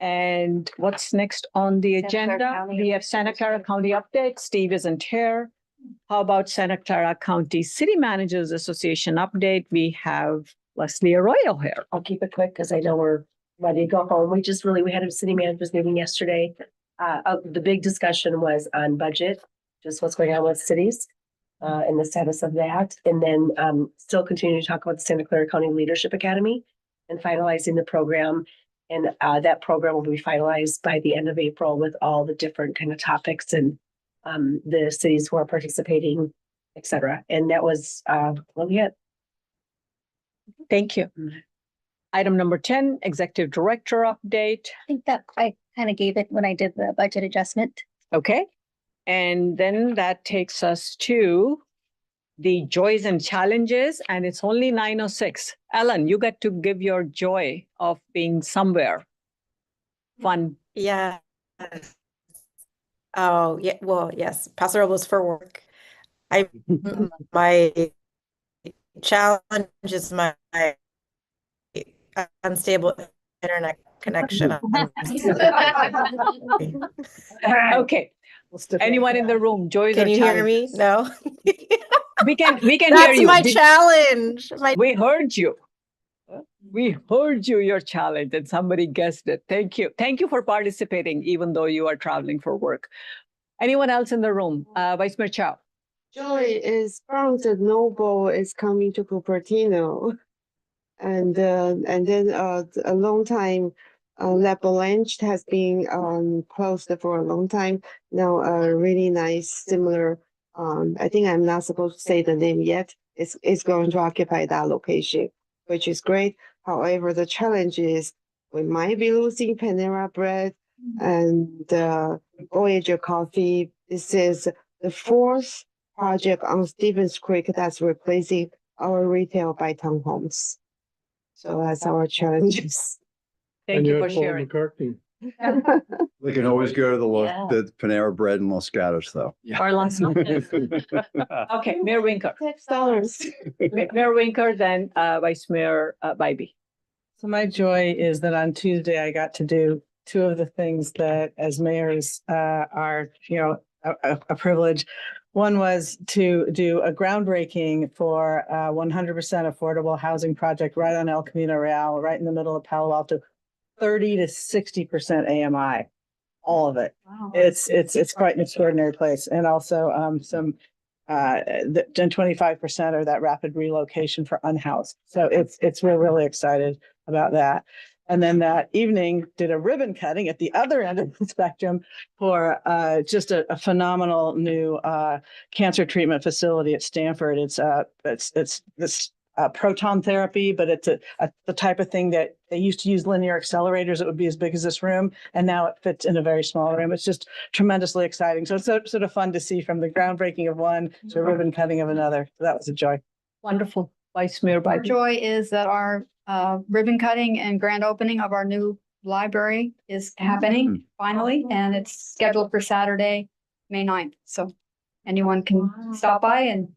And what's next on the Santa Clara agenda? County We have Santa Clara County update. Steve isn't here. How about Santa Clara County City Managers Association update? We have Leslie Arroyo here. I'll keep it quick because I know we're ready to go home. We had a city managers meeting yesterday. The big discussion was on budget, just what's going on with cities, and the status of that. And then still continuing to talk about the Santa Clara County Leadership Academy and finalizing the program. And that program will be finalized by the end of April with all the different kind of topics and the cities who are participating, et cetera. And that was really it. Thank you. Item number 10, Executive Director update. I think that I kind of gave it when I did the budget adjustment. Okay. And then that takes us to the joys and challenges, and it's only 9:06. Ellen, you get to give your joy of being somewhere fun. Yeah. Oh, yeah. Well, yes. Paso Robles for work. My challenge is my unstable internet connection. Okay. Anyone in the room, joys or Can you hear me? challenges? No. We can hear That's you. my challenge. We heard you. We heard you, your challenge, and somebody guessed it. Thank you. Thank you for participating, even though you are traveling for work. Anyone else in the room? Vice Mayor Chow. Joy is Barnes and Noble is coming to Cupertino. And then a long time, La Blanche has been closed for a long time. Now a really nice similar, I think I'm not supposed to say the name yet. It's going to occupy that location, which is great. However, the challenge is we might be losing Panera Bread and Voyager Coffee. This is the 4th project on Stevens Creek that's replacing our retail by townhomes. So that's our challenges. Thank you for sharing. McCartney. They can always go to Yeah. the Panera Bread in Los Gatos, though. Or last night. Okay, Mayor Winker. $6. Mayor Winker, then Vice Mayor Bybee. So my joy is that on Tuesday, I got to do 2 of the things that as mayors are, a privilege. One was to do a groundbreaking for 100% affordable housing project right on El Camino Real, right in the middle of Palo Alto, 30 to 60% AMI, all of it. Wow. It's quite an extraordinary place. And also some then 25% are that rapid relocation for unhoused. So we're really excited about that. And then that evening did a ribbon cutting at the other end of the spectrum for just a phenomenal new cancer treatment facility at Stanford. It's this proton therapy, but it's the type of thing that they used to use linear accelerators. It would be as big as this room, and now it fits in a very small room. It's just tremendously exciting. So it's sort of fun to see from the groundbreaking of one to a ribbon cutting of another. So that was a joy. Wonderful. Vice Mayor Our Bybee. joy is that our ribbon cutting and grand opening of our new library is happening finally, and it's scheduled for Saturday, May 9th. So anyone can stop by and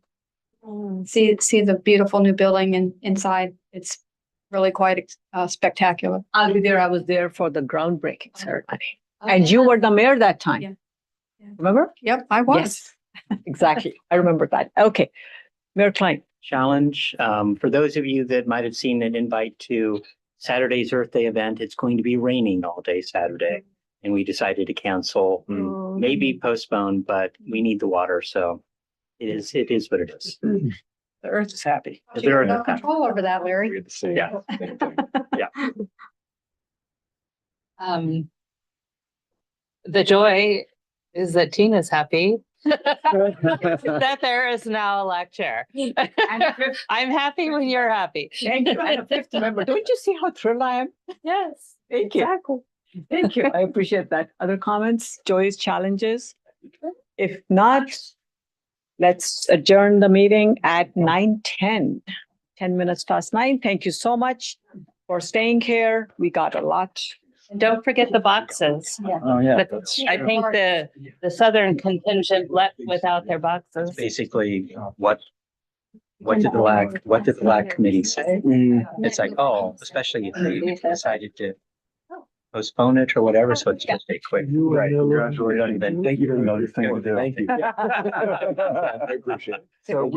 see the beautiful new building and inside. It's really quite spectacular. I'll be there. I was there for the groundbreaking ceremony. And you were the mayor that time. Yeah. Remember? Yep, I was. Yes, exactly. I remember that. Okay. Mayor Klein. Challenge. For those of you that might have seen an invite to Saturday's Earth Day event, it's going to be raining all day Saturday. And we decided to cancel, maybe postpone, but we need the water. So it is what it is. The earth is happy. You have no control over that, Larry. Yeah. Yeah. The joy is that Tina's happy. That there is now a lecture. I'm happy when you're happy. Thank you. And a fifth member. Don't you see how thrilled I am? Yes. Thank you. Thank you. I appreciate that. Other comments, joys, challenges? If not, let's adjourn the meeting at 9:10. 10 minutes past 9. Thank you so much for staying here. We got a lot. And don't forget the boxes. Oh, yeah. But I think the southern contingent left without their boxes. Basically, what did the LAC committee say? It's like, oh, especially if they decided to postpone it or whatever, so it's just a quick. Right. Congratulations. Thank you for noticing. Thank you. I appreciate it. So we